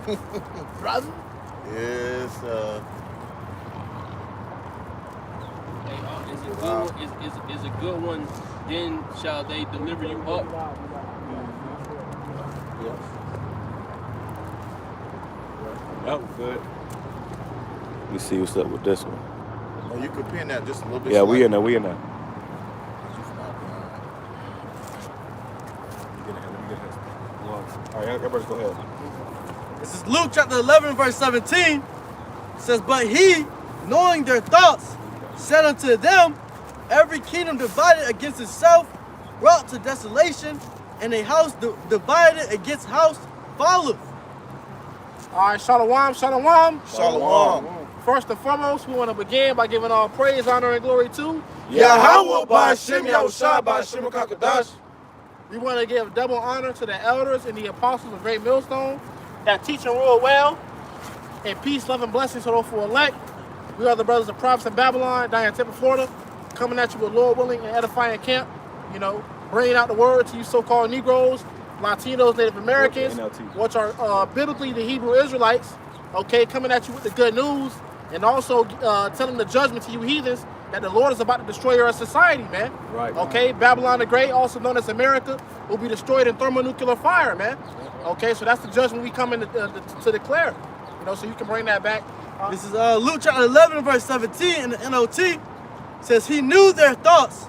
good? Brother? Yes, Is a good one, then shall they deliver you up? yes. That was good. Let me see what's up with this one. Oh, you could pin that just a little bit. Yeah, we in there. We in there. All right, everybody go ahead. This is Luke chapter 11, verse 17. It says, but he, knowing their thoughts, said unto them, every kingdom divided against itself brought to desolation, and a house divided against house falleth. All right, shalom, shalom. Shalom. First and foremost, we want to begin by giving all praise, honor, and glory to Yahawah, BAHASHAM, YAHAWASHI, BAHASHAM, QADASH. We want to give double honor to the elders and the apostles of Great Millstone that teach and rule well. And peace, love, and blessings to those who elect. We are the brothers of prophets in Babylon, down in Tampa, Florida, coming at you with Lord willing and edifying camp. You know, bringing out the word to you so-called Negroes, Latinos, Native Americans, which are biblically the Hebrew Israelites. Okay, coming at you with the good news, and also telling the judgment to you heathens that the Lord is about to destroy your society, man. Right. Okay, Babylon the Great, also known as America, will be destroyed in thermonuclear fire, man. Okay, so that's the judgment we come in to declare. You know, so you can bring that back. This is Luke chapter 11, verse 17 in the NOT. It says, he knew their thoughts.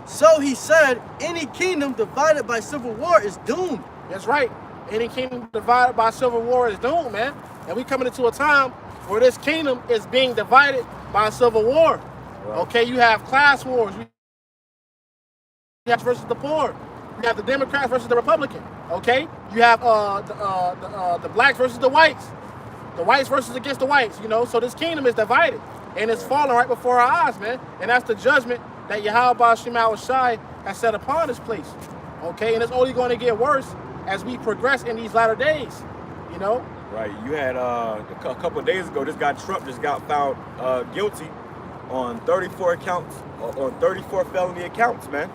So he said, any kingdom divided by civil war is doomed. That's right. Any kingdom divided by civil war is doomed, man. And we coming into a time where this kingdom is being divided by civil war. Right. Okay, you have class wars. You have versus the poor. You have the Democrats versus the Republican. Okay, you have the blacks versus the whites versus against the whites. You know, so this kingdom is divided and it's falling right before our eyes, man. And that's the judgment that YAHAWASHI has set upon this place. Okay, and it's only going to get worse as we progress in these latter days. You know. Right. You had a couple of days ago, this guy Trump just got found guilty on 34 accounts, on 34 felony accounts, man,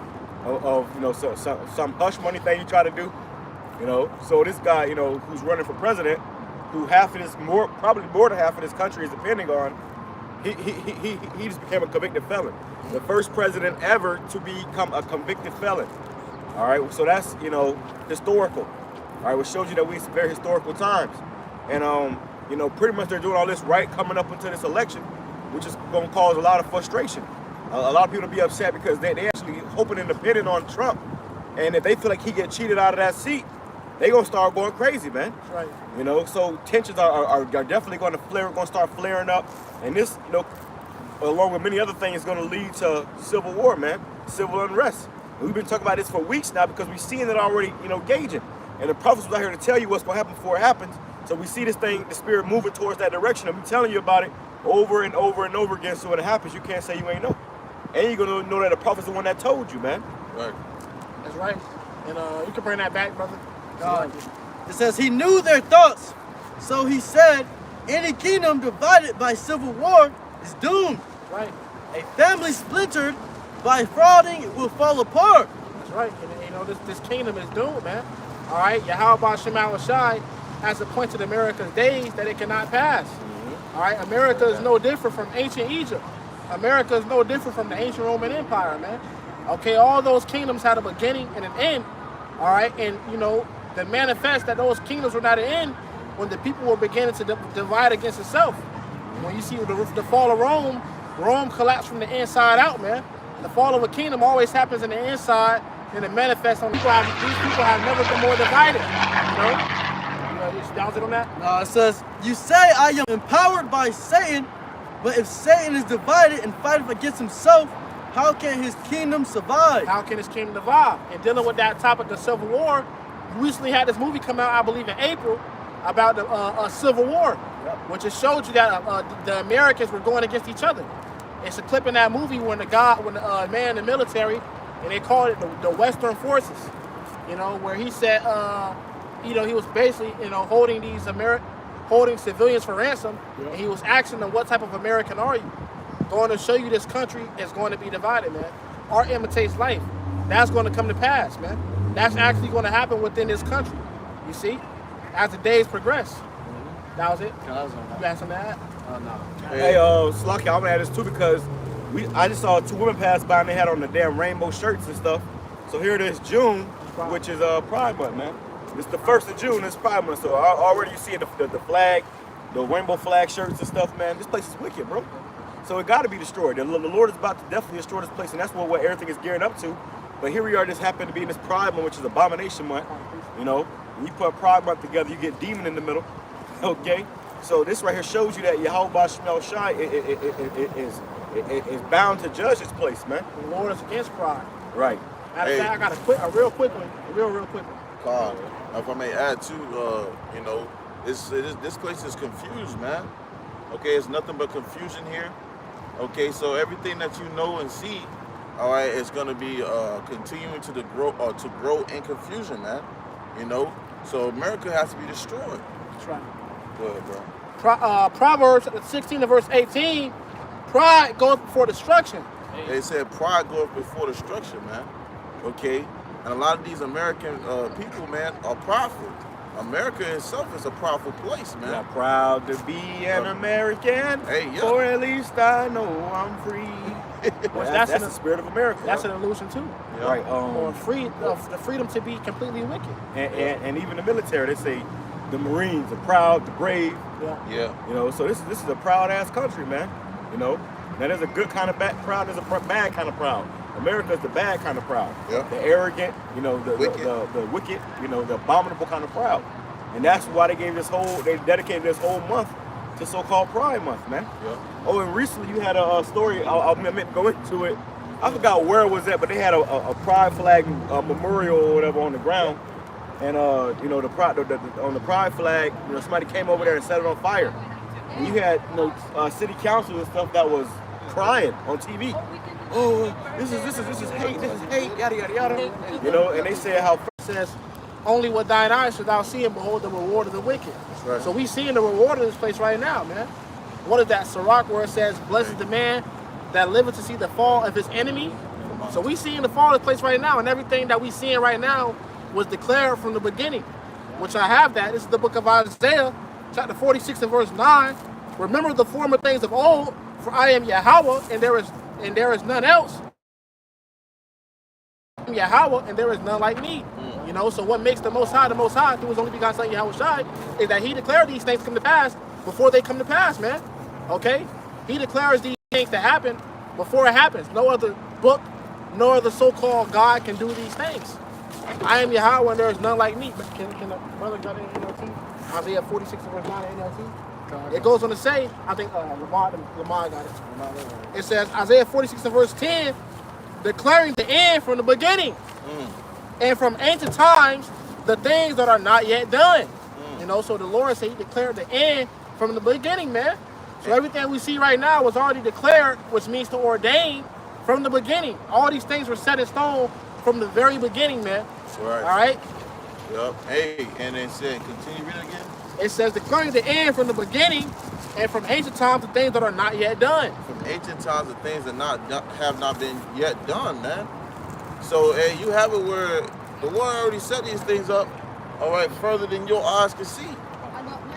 of you know, some hush money thing you try to do, you know. So this guy, you know, who's running for president, who probably more than half of this country is depending on, he just became a convicted felon, the first president ever to become a convicted felon. All right, so that's, you know, historical. All right, which shows you that we're in some very historical times, and you know, pretty much they're doing all this right coming up into this election, which is going to cause a lot of frustration. A lot of people to be upset because they actually hoping and depending on Trump. And if they feel like he get cheated out of that seat, they going to start going crazy, man. That's right. You know, so tensions are definitely going to start flaring up. And this, you know, along with many other things, is going to lead to civil war, man, civil unrest. And we've been talking about this for weeks now because we've seen it already, you know, gauging. And the prophets was out here to tell you what's going to happen before it happens. So we see this thing, the spirit moving towards that direction. And we're telling you about it over and over and over again. So when it happens, you can't say you ain't know. And you're going to know that the prophet's the one that told you, man. Right. That's right. And you can bring that back, brother. It says, he knew their thoughts. So he said, any kingdom divided by civil war is doomed. Right. A family splintered by frauding will fall apart. That's right. And you know, this kingdom is doomed, man. All right. YAHAWASHI has appointed America's days that it cannot pass. All right. America is no different from ancient Egypt. America is no different from the ancient Roman Empire, man. Okay, all those kingdoms had a beginning and an end. All right, and you know, the manifest that those kingdoms were not an end when the people were beginning to divide against itself. When you see the fall of Rome, Rome collapsed from the inside out, man. The fall of a kingdom always happens in the inside, and it manifests on the people. These people have never been more divided. You know, you bounce it on that? No, it says, you say I am empowered by Satan, but if Satan is divided and fighteth against himself, how can his kingdom survive? How can his kingdom survive? And dealing with that topic of civil war, you recently had this movie come out, I believe in April, about the civil war, which it showed you that the Americans were going against each other. It's a clip in that movie when the man in the military, and they called it the Western Forces, you know, where he said, you know, he was basically, you know, holding civilians for ransom, and he was asking them, what type of American are you? Going to show you this country is going to be divided, man. Art imitates life. That's going to come to pass, man. That's actually going to happen within this country. You see, as the days progress. That was it. Can I have some? You had something to add? No. Hey, Slocky, I'm gonna add this too because I just saw 2 women pass by and they had on the damn rainbow shirts and stuff. So here it is, June, which is Pride Month, man. It's the 1st of June, it's Pride Month. So already you see the flag, the rainbow flag shirts and stuff, man. This place is wicked, bro. So it got to be destroyed. The Lord is about to definitely destroy this place, and that's what everything is gearing up to. But here we are, just happen to be in this Pride Month, which is Abomination Month. You know, when you put Pride Month together, you get demon in the middle. Okay, so this right here shows you that YAHAWASHI is bound to judge this place, man. The Lord is against pride. Right. Matter of fact, I got a real quick one. Real quick one. Carl, if I may add too, you know, this place is confused, man. Okay, it's nothing but confusion here. Okay, so everything that you know and see, all right, is going to be continuing to grow in confusion, man. You know, so America has to be destroyed. That's right. Go ahead, bro. Proverbs 16 and verse 18, pride goes before destruction. They said pride goes before destruction, man. Okay, and a lot of these American people, man, are prideful. America itself is a powerful place, man. I'm proud to be an American. Hey, yeah. Or at least I know I'm free. that's the spirit of America. That's an illusion too. Yeah. Right. Or the freedom to be completely wicked. And even the military, they say the Marines, the proud, the brave. Yeah. You know, so this is a proud ass country, man. You know, now there's a good kind of proud, there's a bad kind of proud. America's the bad kind of proud. Yeah. The arrogant, you know, the wicked, you know, the abominable kind of proud. And that's why they dedicated this whole month to so-called Pride Month, man. Yeah. Oh, and recently you had a story, I meant to go into it. I forgot where it was at, but they had a pride flag memorial or whatever on the ground. And you know, on the pride flag, you know, somebody came over there and set it on fire. And you had, you know, city council and stuff that was crying on TV. Oh, this is hate, yada yada yada. You know, and they said how It says, only with thine eyes shalt thou see and behold the reward of the wicked. Right. So we seeing the reward of this place right now, man. What is that? Sirach, where it says, blessed is the man that liveth to see the fall of his enemy. So we seeing the fall of this place right now, and everything that we seeing right now was declared from the beginning, which I have that. This is the book of Isaiah, chapter 46 and verse 9. Remember the former things of old, for I am Yahweh, and there is none else. I am Yahweh, and there is none like me. You know, so what makes the Most High through his only begotten Son YAHWASHI is that he declared these things come to pass before they come to pass, man. Okay? He declares these things to happen before it happens. No other book, no other so-called God can do these things. I am Yahweh, and there is none like me. But can the brother got it in NLT? Isaiah 46 verse 9 in NLT. It goes on to say, I think Lamar got it. It says, Isaiah 46 and verse 10, declaring the end from the beginning. And from ancient times, the things that are not yet done. You know, so the Lord said he declared the end from the beginning, man. So everything we see right now was already declared, which means to ordain from the beginning. All these things were set in stone from the very beginning, man. Right. All right? Yep. Hey, and then said, continue reading again. It says, declaring the end from the beginning, and from ancient times, the things that are not yet done. From ancient times, the things that have not been yet done, man. So, hey, you have it where the Lord already set these things up, all right, further than your eyes can see.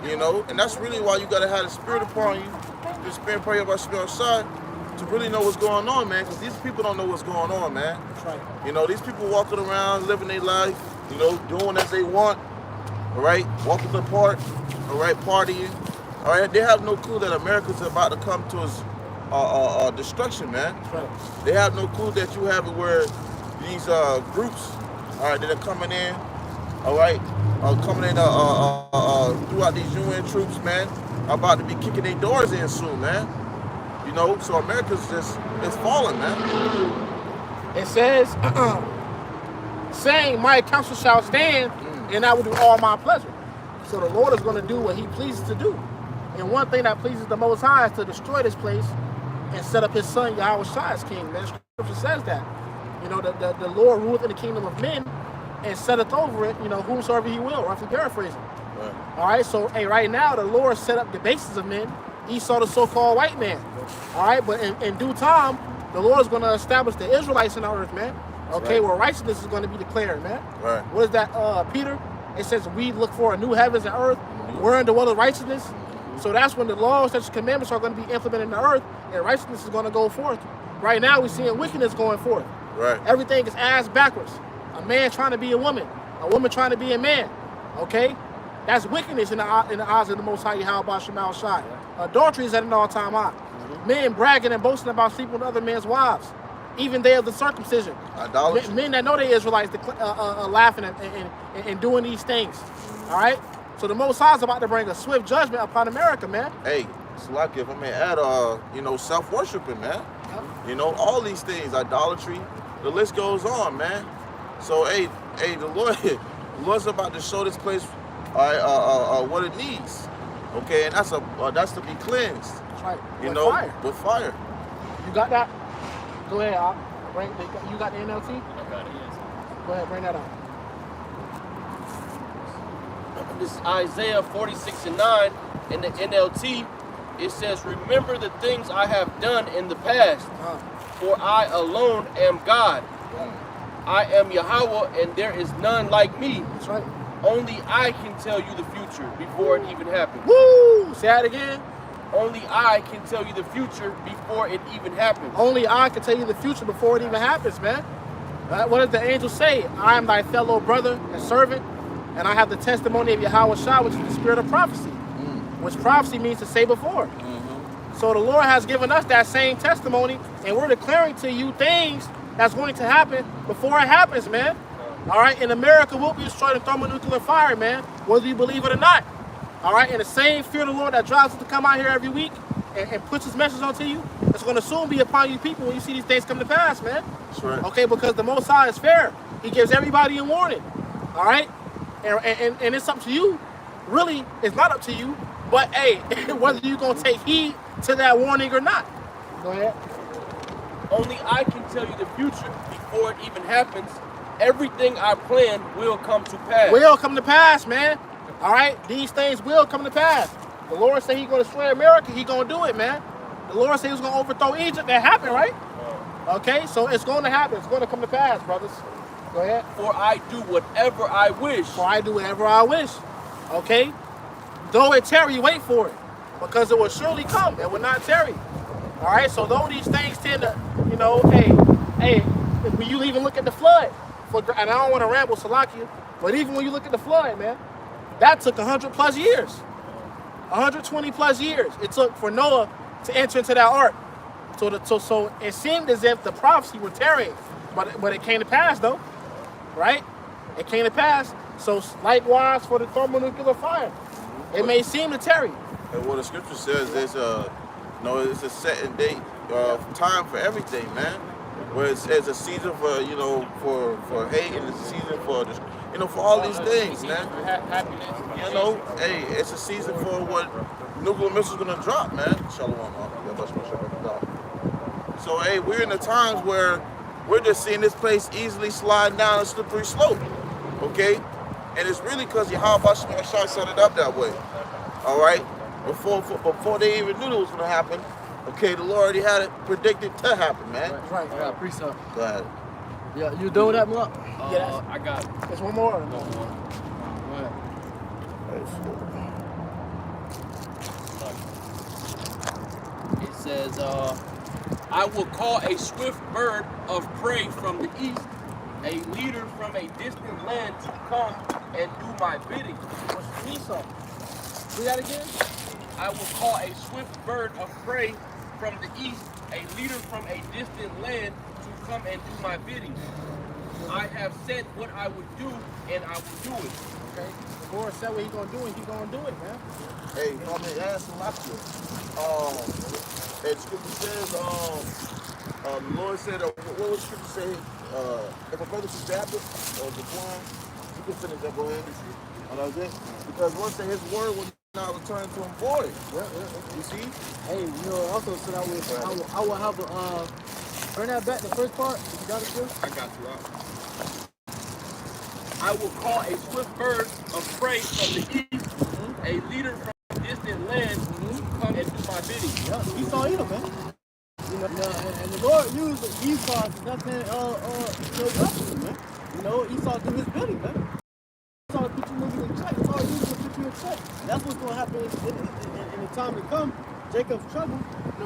You know, and that's really why you got to have the Spirit upon you, the Spirit prayer about Spirit side, to really know what's going on, man, because these people don't know what's going on, man. That's right. You know, these people walking around, living their life, you know, doing as they want, all right, walking the park, all right, partying, all right. They have no clue that America's about to come to its destruction, man. That's right. They have no clue that you have it where these groups, all right, that are coming in, all right, coming in throughout these UN troops, man, are about to be kicking their doors in soon, man. You know, so America's it's falling, man. It says, saying, my counsel shall stand, and I will do all my pleasure. So the Lord is going to do what he pleases to do. And one thing that pleases the Most High is to destroy this place and set up his son YAHWASHI as king. The scripture says that. You know, the Lord ruleth in the kingdom of men and setteth over it, you know, whomsoever he will, roughly paraphrasing. Right. All right, so hey, right now the Lord set up the bases of men. Esau, the so-called white man. All right, but in due time, the Lord is going to establish the Israelites in the earth, man. Okay, right. where righteousness is going to be declared, man. Right. What is that, Peter? it says we look for a new heavens and earth, we're in the world of righteousness. So that's when the laws, such as commandments, are going to be implemented in the earth, and righteousness is going to go forth. Right now, we're seeing wickedness going forth. Right. Everything is ass backwards. A man trying to be a woman trying to be a man. Okay, that's wickedness in the eyes of the Most High Yahweh Shemal Shai. Adultery is at an all-time high. Men bragging and boasting about sleeping with other men's wives, even they of the circumcision. Idolatry. Men that know they Israelites laughing and doing these things. All right. So the Most High is about to bring a swift judgment upon America, man. Hey, Salaki, if I may add, self-worshiping, man. You know, all these things, idolatry, the list goes on, man. So, hey, the Lord's about to show this place what it needs. Okay, and that's to be cleansed. That's right. Fire. With fire. You got that? Go ahead, Al. You got the NLT? I got it, yes. Go ahead, bring that out. This is Isaiah 46:9 in the NLT. It says, remember the things I have done in the past, for I alone am God. I am Yahawah, and there is none like me. That's right. Only I can tell you the future before it even happens. Woo! Say that again. Only I can tell you the future before it even happens. Only I can tell you the future before it even happens, man. What does the angel say? I am thy fellow brother and servant, and I have the testimony of Yahawashi, which is the spirit of prophecy. Which prophecy means to say before. So the Lord has given us that same testimony, and we're declaring to you things that's going to happen before it happens, man. All right, and America will be destroyed in thermonuclear fire, man, whether you believe it or not. All right, and the same fear of the Lord that drives us to come out here every week and puts his message onto you, it's going to soon be upon you people when you see these things come to pass, man. That's right. Okay, because the Most High is fair. He gives everybody a warning. All right, and it's up to you. Really, it's not up to you. But hey, whether you're going to take heed to that warning or not. Go ahead. Only I can tell you the future before it even happens. Everything I plan will come to pass. Will come to pass, man. All right? These things will come to pass. The Lord said he's going to destroy America. He's going to do it, man. The Lord said he was going to overthrow Egypt. That happened, right? Okay? So it's going to happen. It's going to come to pass, brothers. Go ahead. For I do whatever I wish. For I do whatever I wish. Okay? Though it tarry, wait for it, because it will surely come. It will not tarry. All right. So though these things tend to, hey, when you even look at the flood, and I don't want to ramble, Salakia, but even when you look at the flood, man, that took 100+ years, 120+ years. It took for Noah to enter into that ark. So it seemed as if the prophecy were tarrying, but it came to pass though, right? It came to pass. So likewise for the thermonuclear fire. It may seem to tarry. And what the scripture says, it's a set and date, time for everything, man. Where it's a season for, for hate, and it's a season for, for all these things, man. Hey, it's a season for what nuclear missiles gonna drop, man. Shalom. So, hey, we're in the times where we're just seeing this place easily slide down a slippery slope, okay? And it's really because Yahweh set it up that way. All right? Before they even knew it was going to happen, okay, the Lord already had it predicted to happen, man. That's right. I got a precept. Go ahead. Yeah, you done with that, Mark? Yeah, I got it. there's one more. Go ahead. It says, I will call a swift bird of prey from the east, a leader from a distant land to come and do my bidding. What's the Esau? Do that again? I will call a swift bird of prey from the east, a leader from a distant land to come and do my bidding. I have said what I would do, and I will do it. Okay. The Lord said what he's going to do, and he's going to do it, man. Hey, I mean, ask a lot to and scripture says, the Lord said, what was scripture say? If a brother should grab it or decline, you can finish that. Go ahead. Because once his word will not return to him void. You see? Hey, also said I will have a turn that back, the first part. If you got it still? I got you out. I will call a swift bird of prey from the east, a leader from a distant land to come and do my bidding. Yeah, Esau Edom, man. And the Lord used Esau to nothing, man. Esau do his bidding, man. Esau put you in what you expect. That's what's going to happen in the time to come. Jacob's trouble,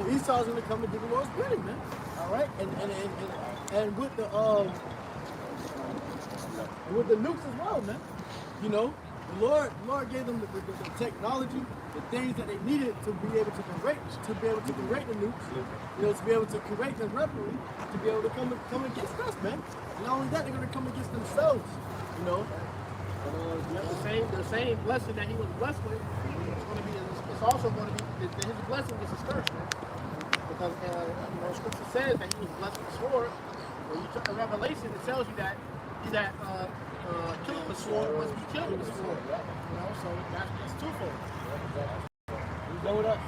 Esau's going to come and do the Lord's bidding, man. All right, and with the nukes as well, man. The Lord gave them the technology, the things that they needed to be able to create the nukes, to be able to create them rapidly, to be able to come against us, man. And not only that, they're going to come against themselves, The same blessing that he was blessed with, it's also going to be his blessing is his curse, man. Because Scripture says that he was blessed with the sword. When you took the Revelation, it tells you that he that killed the sword must be killed with the sword. So that's twofold. You go with us.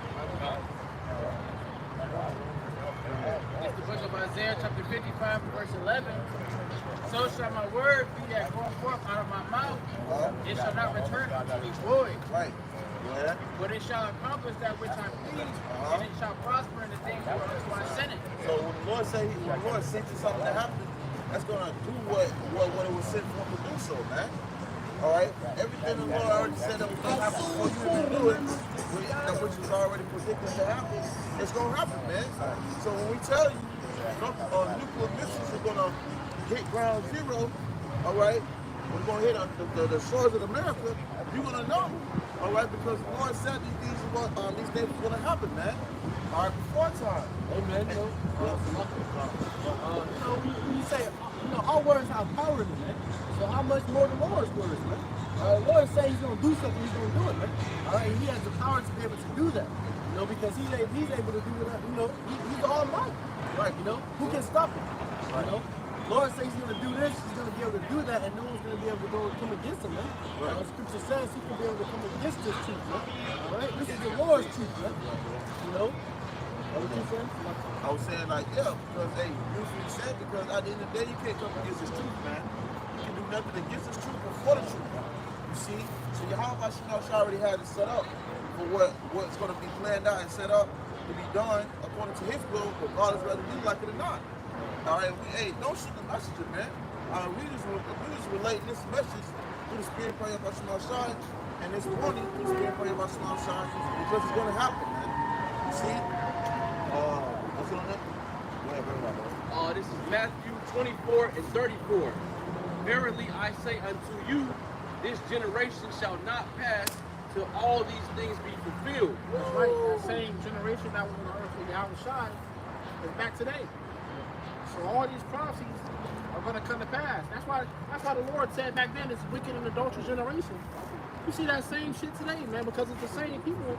It's the book of Isaiah, chapter 55, verse 11. So shall my word be that going forth out of my mouth. It shall not return unto me void. Right. Yeah. But it shall accomplish that which I please, and it shall prosper in the things whereunto I sent it. So when the Lord sent you something to happen, that's gonna do what it was sent for to do so, man. All right. Everything the Lord already said that was gonna happen before you even do it, which is already predicted to happen, it's gonna happen, man. So when we tell you nuclear missiles are gonna hit ground zero, all right, we're gonna hit the shores of America, you're gonna know, all right, because the Lord said these things are gonna happen, man. All right, before time. Amen. We say, our words have power in it, man. So how much more the Lord's words, man? The Lord says he's gonna do something, he's gonna do it, man. All right, he has the power to be able to do that, because he's able to do it. He's almighty, right? Who can stop him? Lord says he's going to do this, he's going to be able to do that, and no one's going to be able to go and come against him, man. Right. Scripture says he can be able to come against this truth, man. All right? This is the Lord's truth, man. What was you saying? I was saying, because, usually said, because at the end of the day, you can't come against this truth, man. You can do nothing against this truth before the truth. You see? So YAHAWASHI already had it set up for what's going to be planned out and set up to be done according to his will, regardless whether you like it or not. All right, don't shoot the messenger, man. We just relate this message to the Spirit prayer of YAHAWASHI, and this morning to the Spirit prayer of YAHAWASHI, because it's going to happen, man. You see? What's on that? Go ahead, bring it up. This is Matthew 24 and 34. Verily I say unto you, this generation shall not pass till all these things be fulfilled. That's right. That same generation that was on the earth with YAHAWASHI is back today. So all these prophecies are going to come to pass. That's why the Lord said back then it's wicked and adulterous generation. You see that same shit today, man, because it's the same people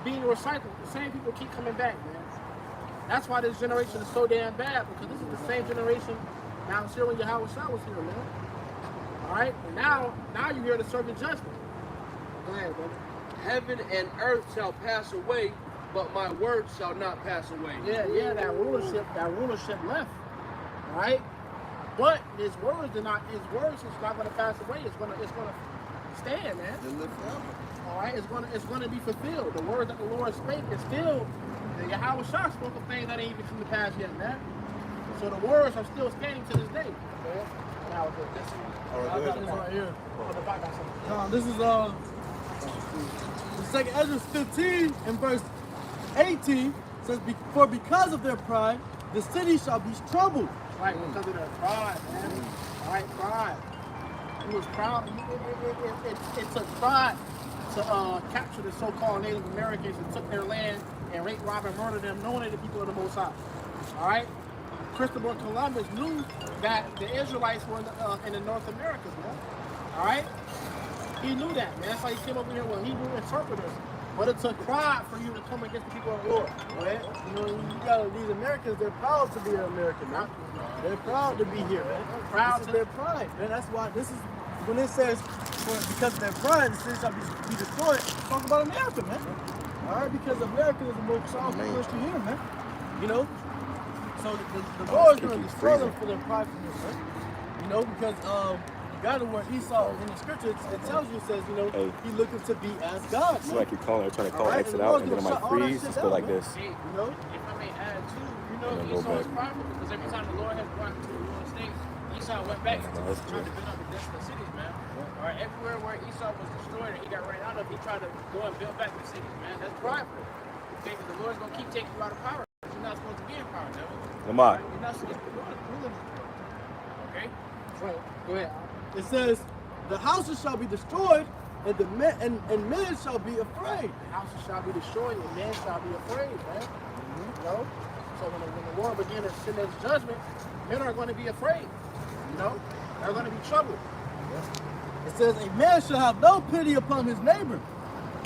being recycled. The same people keep coming back, man. That's why this generation is so damn bad, because this is the same generation that was here when YAHAWASHI was here, man. All right? And now you're here to serve the judgment. Go ahead, brother. Heaven and earth shall pass away, but my word shall not pass away. Yeah, that rulership left. All right? But his words is not going to pass away. It's going to stand, man. All right, it's going to be fulfilled. The word that the Lord spake is still. The YAHAWASHI spoke of things that ain't even come to pass yet, man. So the words are still standing to this day. Now this right here. This is the second Ezra 15 and verse 18 says, "For because of their pride, the city shall be troubled." Right, because of their pride, man. All right, pride. He was proud. It took pride to capture the so-called Native Americans and took their land and rape, rob, and murder them, knowing they're the people of the Most High. All right? Christopher Columbus knew that the Israelites were in the North Americas, man. All right? He knew that, man. That's why he came over here with Hebrew interpreters. But it took pride for you to come against the people of the Lord. Right? These Americans, they're proud to be an American, man. They're proud to be here, man. Proud to their pride, man. That's why this is, when it says, because of their pride, the city shall be destroyed, talk about America, man. All right? Because America is the most powerful country here, man. So the Lord is going to destroy them for their pridefulness, man. Because God, the word Esau in the scripture, it tells you, it says, he's looking to be as God. It's like you're trying to call exit out, and then I might freeze, just go like this. If I may add too, Esau's prophet, because every time the Lord has brought him to the Lord's state, Esau went back into trying to build up the desolate cities, man. All right, everywhere where Esau was destroyed and he got ran out of, he tried to go and build back the cities, man. That's prideful. Okay, because the Lord's gonna keep taking you out of power. You're not supposed to be in power, devil. Lamar. You're not supposed to be ruling this world. Okay? Right. Go ahead. It says, the houses shall be destroyed, and the men men shall be afraid. The houses shall be destroyed and men shall be afraid, man. You know? So when the Lord begins to send his judgment, men are going to be afraid. You know? They're going to be troubled. It says, a man shall have no pity upon his neighbor,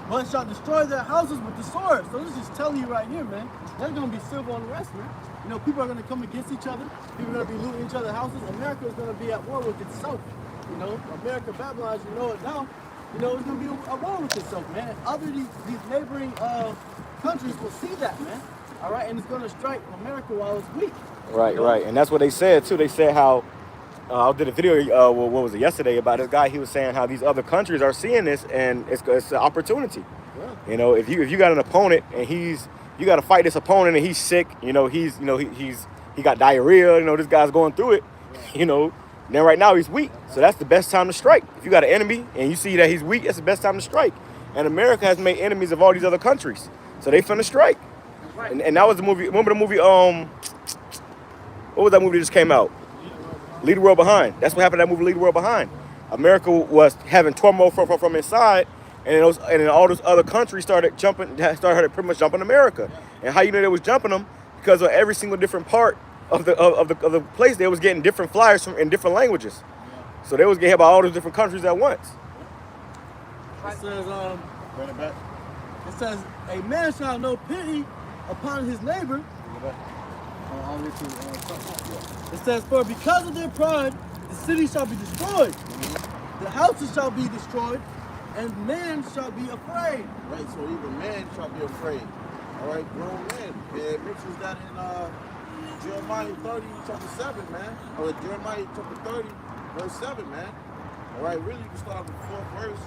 but shall destroy their houses with the sword. So this is telling you right here, man, there's going to be civil unrest, man. You know, people are going to come against each other. People are going to be looting each other's houses. America is going to be at war with itself. You know, America, Babylon, as you know it now, you know, it's going to be a war with itself, man. These neighboring countries will see that, man. All right, and it's going to strike America while it's weak. Right, right. And that's what they said, too. They said how, I did a video, what was it, yesterday, about this guy. He was saying how these other countries are seeing this, and it's an opportunity. Yeah. You know, if you got an opponent, and you got to fight this opponent, and he's sick, you know, he got diarrhea, you know, this guy's going through it, you know. Then right now he's weak, so that's the best time to strike. If you got an enemy and you see that he's weak, that's the best time to strike. And America has made enemies of all these other countries, so they finna strike. And that was the movie. Remember the movie? What was that movie that just came out? Leave the World Behind. That's what happened to that movie, Leave the World Behind. America was having turmoil from inside, and then all those other countries started pretty much jumping America. And how you know they was jumping them? Because of every single different part of the place, they was getting different flyers in different languages. So they was getting hit by all those different countries at once. It says, it says, a man shall have no pity upon his neighbor. It says, for because of their pride, the city shall be destroyed. The houses shall be destroyed, and men shall be afraid. Right, so even men shall be afraid. All right, grown men. It mentions that in Jeremiah 30, chapter 7, man. Or Jeremiah chapter 30, verse 7, man. All right, really, you can start with the 4th verse.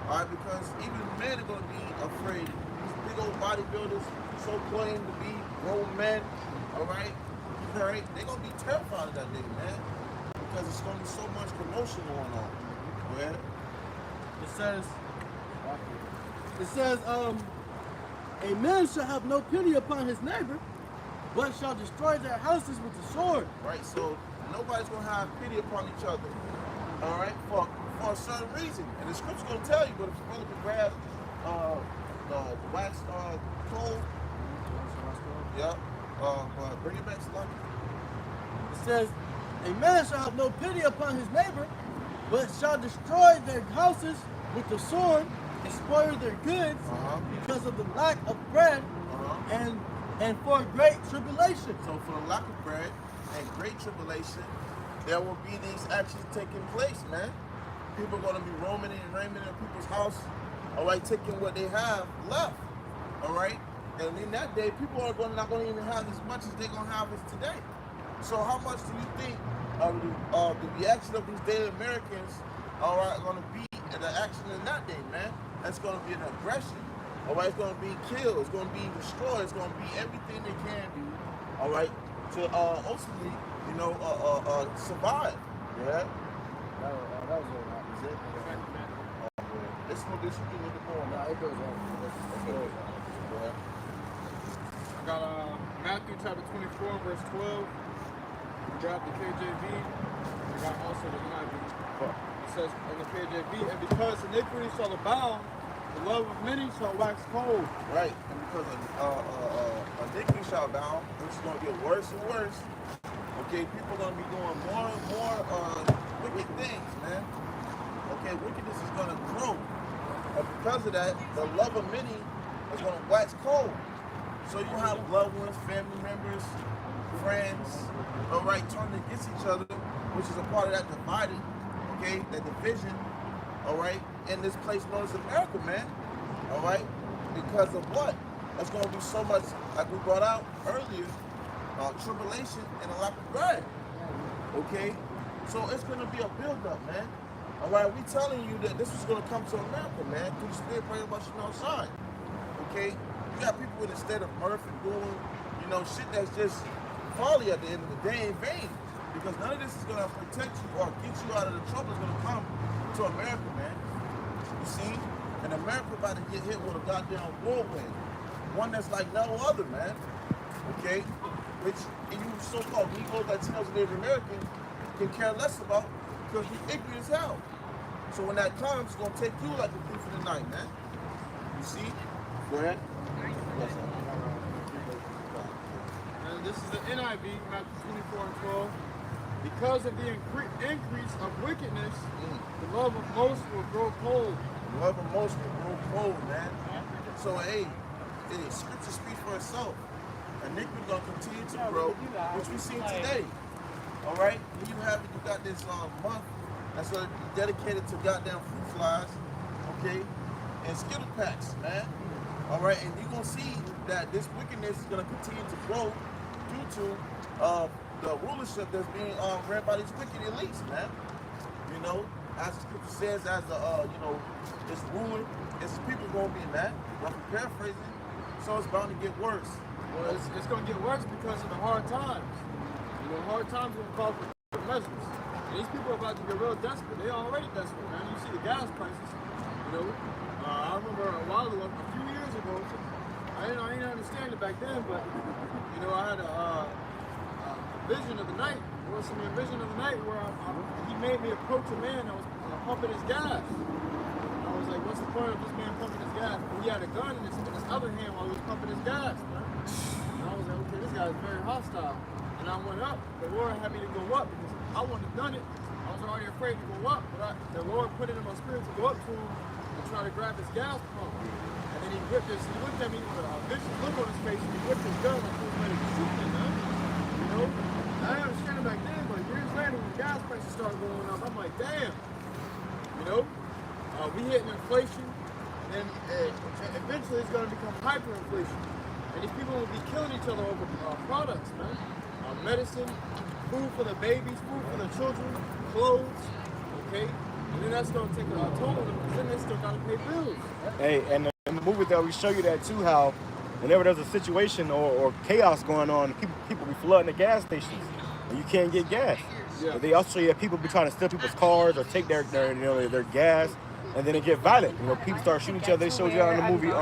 All right, because even men are going to be afraid. These big old bodybuilders, so claim to be grown men. All right, they're going to be terrified of that day, man. Because it's going to be so much commotion going on. Yeah. It says, a man shall have no pity upon his neighbor, but shall destroy their houses with the sword. Right, so nobody's going to have pity upon each other, all right, for a certain reason. And the scripture's going to tell you, but if you brother can grab the wax coal, yeah, bring it back to life. It says, a man shall have no pity upon his neighbor, but shall destroy their houses with the sword and spoil their goods because of the lack of bread and for great tribulation. So for the lack of bread and great tribulation, there will be these actions taking place, man. People are going to be roaming and raiming in people's house, all right, taking what they have left, all right? And in that day, people are not going to even have as much as they're going to have as today. So how much do you think the reaction of these daily Americans, all right, are going to be in the action in that day, man? That's going to be an aggression. All right, it's going to be killed. It's going to be destroyed. It's going to be everything they can do. All right, to ultimately, you know, survive. Yeah. That was it. This one, this you can look at more. It goes on. I got Matthew chapter 24, verse 12. We got the KJV. We got also the NIV. It says in the KJV, and because iniquity shall abound, the love of many shall wax cold. Right, and because iniquity shall abound, which is going to get worse and worse. Okay, people are going to be doing more and more wicked things, man. Okay, wickedness is going to grow. And because of that, the love of many is going to wax cold. So you have loved ones, family members, friends, all right, turning against each other, which is a part of that dividing, okay, that division, all right, in this place known as America, man, all right, because of what? There's going to be so much, like we brought out earlier, tribulation and a lack of bread, okay? So it's going to be a build-up, man. All right, we telling you that this is going to come to America, man, through the Spirit praying about you outside, okay? You got people in a state of mirth and doing, you know, shit that's just folly at the end of the day in vain. Because none of this is gonna protect you or get you out of the trouble that's gonna come to America, man. You see? And America about to get hit with a goddamn whirlwind. One that's like no other, man. Okay? Which you so-called Negroes, Latinos, and Native Americans can care less about because you're ignorant as hell. So when that comes, it's gonna take you like a thief in the night, man. You see? Go ahead. And this is the NIV, Matthew 24 and 12. Because of the increase of wickedness, the love of most will grow cold. The love of most will grow cold, man. So, hey, Scripture speaks for itself. Iniquity is going to continue to grow, which we see today. All right? Here you have it. You got this month that's going to be dedicated to goddamn fruit flies, okay? And Skittle packs, man. All right? And you're going to see that this wickedness is going to continue to grow due to the rulership that's being ran by these wicked elites, man. You know, as the scripture says, as the this ruler, this people gonna be, man. I'm paraphrasing, so it's bound to get worse. Well, it's gonna get worse because of the hard times. You know, hard times are gonna call for measures. And these people are about to get real desperate. They're already desperate, man. You see the gas prices. You know, I remember a while ago, a few years ago, I didn't understand it back then, but you know, I had a vision of the night. There was a vision of the night where he made me approach a man that was pumping his gas. And I was like, what's the point of this man pumping his gas? But he had a gun in his other hand while he was pumping his gas, man. And I was like, okay, this guy is very hostile. And I went up. The Lord had me to go up because I wouldn't have done it. I was already afraid to go up, but the Lord put it in my spirit to go up to him and try to grab his gas pump. And then he looked at me with a vicious look on his face, and he whipped his gun like he was ready to shoot me, man. You know? I didn't understand it back then, but years later when gas prices started going up, I'm like, damn. You know? We hitting inflation, and eventually it's going to become hyperinflation. And these people will be killing each other over products, man. Medicine, food for the babies, food for the children, clothes, okay? And then that's going to take a toll on them because then they still got to pay bills. Hey, and in the movie that we show you that too, how whenever there's a situation or chaos going on, people be flooding the gas stations and you can't get gas. Yeah. But they also show you that people be trying to steal people's cars or take their gas, and then it get violent. You know, people start shooting each other. They showed you out in the movie.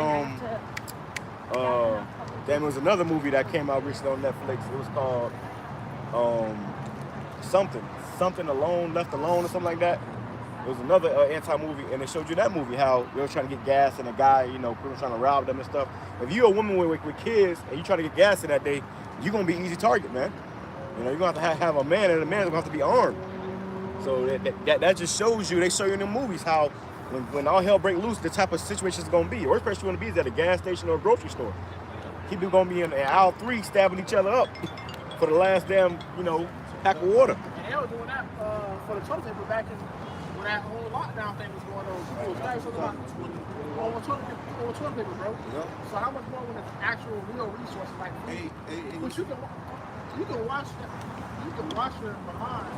There was another movie that came out recently on Netflix. It was called something alone, left alone, or something like that. It was another anti-movie, and they showed you that movie, how they were trying to get gas, and a guy, you know, people trying to rob them and stuff. If you're a woman with kids, and you trying to get gas in that day, you're going to be an easy target, man. You know, you're going to have a man, and the man's going to have to be armed. So that just shows you, they show you in the movies how when all hell break loose, the type of situation it's going to be. The worst place you want to be is at a gas station or a grocery store. People going to be in aisle 3 stabbing each other up for the last damn, you know, pack of water. And they were doing that for the toilet paper back in when that whole lockdown thing was going on. People was talking about over toilet paper, bro. Yep. So how much more when it's actual real resources like food? But you can wash that. You can wash your behind,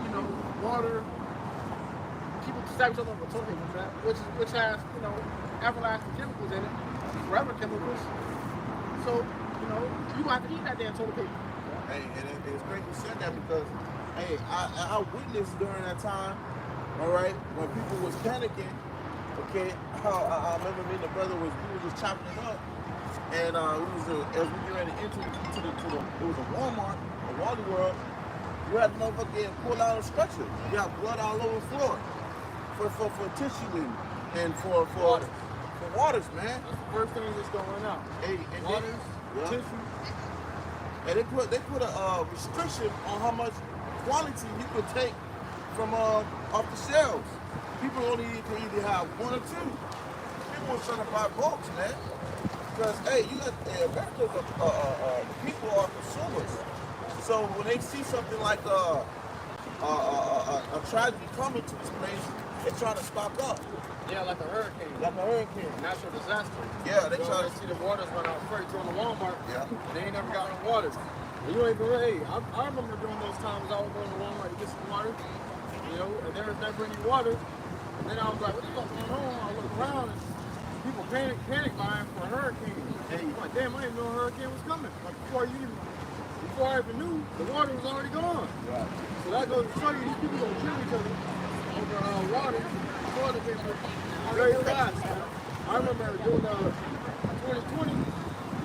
you know, water. People stab each other with toilet paper, man, which has, you know, everlasting chemicals in it, forever chemicals. So, you know, you gonna have to eat that damn toilet paper. Hey, and it's great you said that because, hey, I witnessed during that time, all right, when people was panicking, okay, how I remember me and the brother we were just chopping it up, and as we get ready to enter it was a Walmart, a Wally World, you had the motherfucker getting pulled out of the stretcher. You got blood all over the floor for tissue and for waters, man. That's the first thing that's going out. Hey, and Waters, tissue. And they put a restriction on how much quality you could take from off the shelves. People only can either have 1 or 2. People were trying to buy bulks, man. Because hey, America's the people are consumers. So when they see something like a tragedy coming to this place, they're trying to stock up. Yeah, like a hurricane. Like a hurricane. Natural disaster. Yeah, they so try to see the waters run out first. Go in the Walmart. Yeah. And they ain't never got no water. And you ain't been ready. I remember during those times I was going to Walmart to get some water. You know, and there was never any water. And then I was like, what the fuck's going on? I look around and people panic buying for a hurricane. Hey, I'm like, damn, I didn't know a hurricane was coming. Like before before I even knew, the water was already gone. Right. So that goes to show you these people gonna kill each other over water, toilet paper, very fast. Man. I remember doing 2020, you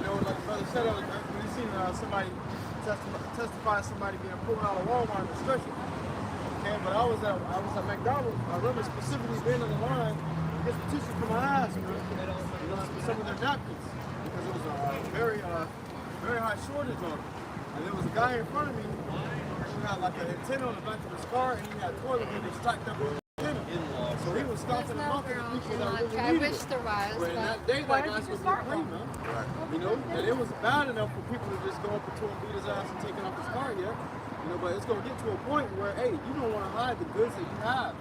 know, like the brother said, when you seen somebody testify somebody being pulled out of Walmart in stretcher. Okay, but I was at McDonald's. I remember specifically being on the line to get some tissue for my ass, man. You know, for some of their napkins, because it was a very high shortage on them. And there was a guy in front of me who had like an antenna on the back of his car, and he had toilet paper stacked up on the antenna. So he was stopping them up for the people that really I needed wish it. there was. But in that day, like that's what they claim, man. Right. You know, and it was bad enough for people to just go up to him, beat his ass, and take it off his car yet. You know, but it's gonna get to a point where, hey, you don't want to hide the goods that you have.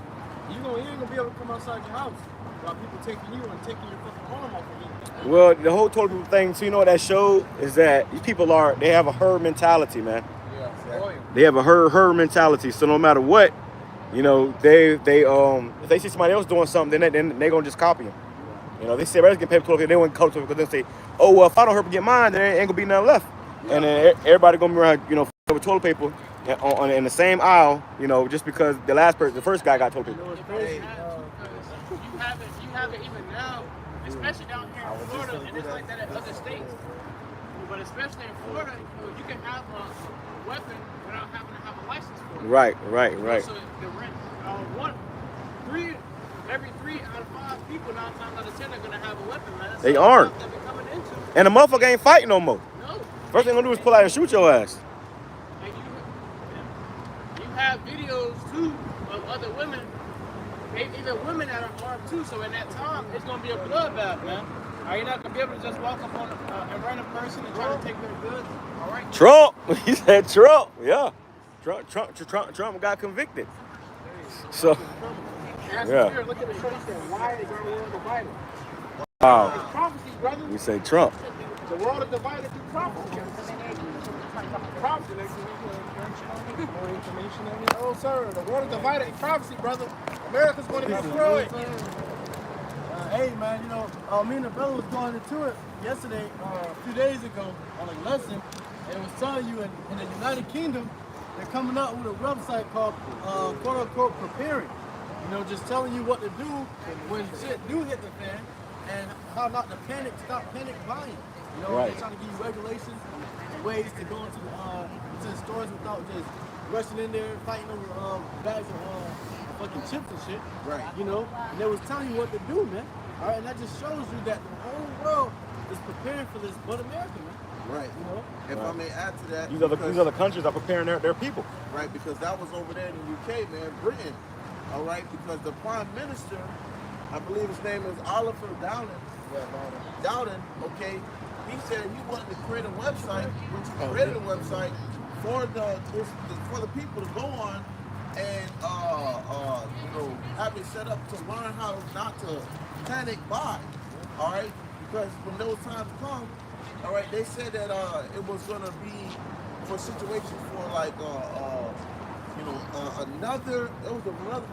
You ain't gonna be able to come outside your house while people taking you and taking your fucking arm off of you. Well, the whole total people thing, so you know what that showed is that these people they have a herd mentality, man. Yeah, exactly. They have a herd mentality. So no matter what, you know, if they see somebody else doing something, then they gonna just copy them. You know, they say, "Let's get paper toilet paper." They wouldn't copy because they say, "Oh well, if I don't hurt get mine, then there ain't gonna be nothing left." Yeah. And then everybody gonna be around, you know, with toilet paper in the same aisle, you know, just because the first guy got toilet paper. You know what's crazy? You have it even now, especially down here in Florida, and it's like that in other states. But especially in Florida, you can have a weapon without having to have a license for it. Right. So every 3 out of 5 people 9 times out of 10 are gonna have a weapon, man. They aren't. That we're coming into. And the motherfucker ain't fighting no more. No. First thing they're gonna do is pull out and shoot your ass. And you have videos too of other women, even women that are armed too. So in that time, it's gonna be a bloodbath, man. Are you not gonna be able to just walk up on a random person and try to take their goods? All right. Trump. He said Trump. Yeah. Trump got convicted. So. Yeah. Look at the choice there. Why is our world divided? Wow. It's prophecy, brother. You say Trump. The world is divided through prophecy. Prophecy. More information on it? Oh, sir. The world is divided through prophecy, brother. America's going to be destroyed. Hey, man, you know, me and the brother was going into it yesterday, a few days ago, on a lesson, and it was telling you in the United Kingdom, they're coming up with a website called, quote-unquote, preparing. You know, just telling you what to do when shit do hit the fan, and how not to stop panic buying. You know, Right. they're trying to give you regulations and ways to go into the stores without just rushing in there, fighting over bags of fucking chips and shit. Right. You know, and they was telling you what to do, man. All right, and that just shows you that the whole world is preparing for this, but America, man. Right. You know? If I may add to that, These other countries are preparing their people. right, because that was over there in the UK, man, Britain. All right, because the Prime Minister, I believe his name is Oliver Dowden. Dowden, okay, he said he wanted to create a website, which he created a website for the people to go on and you know, have it set up to learn how not to panic buy. All right, because when those times come, all right, they said that it was gonna be for situations for like you know, another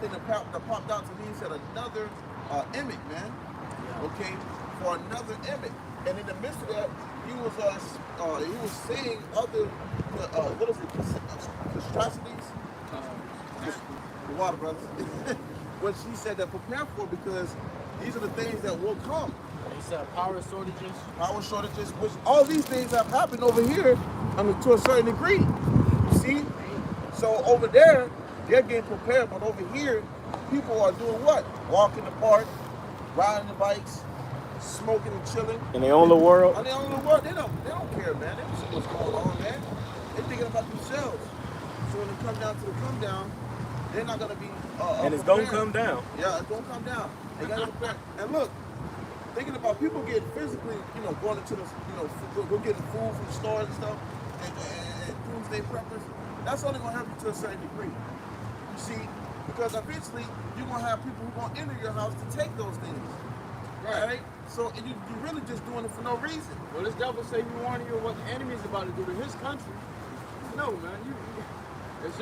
thing that popped out to me. He said another image, man. Okay, for another image, and in the midst of that, he was saying other what is it, atrocities. The water, brothers. What she said that prepare for, because these are the things that will come. He said power shortages, Which all these things have happened over here, to a certain degree. You see? So over there, they're getting prepared, but over here, people are doing what? Walking the park, riding the bikes, smoking and chilling. In their own little world. And they own the world. They don't care, man. They don't see what's going on, man. They're thinking about themselves. So when it comes down to the come down, they're not gonna be. And it's gonna come down. Yeah, it's gonna come down. They gotta prepare. And look, thinking about people getting physically, you know, going into the, you know, we're getting food from the stores and stuff, and doomsday preppers. That's only gonna help you to a certain degree. You see, because eventually you're gonna have people who are gonna enter your house to take those things. Right? So you really just doing it for no reason. Well, this devil say he warning you of what the enemy's about to do to his country. No, man, it's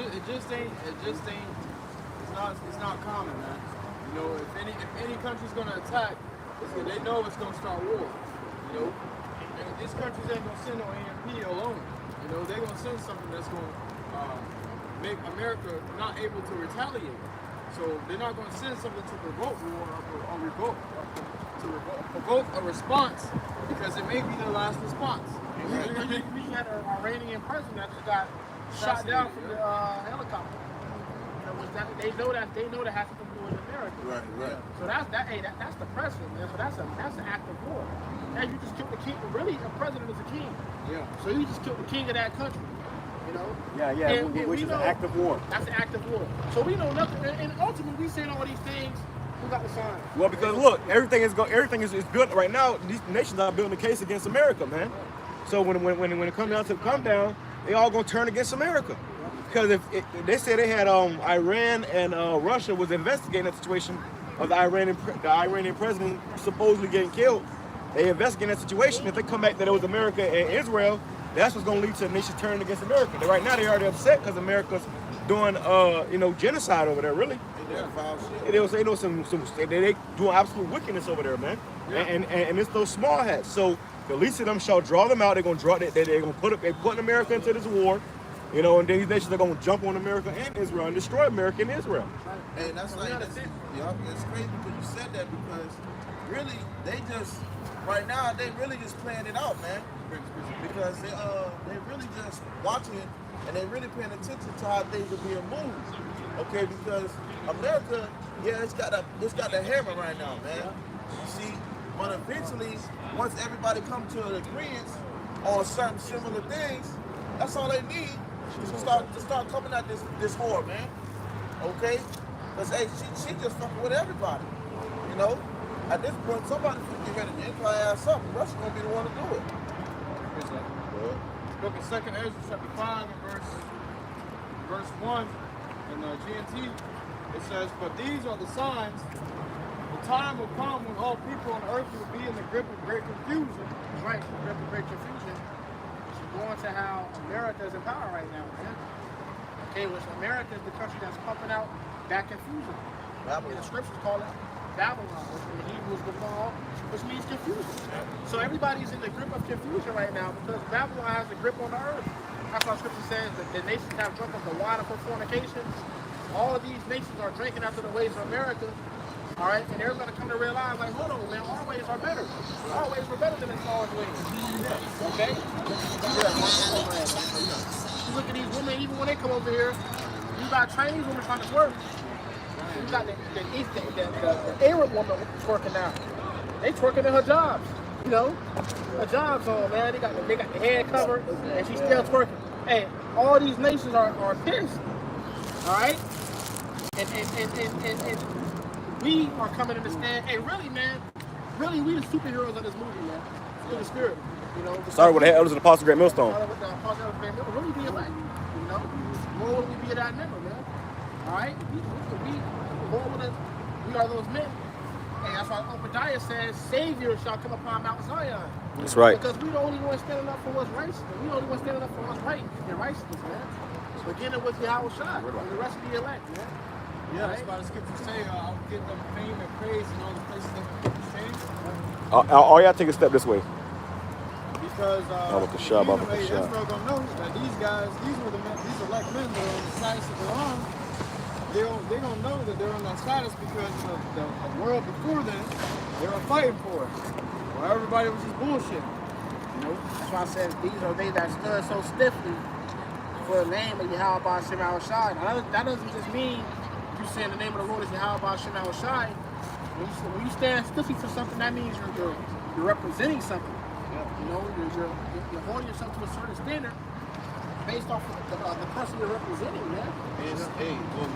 not common, man. You know, if any country's gonna attack, they know it's gonna start war. You know, and these countries ain't gonna send no AMP alone. You know, they're gonna send something that's gonna make America not able to retaliate. So they're not gonna send something to provoke war provoke a response, because it may be their last response. We had an Iranian president that just got shot down from the helicopter. They know that has something to do with America. Right. So that's the president, man. So that's an act of war. And you just killed the king. Really, a president is a king. Yeah. So you just killed the king of that country. You know. Yeah. Which is an act of war. That's an act of war. So we know nothing. And ultimately, we saying all these things. Who got the sign? Well, because look, everything is built right now. These nations are building a case against America, man. So when it comes down to come down, they all gonna turn against America. Because if they say they had Iran and Russia was investigating the situation of the Iranian president supposedly getting killed, they investigate that situation. If they come back that it was America and Israel, that's what's going to lead to the nation turning against America. Right now, they're already upset because America's doing genocide over there. Really, they doing absolute wickedness over there, man. Yeah. And it's those small hats. So the least of them shall draw them out. They're going to draw. They're going to putting America into this war. You know, and these nations are going to jump on America and Israel and destroy America and Israel. Hey, that's like, it's crazy because you said that, because really, right now, they really just playing it out, man. Because they really just watching it, and they really paying attention to how things are being moved. Okay, because America, it's got the hammer right now, man. You see, but eventually, once everybody come to an agreement on certain similar things, that's all they need. To start coming at this whore, man. Okay? Because hey, she just fucking with everybody. You know? At this point, somebody's gonna get ready to imply ass up. Russia's gonna be the one to do it. Book of 2nd Ezra chapter 5 and verse 1 in GNT, it says, "But these are the signs. The time will come when all people on earth will be in the grip of great confusion." Right, the grip of great confusion. Going to how America is in power right now, man. Okay, which America is the country that's pumping out that confusion. Babylon. And the scriptures call it Babylon, which in the Hebrew is Babal, which means confusion. So everybody's in the grip of confusion right now because Babylon has a grip on the earth. That's why scripture says that the nations have drunk of the wine of her fornication. All of these nations are drinking after the ways of America. All right, and they're going to come to realize, like, hold on, man, our ways are better. Our ways were better than the Saul's ways. Okay? You look at these women, even when they come over here, you got Chinese women trying to twerk. You got the Arab woman twerking now. They twerking in her jobs. You know, her jobs on, man. They got the head covered, and she's still twerking. Hey, all these nations are pissed. All right, and we are coming to understand. Hey, really, man, really, we the superheroes of this movie, man. Through the spirit, you know. Sorry, with the elders of the Apostle Great Millstone. Really be elect, you know. More would we be that number, man. All right, we are those men. And that's why Obadiah says, Savior shall come upon Mount Zion. That's right. Because we the only ones standing up for what's righteous. We the only ones standing up for what's right and righteousness, man. Beginning with YAHAWASHI and the rest of the elect, man. Yeah, that's why the scriptures say, I'll give them fame and praise in all the places that people change. All y'all take a step this way. Because Israel gonna know that these guys, these elect men that are on the status that they're on, they're gonna know that they're on that status because the world before them, they were fighting for it. Well, everybody was just bullshit. You know? That's why I said these are they that stood so stiffly for the name of YAHAWASHI. Now, that doesn't just mean you saying the name of the Lord is YAHAWASHI. When you stand stiffly for something, that means you're representing something. You know, you're holding yourself to a certain standard based off of the person you're representing, man. Hey, when you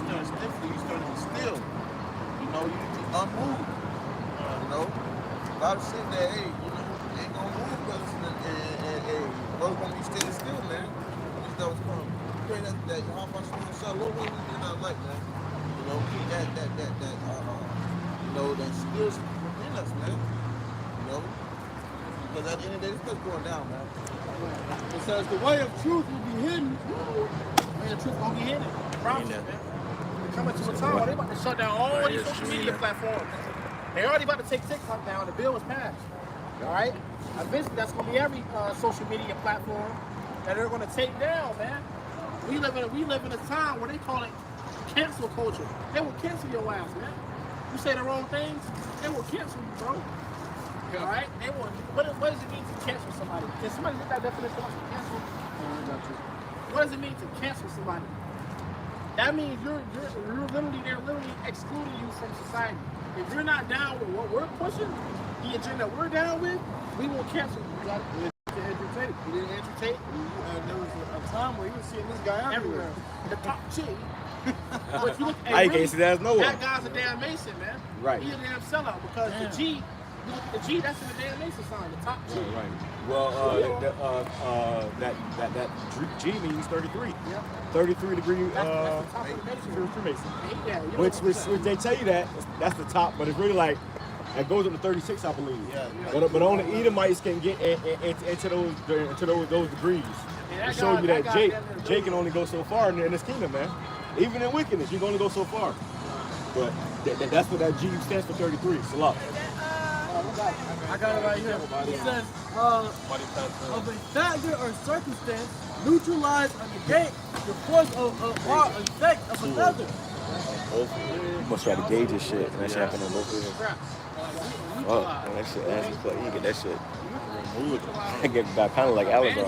stand stiffly, you stand still. You know, you be unmoved. You know, a lot of shit that, hey, you know, they ain't gonna move, brothers, and brothers gonna be standing still, man. That was going to pray that YAHAWASHI, Lord, what we do not like, man. You know, keep that skills within us, man. You know, because at the end of the day, this stuff's going down, man. It says the way of truth will be hidden. The way of truth won't be hidden. Promise, man. We're coming to a time where they're about to shut down all these social media platforms. They're already about to take TikTok down. The bill was passed. All right? Eventually, that's going to be every social media platform that they're going to take down, man. We live in a time where they call it cancel culture. They will cancel your ass, man. You say the wrong things, they will cancel you, bro. Yeah. All right? They will. What does it mean to cancel somebody? Can somebody get that definition of cancel? What does it mean to cancel somebody? That means they're literally excluding you from society. If you're not down with what we're pushing, the agenda we're down with, we will cancel you. You got to entertain. You didn't entertain. There was a time where you were seeing this guy everywhere. The top G. But you look, I can't see that as nowhere. that guy's a damn Mason, man. Right. He's a damn sellout because the G, you look at the G, that's in the damn Mason sign, the top G. Right. Well, that G means 33. Yep. 33 degree That's the top of the Mason. Freemason. Yeah, you know Which what they tell you that's the top, but it's really like it goes up to 36, I believe. Yeah. But only Edomites can get into those degrees. And It shows you that guy Jake can only go so far in this kingdom, man. Even in wickedness, you can only go so far. But that's what that G stands for, 33. Salah. I got it right here. It says, of a factor or circumstance, neutralize or negate the force of or effect of another. You must try to gauge this shit, and that shit happened in both of them. Oh, man, that shit, that's just you get that shit. I get kind of like alligator.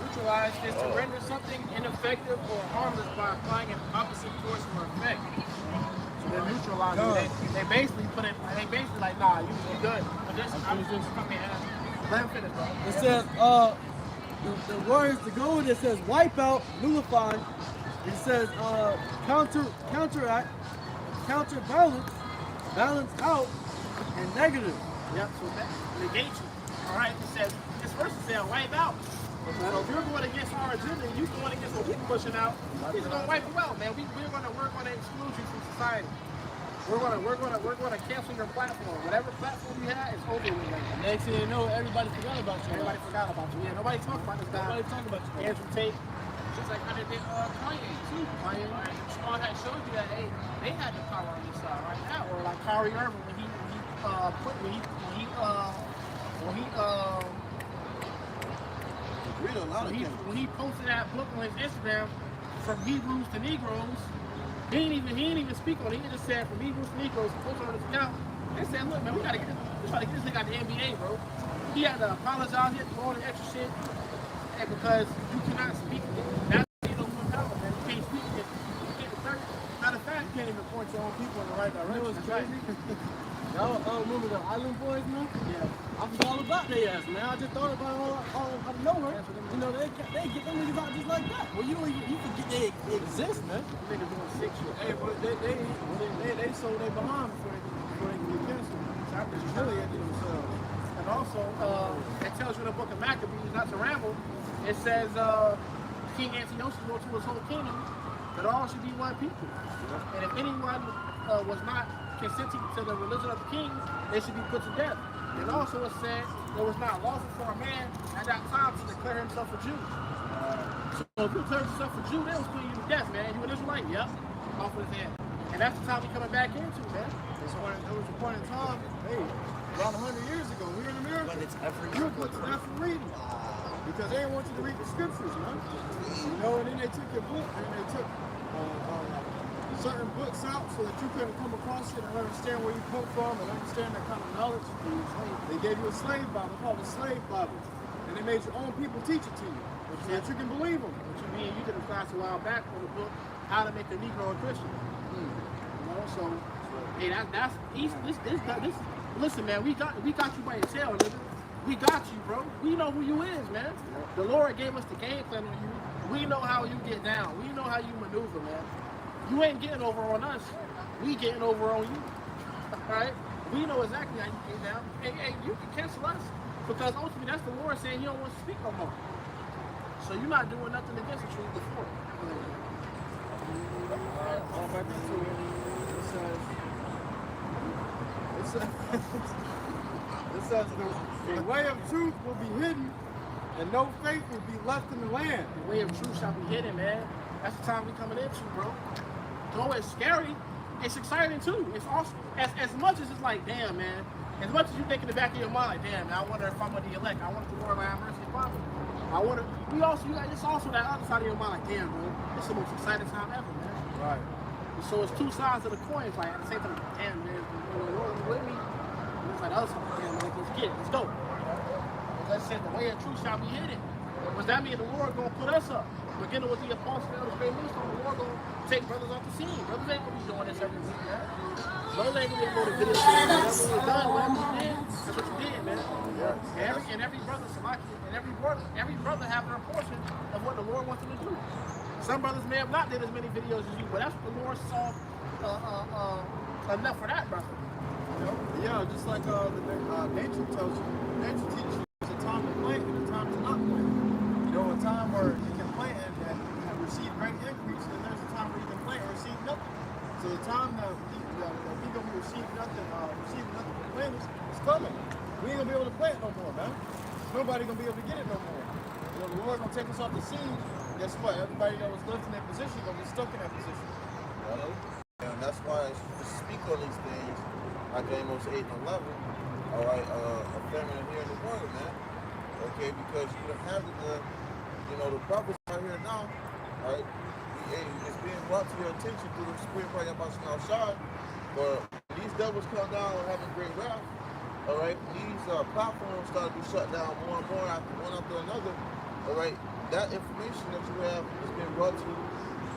Neutralize is to render something ineffective or harmless by applying an opposite force or effect. So they're neutralizing. They basically put it. They basically like, nah, you good. I'm just fucking. Let him finish, bro. It says, the words to go with it says wipe out, nullify. It says counteract, counterbalance, balance out, and negative. Yep, so that negates you. All right, it says, this verse says wipe out. So if you're going against our agenda and you're going against what we're pushing out, he's going to wipe you out, man. We're going to exclude you from society. We're going to cancel your platform. Whatever platform you had is over with right now. Next thing you know, everybody forgot about you. Everybody forgot about you. Yeah, nobody talked about this guy. Nobody talking about you. Andrew Tate. Just like how they did Kanye too. Kanye, all that showed you that they had the power on their side right now. Or like Kyrie Irving when he posted that book on his Instagram from Hebrews to Negroes, he didn't even speak on it. He just said from Hebrews to Negroes, posted on his account. They said, look, man, we gotta get this nigga out the NBA, bro. He had to apologize, he had to do all the extra shit, and because you cannot speak. That's power, man. You can't speak it. You can't assert. Matter of fact, you can't even point your own people in the right direction. You know what's crazy? Y'all remember the Island Boys, man? Yeah. I forgot all about their ass, man. I just thought about it all out of nowhere. You know, they get them niggas out just like that. Well, you forget they exist, man. Niggas doing 6 years. Hey, but they sold their behind before they can get canceled. So I'm just humiliating themselves. And also, it tells you in the book of Maccabees, not to ramble, it says King Antiochus wrote to his whole kingdom that all should be one people. And if anyone was not consenting to the religion of the king, they should be put to death. And also it said there was not lawful for a man at that time to declare himself a Jew. So if you declare yourself a Jew, they will put you to death, man. You an Israelite? Yep. Off with his head. And that's the time we coming back into, man. So there was a point in time, hey, about 100 years ago, we were in America. But it's every you were put to death for reading. Because they didn't want you to read the scriptures, man. You know, and then they took your book and they took certain books out so that you couldn't come across it and understand where you come from and understand that kind of knowledge. They gave you a slave Bible called a slave Bible. And they made your own people teach it to you so that you can believe them. What you mean? You did a class a while back on the book, How to Make a Negro a Christian. You know, so, hey, this listen, man, we got you by your tail, nigga. We got you, bro. We know who you is, man. The Lord gave us the game plan on you. We know how you get down. We know how you maneuver, man. You ain't getting over on us. We getting over on you. Alright? We know exactly how you get down. Hey, you can cancel us. Because ultimately that's the Lord saying you don't want to speak no more. So you're not doing nothing against the truth before. Going back into it, it says the way of truth will be hidden and no faith will be left in the land. The way of truth shall be hidden, man. That's the time we coming into, bro. Though it's scary, it's exciting too. It's awesome. As much as it's like, damn, man, as much as you think in the back of your mind, like, damn, I wonder if I'm gonna be elect. I wonder if the Lord will have mercy upon me. I wonder. It's also that other side of your mind, like, damn, bro, it's the most exciting time ever, man. Right. So it's two sides of the coin. It's like at the same time, damn, man, the Lord is with me. And it's like the other side, damn, man, let's go. Let's say the way of truth shall be hidden. What does that mean? The Lord gonna put us up. Beginning with the apostles and the great millstone, the Lord gonna take brothers off the scene. Brothers ain't gonna be doing this every week, man. Brothers ain't gonna be able to video that's what we done, whatever you did, that's what you did, man. Yeah. And every brother, and every brother have their portion of what the Lord wants them to do. Some brothers may have not did as many videos as you, but that's what the Lord saw enough for that brother. You know? Yeah, just like nature tells you, nature teaches you there's a time to plant and a time to not plant. You know, a time where you can plant and receive great increase, and there's a time where you can plant and receive nothing. So the time that we gonna be receiving nothing from planters is coming. We ain't gonna be able to plant no more, man. Nobody gonna be able to get it no more. You know, the Lord gonna take us off the scene. Guess what? Everybody that was left in that position gonna be stuck in that position. And that's why to speak on these things, like Amos 8 and 11, all right, affirming here in the word, man. Okay, because you don't have the prophets out here now, all right? It's being brought to your attention through the Spirit of YAHAWASHI, but these devils come down and having great wrath, all right? These platforms start to be shut down more and more one after another, all right? That information that you have is being brought to you,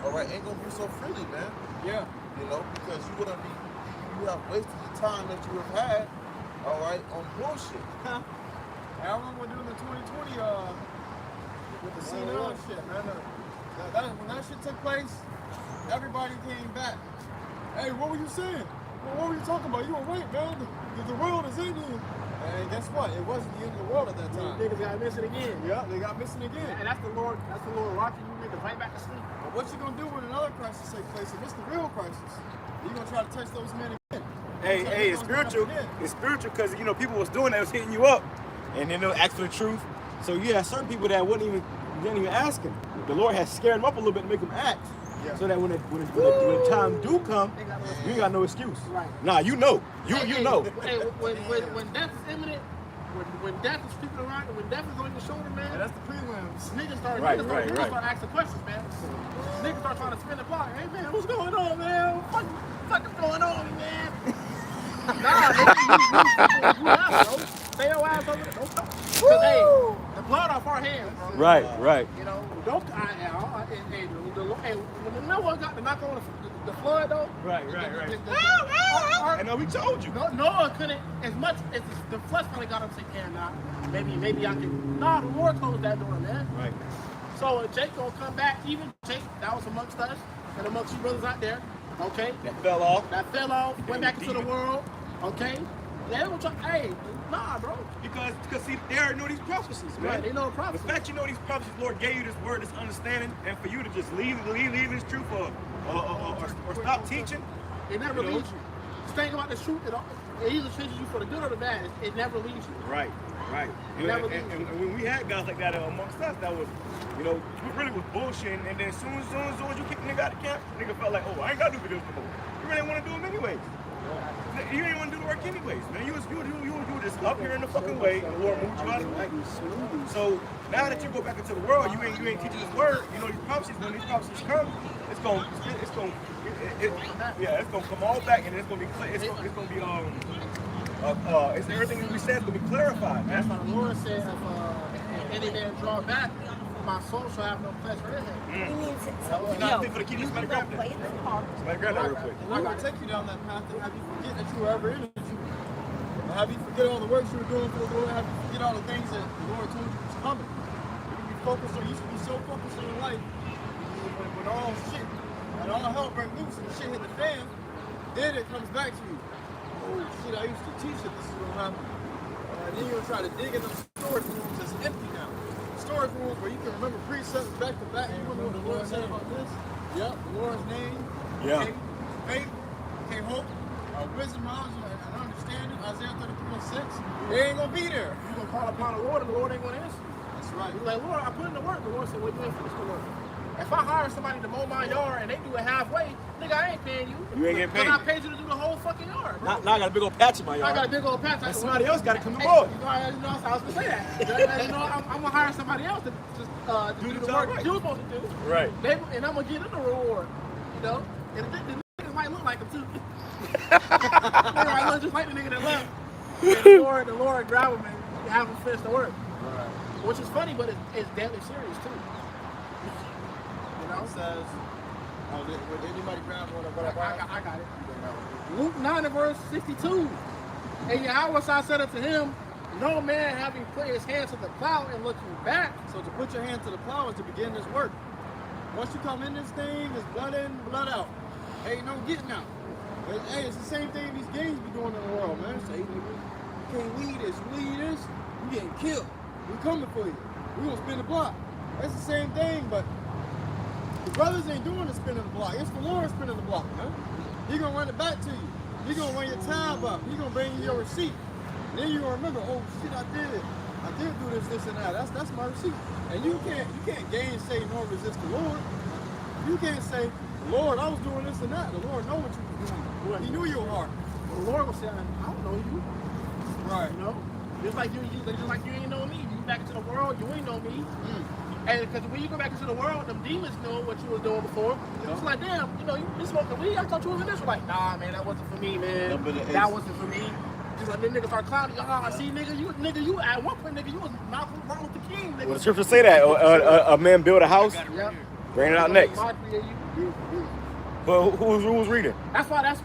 all right, ain't gonna be so freely, man. Yeah. You know, because you have wasted the time that you have had, all right, on bullshit. I remember doing the 2020 with the CNL shit, man. When that shit took place, everybody came back. Hey, what were you saying? Well, what were you talking about? You were right, man. The world is ending. And guess what? It wasn't the end of the world at that time. Niggas got missing again. Yeah, they got missing again. And that's the Lord rocking you niggas right back to sleep. But what you gonna do when another crisis takes place? If it's the real crisis, you gonna try to touch those men again. Hey, it's spiritual. It's spiritual because people was doing that, was hitting you up, and then they'll ask for the truth. So you have certain people that didn't even ask him. The Lord has scared them up a little bit to make them act. Yeah. So that when the time do come, you ain't got no excuse. Right. Nah, you know. You know. Hey, when death is imminent, when death is creeping around, and when death is on your shoulder, man. Yeah, that's the prelims. Niggas start asking questions, man. Niggas start trying to spin the block. Hey, man, what's going on, man? What the fuck is going on, man? Nah, nigga, you not, bro. Stay your ass over there. Don't come. Because, hey, the blood off our hands, bro. Right. You know, don't. When Noah got to knock on the flood, though. Right. And we told you. Noah couldn't, as much as the flesh finally got him to say, nah, maybe I can. Nah, the Lord closed that door, man. Right. So Jake gonna come back, even Jake, that was amongst us, and amongst you brothers out there, okay? That fell off. Went back into the world, okay? They don't try, hey, nah, bro. Because see, they already know these prophecies, man. Right, they know the prophecies. The fact you know these prophecies, Lord gave you this word, this understanding, and for you to just leave this truth or stop teaching. It never leaves you. Just think about the truth. It either changes you for the good or the bad. It never leaves you. Right. And when we had guys like that amongst us, that was, we really was bullshitting. And then as soon as you kick the nigga out of camp, nigga felt like, oh, I ain't got to do videos no more. You really want to do them anyways. You ain't want to do the work anyways, man. You were just up here in the fucking way, and the Lord moved you out of the way. So now that you go back into the world, you ain't teaching this word. You know these prophecies. When these prophecies come, it's gonna come all back, and it's gonna be it's everything that we said is gonna be clarified, man. That's why the Lord said, if any man draw back, my soul shall have no pleasure in him. Somebody grab that real quick. I'm not gonna take you down that path and have you forget that you were ever in it. Or have you forget all the works you were doing for the Lord, have you forget all the things that the Lord told you was coming. You should be so focused on your life when all shit and all hell break loose and shit hit the fan, then it comes back to you. Oh shit, I used to teach that this is gonna happen. And then you're gonna try to dig in those storage rooms that's empty now. Storage rooms where you can remember precepts back to back. You remember what the Lord said about this? Yep, the Lord's name. Yeah. Faith, hope, wisdom, knowledge, and understanding. Isaiah 33:6. They ain't gonna be there. You're gonna call upon the Lord and the Lord ain't gonna answer. That's right. You're like, Lord, I put in the work. The Lord said, well, you ain't finished the work. If I hire somebody to mow my yard and they do it halfway, nigga, I ain't paying you. You ain't getting paid. Because I paid you to do the whole fucking yard, bro. Now I got a big old patch in my yard. I got a big old patch. And somebody else got to come to Hey, board. you know, I was gonna say that. You know, I'm gonna hire somebody else to just do the job work right. you're supposed to do. Right. And I'm gonna give them the reward. You know, and the niggas might look like him too. They might look just like the nigga that left. And the Lord grab him and have him finish the work. Right. Which is funny, but it's deadly serious too. You know? It says, would anybody grab what I got it. Luke 9 and verse 62. And Yahawashi said unto him, no man having put his hand to the plow and looking back. So to put your hand to the plow is to begin this work. Once you come in this thing, it's blood in, blood out. Ain't no getting out. Hey, it's the same thing these gangs be doing in the world, man. Say, nigga, you can't lead this, you getting killed. We coming for you. We gonna spin the block. That's the same thing, but the brothers ain't doing the spinning the block. It's the Lord spinning the block, man. He gonna run it back to you. He gonna run your tab up. He gonna bring you your receipt. And then you gonna remember, oh shit, I did do this, and that. That's my receipt. And you can't gainsay nor resist the Lord. You can't say, Lord, I was doing this and that. The Lord know what you were doing. He knew your heart. The Lord will say, I don't know you. Right. You know? Just like you ain't know me. You back into the world, you ain't know me. And because when you go back into the world, them demons know what you was doing before. It's like, damn, you know, you smoking weed. I thought you was an Israelite. Nah, man, that wasn't for me, man. That wasn't for me. Just like them niggas start clowning. I see, nigga, you at one point, nigga, you was Malcolm Martin Luther King, nigga. Well, the scripture say that a man build a house, Yep. bring it out next. But who was reading? That's why this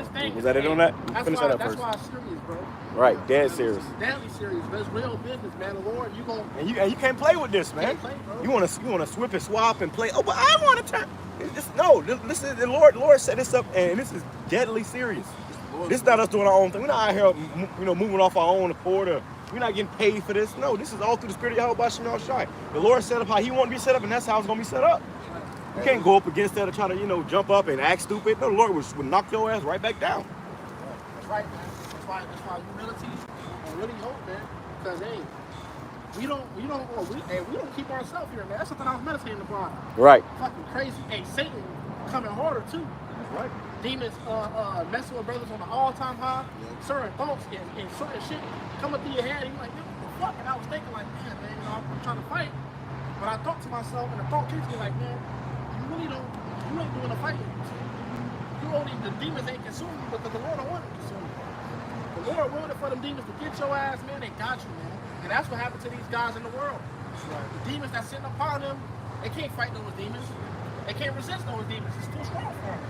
thing. Was that it on that? That's Finish why, that up that's first. why it's serious, bro. Right, dead serious. Deadly serious, but it's real business, man. The Lord, you gon' And you can't play with this, man. Can't play, bro. You wanna swip and swap and play. Oh, but I want to turn. No, this is the Lord set this up, and this is deadly serious. This is not us doing our own thing. We're not out here, moving off our own accord. We're not getting paid for this. No, this is all through the Spirit of YAHAWASHI. The Lord set up how He wanted to be set up, and that's how it's gonna be set up. You can't go up against that and try to, jump up and act stupid. No, the Lord would knock your ass right back down. That's right, man. That's why humility and really hope, man. Because hey, we don't keep ourselves here, man. That's something I was meditating upon. Right. Fucking crazy. Hey, Satan coming harder too. Right. Demons messing with brothers on the all-time high. Certain thoughts and certain shit coming through your head. You're like, what the fuck? And I was thinking like, man, I'm trying to fight. But I thought to myself, and the thought came to me like, man, you ain't doing the fighting. The demons ain't consuming you because the Lord don't want to consume you. The Lord wanted for them demons to get your ass, man. They got you, man. And that's what happened to these guys in the world. The demons that's sitting upon them, they can't fight those demons. They can't resist those demons. It's too strong for them.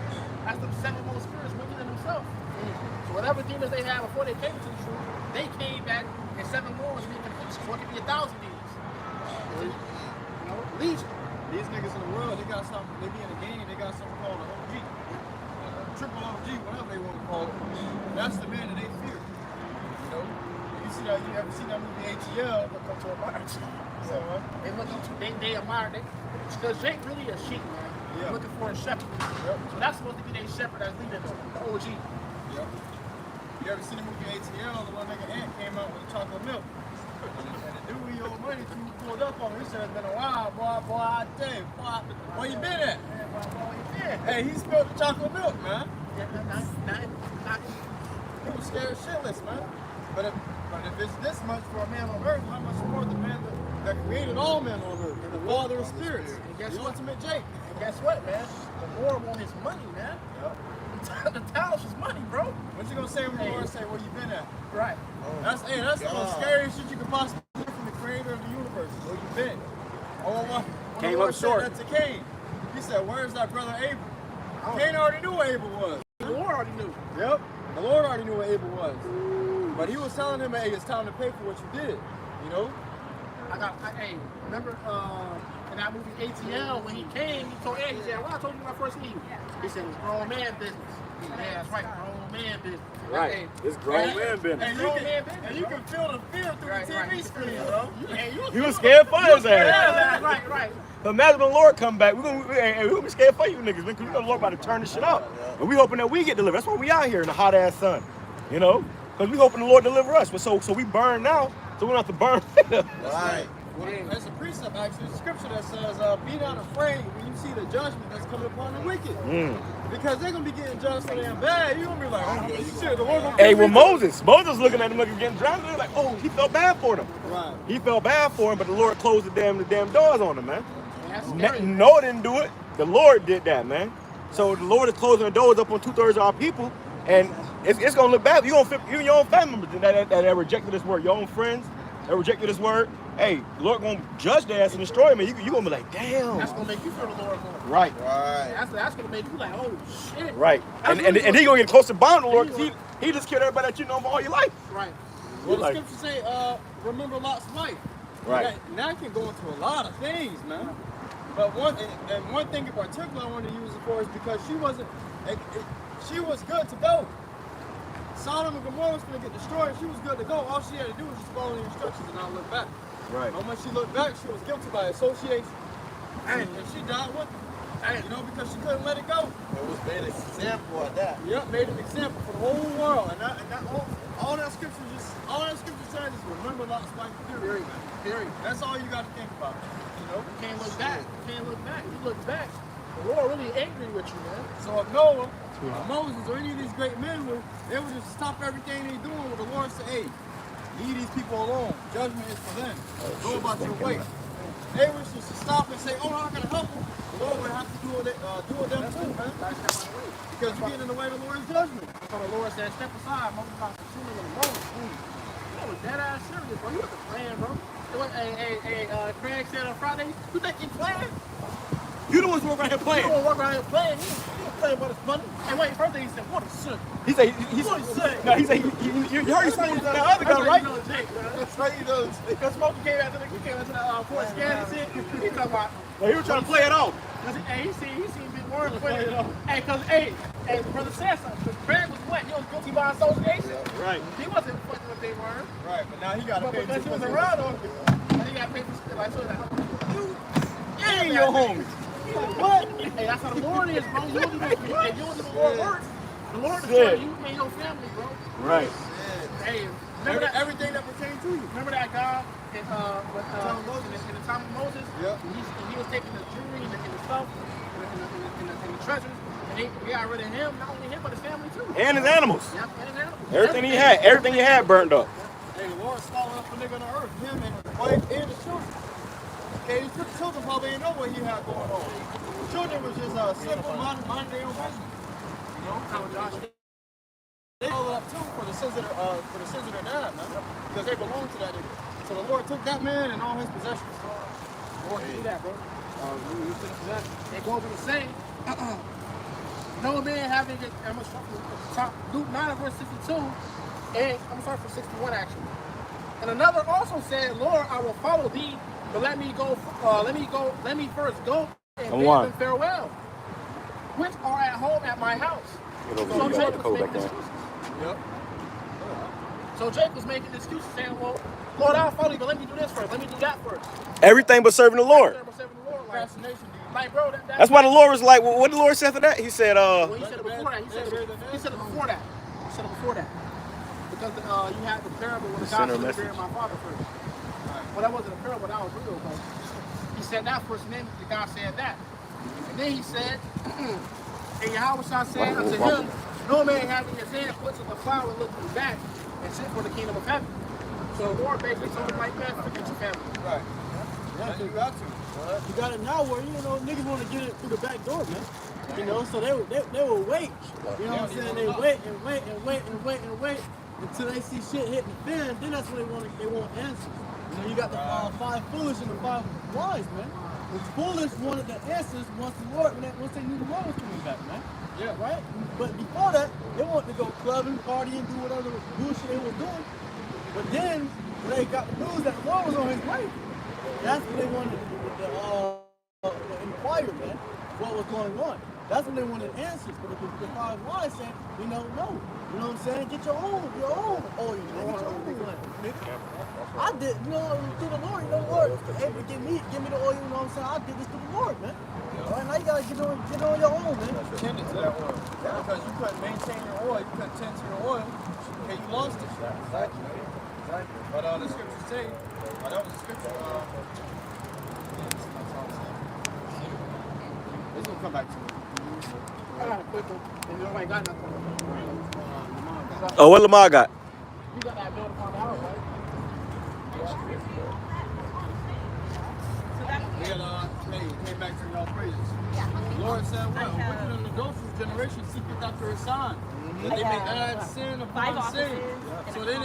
That's the seven most spirits within themselves. So whatever demons they had before they came to the truth, they came back and 7 more was being completion. So it could be 1,000 demons. Legion. These niggas in the world, they got something, they be in a game, they got something called an OG. Triple OG, whatever they want to call it. That's the man that they fear. You ever seen that movie ATL? Look up to a march. So they look up to, they admire, because Jake really a sheep, man. They're looking for a shepherd. So that's supposed to be their shepherd that's leading them, the OG. Yep. You ever seen the movie ATL? The one nigga Ant came out with the chocolate milk. And the dude he owed money to pulled up on him. He said, it's been a while, boy, I tell you, boy, where you been at? Hey, he spilled the chocolate milk, man. He was scared shitless, man. But if it's this much for a man on earth, how much more the man that created all men on earth, and the Father of spirits, the ultimate Jake. And guess what, man? The Lord wants his money, man. The talents is money, bro. What you gonna say when the Lord say, where you been at? Right. That's the most scariest shit you could possibly do from the creator of the universe. Where you been? When Came the Lord up short. said that to Cain, he said, where's that brother Abel? Cain already knew what Abel was. The Lord already knew. Yep. The Lord already knew what Abel was. But he was telling him, hey, it's time to pay for what you did. Hey, remember in that movie ATL, when he came, he told Ed, he said, well, I told you when I first meet you. He said, it's grown man business. Yeah, that's right, grown man business. Right. Hey, It's grown man business. And you can feel the fear through the TV screen, bro. He was scared for his ass. Yeah, right. But imagine when the Lord come back, we're gonna be scared for you niggas, because we know the Lord about to turn this shit up. And we hoping that we get delivered. That's why we out here in the hot ass sun. Because we hoping the Lord deliver us. So we burn now, so we don't have to burn. Right. Well, there's a precept, actually, a scripture that says, be not afraid when you see the judgment that's coming upon the wicked. Because they're going to be getting judged so damn bad, you're going to be like, oh, shit, the Lord going to Hey, well, Moses looking at them like getting drowned. They're like, oh, he felt bad for them. Right. He felt bad for him, but the Lord closed the damn doors on him, man. That's scary. Noah didn't do it. The Lord did that, man. So the Lord is closing the doors up on 2/3 of our people, and it's gonna look bad. You're gonna feel even your own family members that rejected this word, your own friends that rejected this word. Hey, the Lord gonna judge their ass and destroy them, and you gonna be like, damn. That's gonna make you feel the Lord more. Right. That's gonna make you like, oh shit. Right. And he gonna get close to bond the Lord because he just killed everybody that you know for all your life. Right. Well, the scripture say, remember Lot's wife. Right. That can go into a lot of things, man. But one thing in particular I want to use it for is because she was good to go. Sodom and Gomorrah was going to get destroyed. She was good to go. All she had to do was just follow the instructions and not look back. Right. But when she looked back, she was guilty by association. And she died with it. You know, because she couldn't let it go. It was made an example of that. Yep, made an example for the whole world. And all that scripture says is remember Lot's wife, period. That's all you got to think about. You know? You can't look back. You can't look back. You look back, the Lord really angry with you, man. So if Noah, or Moses, or any of these great men they would just stop everything they're doing with the Lord and say, hey, leave these people alone. Judgment is for them. Go about your way. They would just stop and say, oh, I'm not going to help them. The Lord would have to do with them too, man. Because you're getting in the way of the Lord's judgment. So the Lord said, step aside, Moses about to shoot him in the road. That was dead ass serious, bro. He wasn't playing, bro. Craig said on Friday, you think he playing? You the ones who work around here playing. You don't work around here playing. He don't play about his money. And wait, first thing he said, what a shit. He said What a shit. no, he said you heard his son that other guy, right? You know Jake, man. That's right, he does. Because Smokey came out to the court scan and shit. He talking about, Well, he was trying to play it off. hey, he seen Big Warren play it off. Hey, brother said something. Because Craig was what? He was guilty by association. Right. He wasn't fucking with Big Warren. Right, but now he got to But pay because he was around him, he got paid for like, so like, And your homies. what? Hey, that's how the Lord is, bro. You don't do the Lord works. The Lord is for you and your family, bro. Right. Hey, remember that everything that pertains to you. Remember that guy in the time of Moses? Yep. He was taking the jewelry and the stuff and the treasures, and they got rid of him. Not only him, but his family too. And his animals. Yep, and his animals. Everything he had burned up. Hey, the Lord's swallowing up a nigga on the earth, him and his wife and his children. Okay, his children probably didn't know what he had going on. The children was just simple, mind their own business. You know? They all up too for the sins of their dad, man. Because they belong to that nigga. So the Lord took that man and all his possessions. The Lord did that, bro. They go over to say, no man having it. I'm going to start from Luke 9 verse 62, and I'm going to start from 61 actually. And another also said, Lord, I will follow thee, but let me first go and bid them farewell, which are at home at my house. So Jacob was making excuses. Yep. So Jacob was making excuses, saying, well, Lord, I'll follow you, but let me do this first. Let me do that first. Everything but serving the Lord. Like, bro, That's why the Lord was like, well, what did the Lord say after that? He said, well, he said it before that. He said it before that. Because you had the parable when the God should have buried my father first. Well, that wasn't a parable, that was real, but he said that first, and then the God said that. And then he said, and Yahawah said unto him, no man having his hand put to the plow and looking back and sit for the kingdom of heaven. So the Lord basically told him like that, forget your family. Right. Yeah, you got to. You got it now where, niggas want to get it through the back door, man. So they will wait. You know what I'm saying? They wait until they see shit hitting the fan. Then that's when they want answers. You got the 5 foolish and the 5 wise, man. The foolish wanted the answers once they knew the Lord was coming back, man. Yeah. Right? But before that, they wanted to go clubbing, partying, do whatever bullshit they were doing. But then, when they got the news that the Lord was on his way, that's when they wanted to inquire, man, what was going on. That's when they wanted answers. But the 5 wise said, no. You know what I'm saying? Get your own oil, man. Get your own oil. I did, through the Lord, Lord, hey, give me the oil, you know what I'm saying? I did this through the Lord, man. All right, now you gotta get on your own, man. Tended to that oil. Because you couldn't maintain your oil, you couldn't tend to your oil, okay, you lost it. Exactly. But the scriptures say, That was a scripture. It's gonna come back to me. I got a quick one. And you ain't got nothing. Oh, what Lamar got? You got that build upon the house, right? Came back to y'all praises. The Lord said, well, wicked and adulterous generation seeketh after a sign, that they may add sin upon sin. So then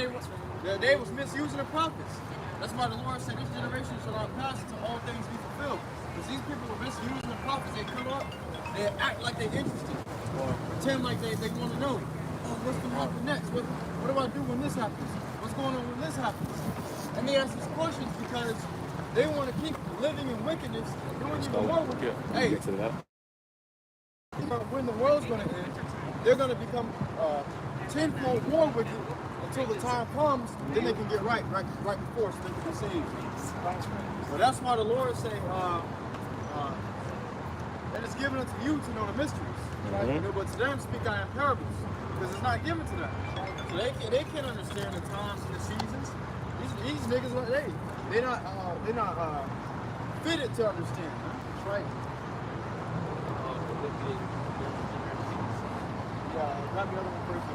they was misusing the prophets. That's why the Lord said, this generation shall not pass until all things be fulfilled. Because these people were misusing the prophets. They come up, they act like they're interested. Pretend like they want to know. Oh, what's going to happen next? What do I do when this happens? What's going on when this happens? And they ask these questions because they want to keep living in wickedness and doing even more with it. Hey, when the world's going to end, they're going to become tenfold more wicked until the time comes, then they can get right before, so they can be saved. So that's why the Lord say, and it's given unto you to know the mysteries. Right? But to them speak I in parables, because it's not given to them. So they can't understand the times and the seasons. These niggas, they're not fitted to understand. That's right. Grab the other one first.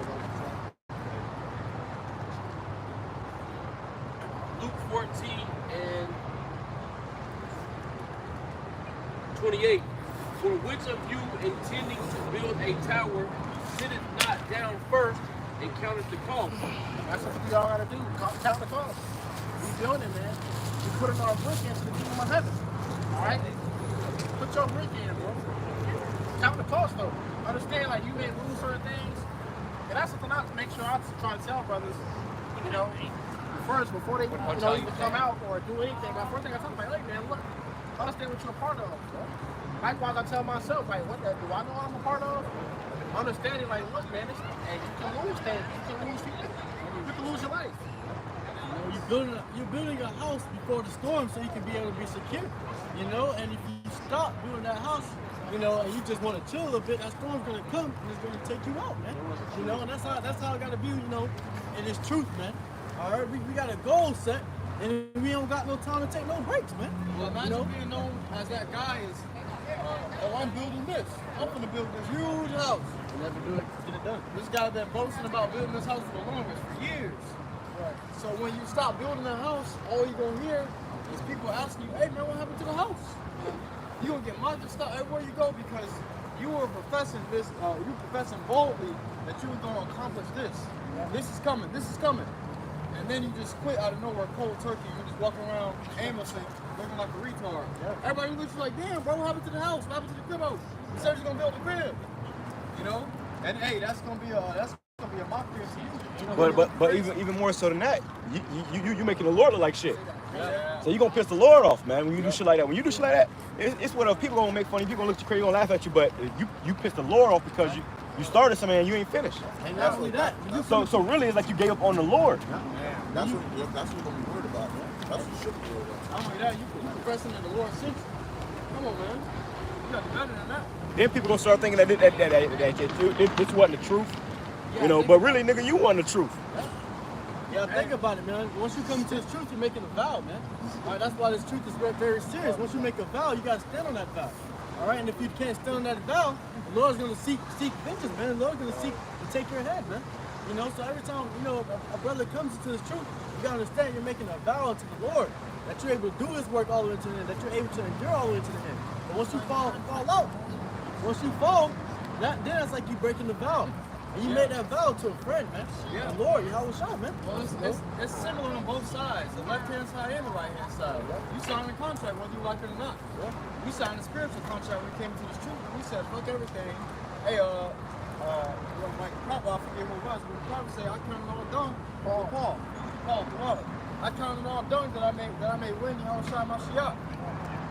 Luke 14 and 28. For which of you intending to build a tower sitteth not down first and counteth the cost? That's what we all gotta do. Count the cost. We building, man. We putting our brick into the kingdom of heaven. Alright? Put your brick in, bro. Count the cost though. Understand, like, you may lose certain things. And that's something I make sure I try to tell brothers, you know, first, before they even come out or do anything. My first thing I tell them, like, hey man, look, understand what you're a part of, bro. Likewise, I tell myself, like, what do I know I'm a part of? Understanding, like, look, man, hey, you can lose things. You can lose people. You can lose your life. You know, you're building a house before the storm so you can be able to be secure. You know, and if you stop building that house, you know, and you just want to chill a little bit, that storm's gonna come and it's gonna take you out, man. You know, and that's how it gotta be, you know, and it's truth, man. Alright, we got a goal set and we don't got no time to take no breaks, man. Well, imagine being known as that guy is, oh, I'm building this. I'm gonna build this huge house. You never do it, get it done. This guy been boasting about building this house for the longest, for years. Right. So when you stop building that house, all you're gonna hear is people asking you, hey man, what happened to the house? You're gonna get mocked and stuff everywhere you go because you were professing this, you professing boldly that you were gonna accomplish this. This is coming, this is coming. And then you just quit out of nowhere, cold turkey. You're just walking around aimlessly, looking like a retard. Everybody looks like, damn, bro, what happened to the house? What happened to the crib house? You said you're gonna build the crib. You know? And hey, that's gonna be a mockery to you. But even more so than that, you making the Lord look like shit. Yeah. So you gonna piss the Lord off, man, when you do shit like that. When you do shit like that, it's what else people gonna make fun of you, people gonna look at you crazy, gonna laugh at you, but you piss the Lord off because you started something and you ain't finished. And not only that, So really it's like you gave up on the Lord. That's what you're gonna be worried about, man. That's what you should be worried about. Not only that, you professing that the Lord sent you. Come on, man. You got to be better than that. Then people gonna start thinking that this wasn't the truth. You know, but really, nigga, you want the truth. yeah, think about it, man. Once you come into this truth, you're making a vow, man. All right, that's why this truth is very, very serious. Once you make a vow, you gotta stand on that vow. All right, and if you can't stand on that vow, the Lord's gonna seek vengeance, man. The Lord's gonna seek to take your head, man. You know, so every time, you know, a brother comes into this truth, you gotta understand you're making a vow to the Lord, that you're able to do his work all the way to the end, that you're able to endure all the way to the end. But once you fall out, once you fall, then it's like you breaking the vow. And you made that vow to a friend, man. Yeah. The Lord, YAHWASHI, man. Well, it's similar on both sides, the left-hand side and the right-hand side. You signed a contract whether you like it or not. We signed a spiritual contract when we came into this truth, and we said, fuck everything. Hey, like Papa, I forget who it was, but the Prophet said, I counted all done. Paul, the water. I counted all done that I may win YAHWASHI Mashiach.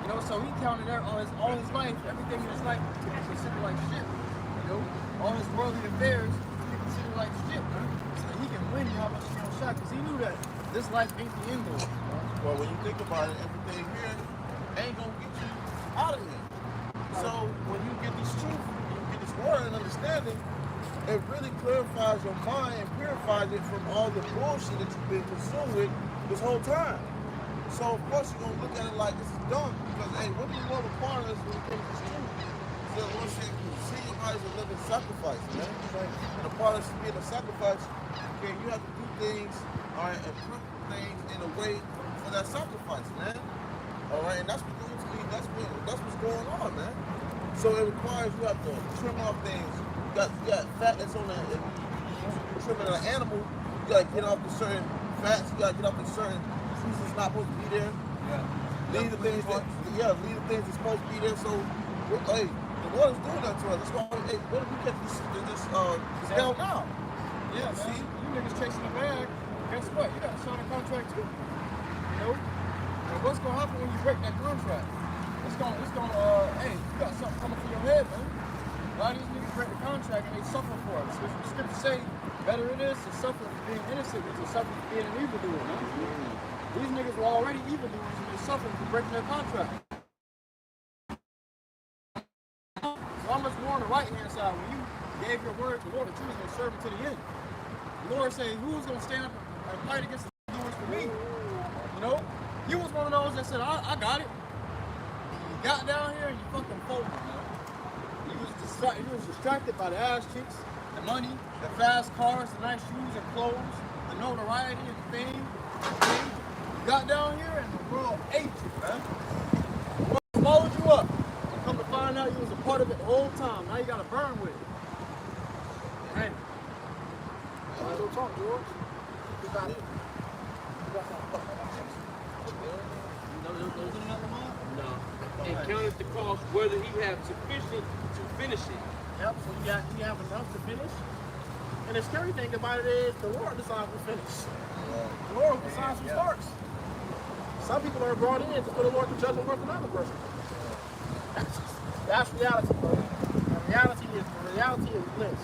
You know, so he counted all his life, everything in his life to be considered like shit. You know, all his worldly affairs to be considered like shit. So he can win YAHWASHI because he knew that this life ain't the end goal. Well, when you think about it, everything here ain't gonna get you out of here. So when you get this truth, when you get this word and understanding, it really clarifies your mind and purifies it from all the bullshit that you've been consumed with this whole time. So of course you're gonna look at it like this is dumb because hey, what do you want require us when it comes to sin? So the Lord said, see your body as a living sacrifice, man. And a part of being a sacrifice, okay, you have to do things, all right, and prove things in a way for that sacrifice, man. All right, and that's what that's what's going on, man. So it requires you have to trim off things. You got fat that's on the trimming an animal. You gotta get off the certain fats. You gotta get off the certain foods that's not supposed to be there. Yeah. Leave the things that's supposed to be there. So, hey, the Lord is doing that to us. That's why, hey, what if we catch this hell now? Yeah, see, you niggas chasing the bag. Guess what? You got to sign a contract too. You know. And what's gonna happen when you break that contract? It's gonna, hey, you got something coming for your head, man. A lot of these niggas break the contract and they suffer for it. So the scriptures say, better it is to suffer for being innocent than to suffer for being an evildoer, man. These niggas were already evildoers and they're suffering for breaking their contract. So how much more on the right-hand side when you gave your word to the Lord that you was going to serve him to the end? The Lord said, who's going to stand up and fight against the doers for me? You know? You was one of those that said, I got it. You got down here and you fucking folded, man. You was distracted by the ass chicks, the money, the fast cars, the nice shoes and clothes, the notoriety and fame. Okay? You got down here and the world ate you, man. The world swallowed you up. And come to find out you was a part of it the whole time. Now you got to burn with it. Hey. All right, go talk, George. You got it. No. And counted the cost whether he had sufficient to finish it. Yep, so you have enough to finish. And the scary thing about it is the Lord decides to finish. The Lord decides who starts. Some people are brought in just for the Lord to judge and work another person. That's reality, bro. The reality is bliss.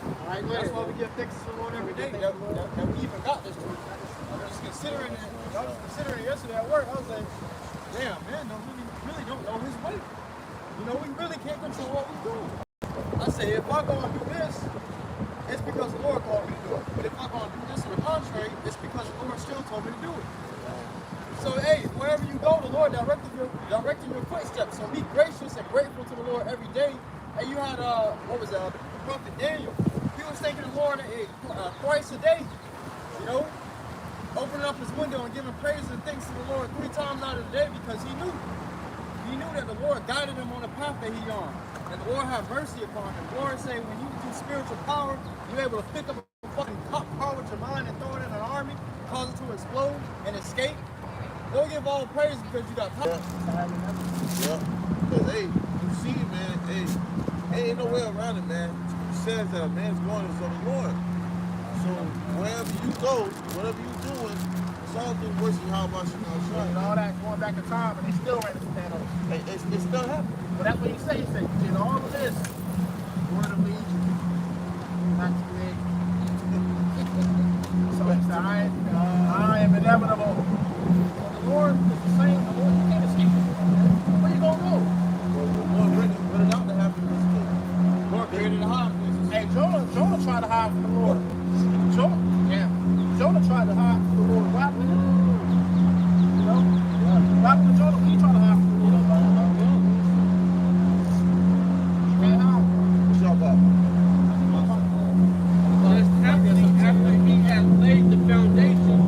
All right, that's why we give thanks to the Lord every day that we even got this truth. I was considering it yesterday at work. I was like, damn, man, really don't know his way. You know, we really can't control what we do. I say, if I go and do this, it's because the Lord called me to do it. But if I go and do this to the contrary, it's because the Lord still told me to do it. So, hey, wherever you go, the Lord directing your footsteps. So be gracious and grateful to the Lord every day. And you had, Prophet Daniel. He was thanking the Lord twice a day, you know, opening up his window and giving praise and thanks to the Lord 3 times out of the day because he knew that the Lord guided him on the path that he on. And the Lord had mercy upon him. The Lord say when you do spiritual power, you're able to pick up a fucking car with your mind and throw it in an army, cause it to explode and escape. Don't give all praise because you got power. Yeah. Because, hey, you see, man, hey, ain't no way around it, man. It says that a man's going is of the Lord. So wherever you go, whatever you're doing, it's all through worship YAHAWASHI. And all that going back in time, and they still ran to stand up. It's still happening. But that's what he said. He said, you did all of this. Word of legion. Not too big. So he said, I am inevitable. The Lord is the same. The Lord, you can't escape it. Where you gonna go? Well, the Lord ready out to happen. The Lord created the high places. Hey, Jonah tried to hide from the Lord. Jonah tried to hide from the Lord. What happened to him? You know? What happened to Jonah? He tried to hide from the Lord. He can't hide. What's y'all about? That's happening after he has laid the foundation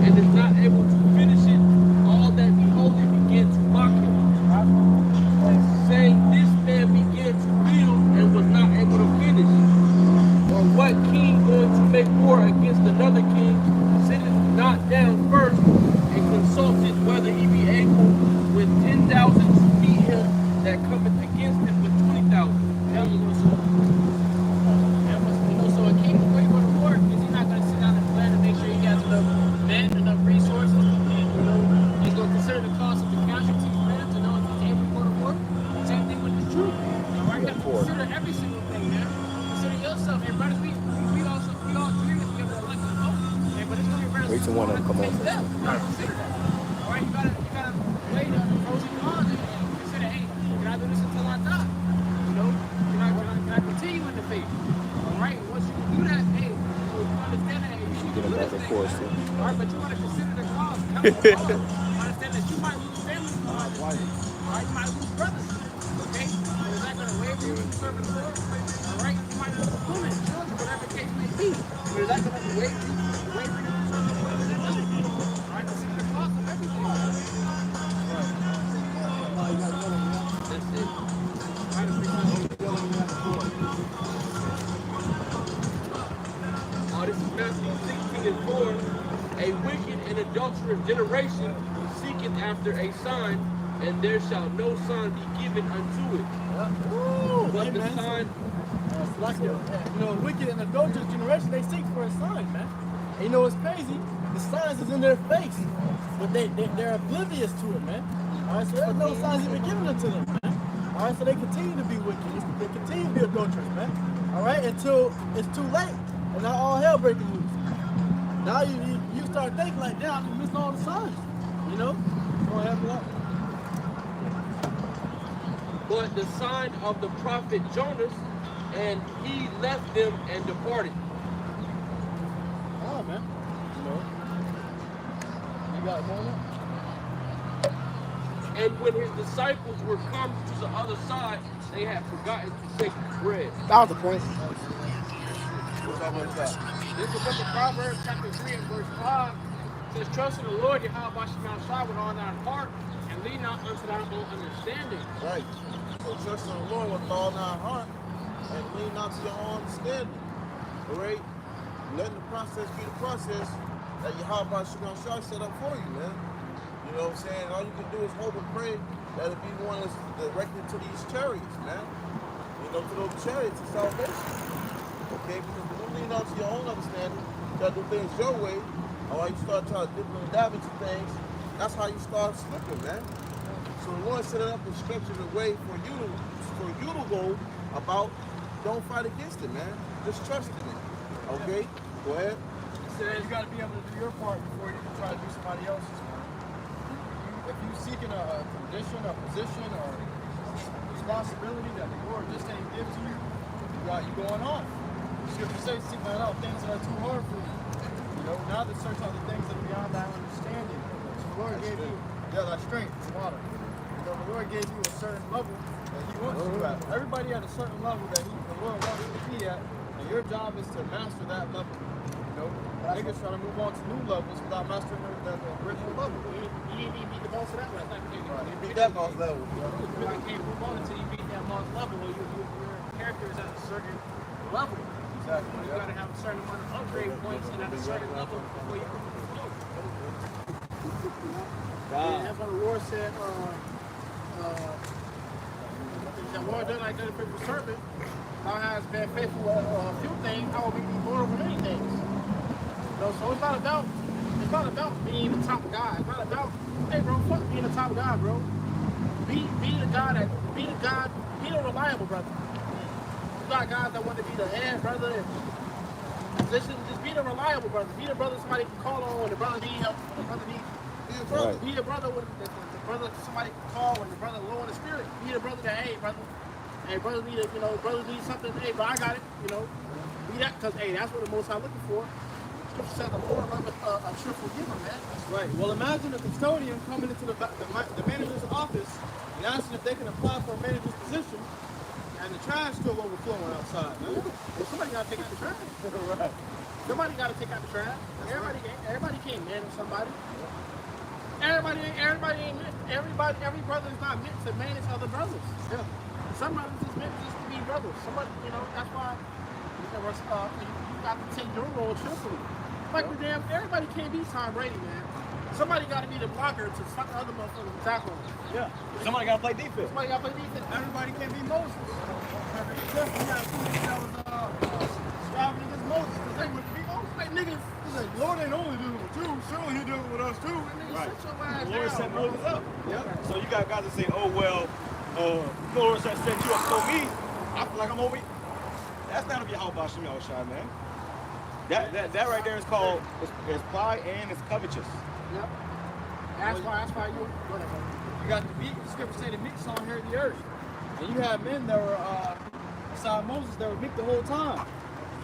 and is not able to finish it. All that behold it began to mock him, saying, "This man began to build and was not able to finish. Or what king going to make war against another king, sitteth not down first and consulted whether he be able with 10,000 to meet him that cometh against him with 20,000." So a king is waiting for the Lord because he's not going to sit down and plan to make sure he has enough men, enough resources, and he's going to consider the cost of the casualties, man, to know if he's able to go to war. Same thing with the truth. All right, you have to consider every single thing, man. Consider yourself, here, brothers. We all agree with together like a vote. Okay, but it's going to be very Wait till one of them come on. consider that. All right, you gotta weigh the pros and cons and consider, hey, can I do this until I die? You know, can I continue in the faith? All right, once you do that, hey, you understand that, hey, you should do this thing. All right, but you want to consider the cost. serving the Lord, all right? You might not want it, judge, whatever the case may be. But is that going to wait for you to serve the Lord? All right, this is the cost of everything. That's it. All right, this is Matthew 16 and 4. A wicked and adulterous generation seeketh after a sign, and there shall no sign be given unto it. But the sign. It's like a wicked and adulterous generation, they seek for a sign, man. And you know what's crazy? The signs is in their face, but they're oblivious to it, man. All right, so there's no signs even given unto them, man. All right, so they continue to be wicked. They continue to be adulterous, man. All right, until it's too late, and now all hell breaking loose. Now you start thinking like, damn, I missed all the signs, you know? Don't have a lot. But the sign of the prophet Jonas, and he left them and departed. Oh, man. You know? You got more than And when his disciples were come to the other side, they had forgotten to take bread. That was the point. This is the book of Proverbs, chapter 3 and verse 5. It says, trust in the Lord, YAHAWASHI, with all thine heart, and lean not unto thine own understanding. Right. So trust in the Lord with all thy heart and lean not to your own understanding. All right? Letting the process be the process that YAHAWASHI set up for you, man. You know what I'm saying? All you can do is hope and pray that it be one that's directed to these chariots, man. You know, to those chariots of salvation. Okay? Because when you lean on to your own understanding, you gotta do things your way, all right, you start trying to dip and dab into things, that's how you start slipping, man. So the Lord set it up and structured a way for you to go about. Don't fight against it, man. Just trust in it. Okay? Go ahead. It says you got to be able to do your part before you can try to do somebody else's. If you're seeking a condition, a position, or responsibility that the Lord just ain't give to you, you going on. The scripture says, seek not out things that are too hard for you. You know, now to search out the things that are beyond thy understanding. So the Lord gave you that strength, the water. You know, the Lord gave you a certain level that He wants you at. Everybody at a certain level that the Lord wants you to be at, and your job is to master that level. You know, niggas trying to move on to new levels without mastering the original level. You beat the boss of that level. You beat that boss level. You really can't move on until you beat that boss level, or your character is at a certain level. Exactly. You gotta have a certain amount of upgrade points and at a certain level before you can move on. That's what the Lord said, the Lord done like that for the servant. Thou hast been faithful a few things, I will be more over many things. You know, so it's not about being the top guy. It's not about, hey bro, fuck being the top guy, bro. Be the reliable brother. You got guys that want to be the head brother and position, just be the reliable brother. Be the brother somebody can call on when the brother needs help, when the brother needs. Be the brother when the brother somebody can call when the brother low in the spirit. Be the brother that, hey brother need brother needs something, hey bro, I got it, you know. Be that, because hey, that's what the Most High looking for. Scripture said the Lord loveth a cheerful giver, man. That's right. Well, imagine a custodian coming into the manager's office and asking if they can apply for a manager's position, and the trash still overflowing outside, man. Well, somebody gotta take out the trash. Right. Somebody gotta take out the trash. Everybody can't manage somebody. Every brother is not meant to manage other brothers. Yeah. Some brothers is meant just to be brothers. Somebody, you know, that's why you got to take your role cheerfully. Like the damn, everybody can't be Tom Brady, man. Somebody got to be the blocker to stop the other motherfuckers from tackling. Yeah. Somebody got to play defense. Somebody got to play defense. Everybody can't be Moses. Except we got two niggas that was striving against Moses because they wouldn't be Moses. Like niggas, He's like, Lord ain't only doing it with you, surely He doing it with us too. Right. shut your ass The Lord down, set bro. Moses up. Yep. So you got guys that say, oh, well, the Lord set you up for me. I feel like I'm over. That's not a YAHAWASHI, man. That right there is called, it's pride and it's covetous. Yep. That's why you, whatever. You got the meek, the scripture say the meek shall inherit the earth. And you had men that were beside Moses that were meek the whole time.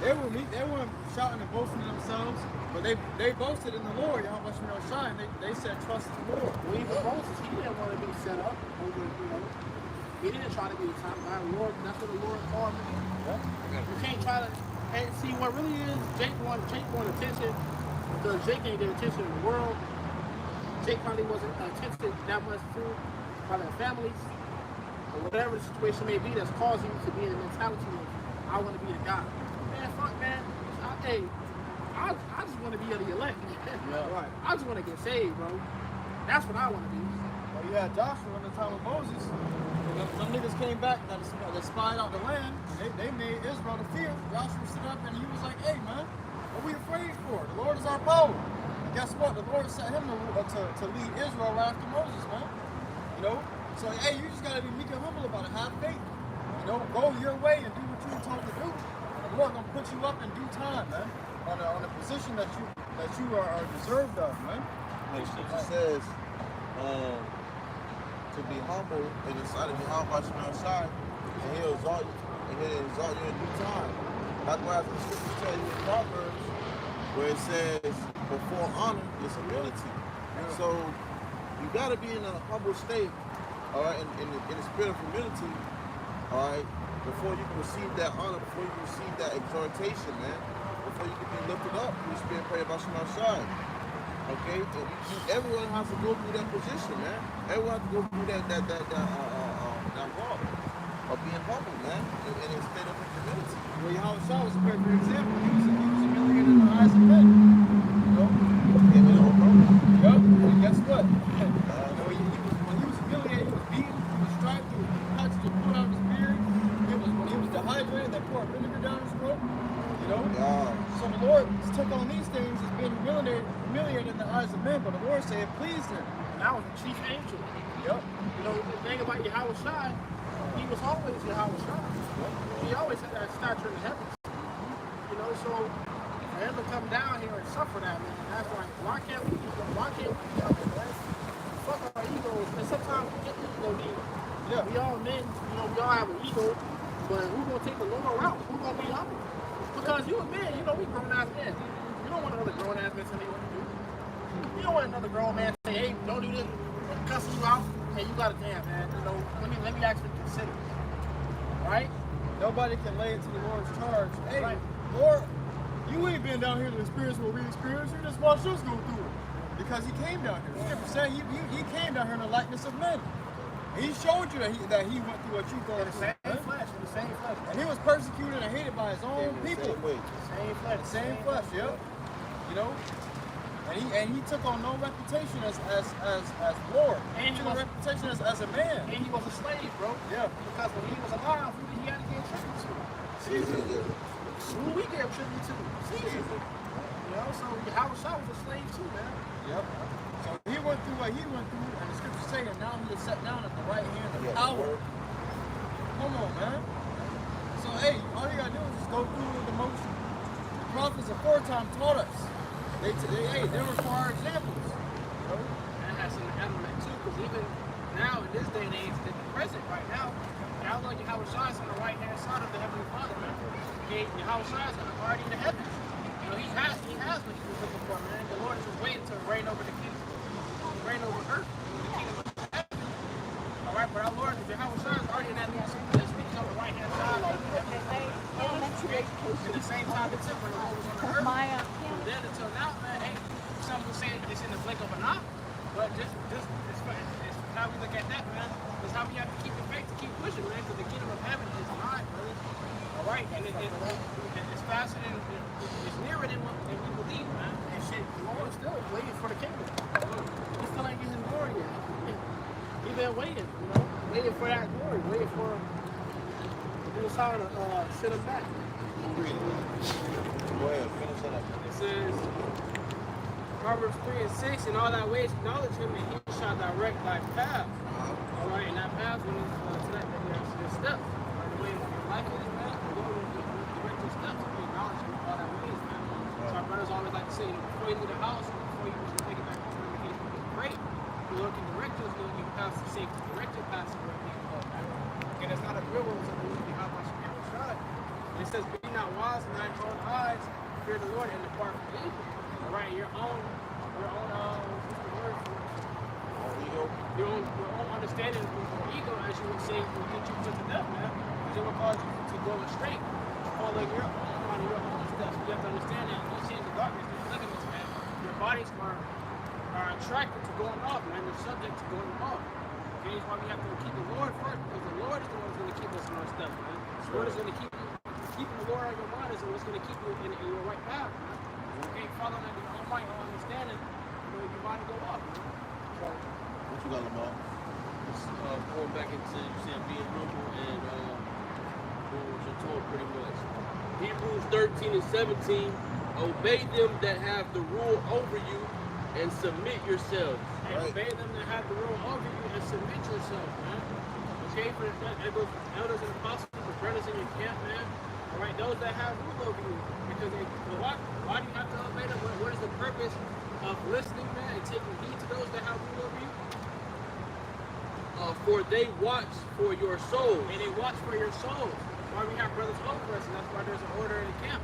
They were meek, they weren't shouting and boasting in themselves, but they boasted in the Lord, YAHAWASHI, and they said trust in the Lord. Well, even Moses, he didn't want to be set up over, you know. He didn't try to be the top guy. Lord, that's what the Lord You can't try to. And see, what really is, Jake want attention because Jake ain't get attention in the world. Jake probably wasn't attention that much to by their families or whatever the situation may be that's causing you to be in the mentality of I want to be the guy. Man, fuck man. I just want to be of the elect. Yeah. Right. I just want to get saved, bro. That's what I want to be. Well, you had Joshua in the time of Moses. Some niggas came back that spied out the land. They made Israel to fear. Joshua stood up and he was like, hey man, what are we afraid for? The Lord is our power. And guess what? The Lord sent him to lead Israel right after Moses, man. You know? So hey, you just gotta be meek and humble about it. Have faith. You know, go your way and do what you're told to do. And the Lord gonna put you up in due time, man. On a position that you are deserved of, man. Like Scripture says, to be humble in the sight of YAHAWASHI, and he'll exalt you in due time. Likewise, the Scripture tells you in Proverbs, where it says, before honor is humility. So you gotta be in a humble state, all right, in the spirit of humility, all right, before you can receive that honor, before you can receive that exhortation, man. Before you can be lifted up, you spirit pray about some outside. Okay? Everyone has to go through that position, man. Everyone has to go through that walk of being humble, man, in a state of humility. Well, Yahawashi was a perfect example. He was a million in the eyes of men. You know? Yup. And guess what? When he was humiliated, he was beaten, he was striped, he was touched, he pulled out his beard. When he was dehydrated, they poured vinegar down his throat. You know? Yeah. So the Lord took on these things as being humiliated in the eyes of men, but the Lord said it pleased him. And that was the chief angel. Yep. You know, the thing about Yahawashi, he was always Yahawashi. He always had that stature in the heavens. You know, so for him to come down here and suffer that, man, that's like, why can't we suffer, man? Fuck our egos. And sometimes we get ego deep. Yeah. We all men, you know, we all have an ego, but who's gonna take the lower route? Who's gonna be humble? Because you a man, you know we grown ass men. You don't want another grown ass man tell you what to do. You don't want another grown man to say, hey, don't do this, cussing you out, and you gotta damn man, you know, let me actually consider. Right? Nobody can lay it to the Lord's charge. Hey, Right. Lord, you ain't been down here to experience what we experience. You just watched us go through it. Because he came down here. The Scripture said he came down here in the likeness of men. He showed you that he went through what you thought. In the same flesh, in the same flesh. And he was persecuted and hated by his own people. Same flesh. The same flesh, yeah. You know? And he took on no reputation as Lord. And he took a reputation as a man. And he was a slave, bro. Yeah. Because when he was alive, who did he have to give tribute to? Caesar. Who we give tribute to? Caesar. You know, so Yahawashi was a slave too, man. Yep. So he went through what he went through, and the Scripture say that now he is set down at the right hand of power. Come on, man. So hey, all you gotta do is just go through the motion. The prophets aforetime taught us. They were for our examples. You know? That has an element too, because even now in this day and age, the present right now, Yahawashi is on the right hand side of the Heavenly Father, man. Okay, Yahawashi is already in the heavens. You know, he has what he was looking for, man. The Lord is just waiting to reign over the kingdom, reign over earth, the kingdom of heaven. All right, but our Lord, Yahawashi is already in that leadership position. He's on the right hand side of the Heavenly Father. At the same time, it's when the Lord was on the earth. From then until now, man, hey, some will say it's in the blink of an eye, but just how we look at that, man. It's how we have to keep the faith to keep pushing, man, because the kingdom of heaven is nigh, brother. All right, and it's faster than it's nearer than we believe, man. And shit, the Lord's still waiting for the kingdom. He still ain't getting his glory yet. He's been waiting, you know, waiting for that glory, waiting for the Messiah to sit him back. Go ahead, finish that up. It says, Proverbs 3 and 6, in all thy ways acknowledge him, and he shall direct thy path. All right, and that path when it's tonight, there's steps. The way your life is, man, the Lord will direct your steps if you acknowledge him in all thy ways, man. So our brothers always like to say, before you leave the house, or before you take it back home, you get great. The Lord can direct us, Lord, you pass the safety, direct your path to where you need to go. Okay, that's not a real one, so we have my spiritual shot. It says, be not wise in thine own eyes, fear the Lord and depart from evil. All right, your own, what's the word for it? Your own understanding or ego, as you would say, will get you put to death, man. Because it will cause you to go astray. following your own steps. You have to understand that you see in the darkness, you look at this, man. Your bodies are attracted to going off, man. They're subject to going off. Okay, that's why we have to keep the Lord first, because the Lord is the one who's going to keep us in our steps, man. The Lord is going to keep you. Keeping the Lord on your mind is what's going to keep you in your right path, man. Okay, following the Almighty, all understanding, your mind will go up, man. So, What you got, Lamar? Going back into, you said being humble and doing what you're told pretty much. Hebrews 13 and 17, obey them that have the rule over you and submit yourselves. and obey them that have the rule over you and submit yourself, man. Okay, for the elders and apostles, the brothers in your camp, man. All right, those that have rule over you. Because why do you have to obey them? What is the purpose of listening, man, and taking heed to those that have rule over you? For they watch for your souls. And they watch for your souls. Why we have brothers over us, and that's why there's an order in the camp.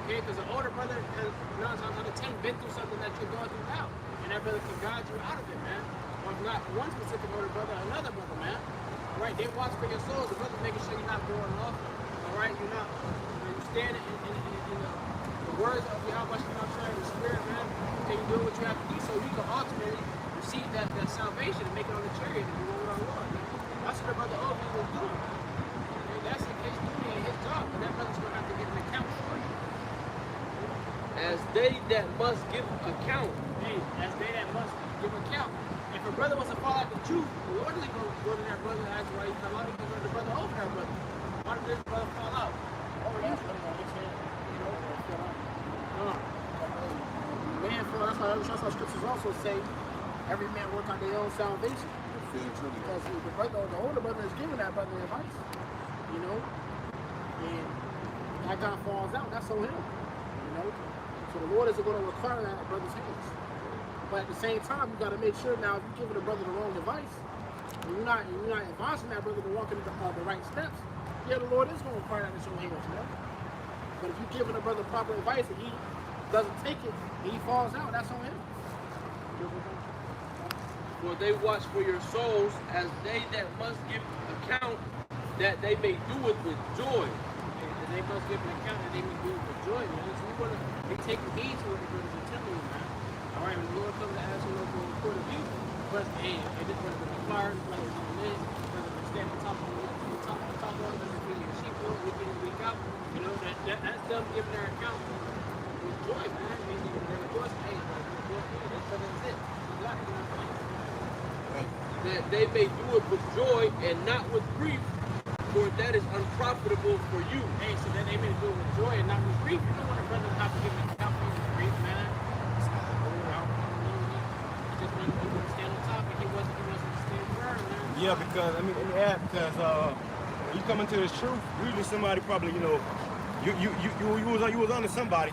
Okay, because an older brother has 9 times out of 10 been through something that you're going through now. And that brother can guide you out of it, man. Or if not one specific older brother, another brother, man. All right, they watch for your souls. The brother making sure you're not going off. All right, you're not, you're standing in the words of Yahawah in the spirit, man. Okay, you're doing what you have to do so you can ultimately receive that salvation and make it on the chariot and be one with our Lord. That's what the brother over you was doing. Okay, that's his duty and his job, but that brother's going to have to give an account for you. As they that must give account. Hey, as they that must give account. If a brother wants to fall out the truth, the Lord is going to go to that brother and ask why he fell out. He can go to the brother over that brother. Why did this brother fall out? Oh, yeah, brother, man, for that's why scriptures also say, every man work on their own salvation. Because the older brother is giving that brother advice, you know, and that guy falls out, that's on him, you know. So the Lord isn't going to require that at brother's hands. But at the same time, you got to make sure now if you're giving a brother the wrong advice, and you're not advising that brother to walk in the right steps, yeah, the Lord is going to require that at your hands, you know. But if you're giving a brother proper advice and he doesn't take it and he falls out, that's on him. For they watch for your souls as they that must give account, that they may do it with joy. And they must give an account that they may do it with joy, man. So we want to be taking heed to what the brothers are telling you, man. All right, when the Lord comes to ask you for a report of you, but hey, this brother will be fired, this brother will do this, this brother will stand on top of us, and feed your sheep, week in and week out. You know, that's them giving their account with joy, man. I mean, they're rejoicing, hey, this brother is it. You got it, you know what I'm saying? That they may do it with joy and not with grief, for that is unprofitable for you. Hey, so that they may do it with joy and not with grief. You don't want a brother to have to give an account for his grief, man. He just wanted to stand on top, and he wasn't to stand firm, man. Yeah, because because you come into this truth, usually somebody probably, you know, you was under somebody,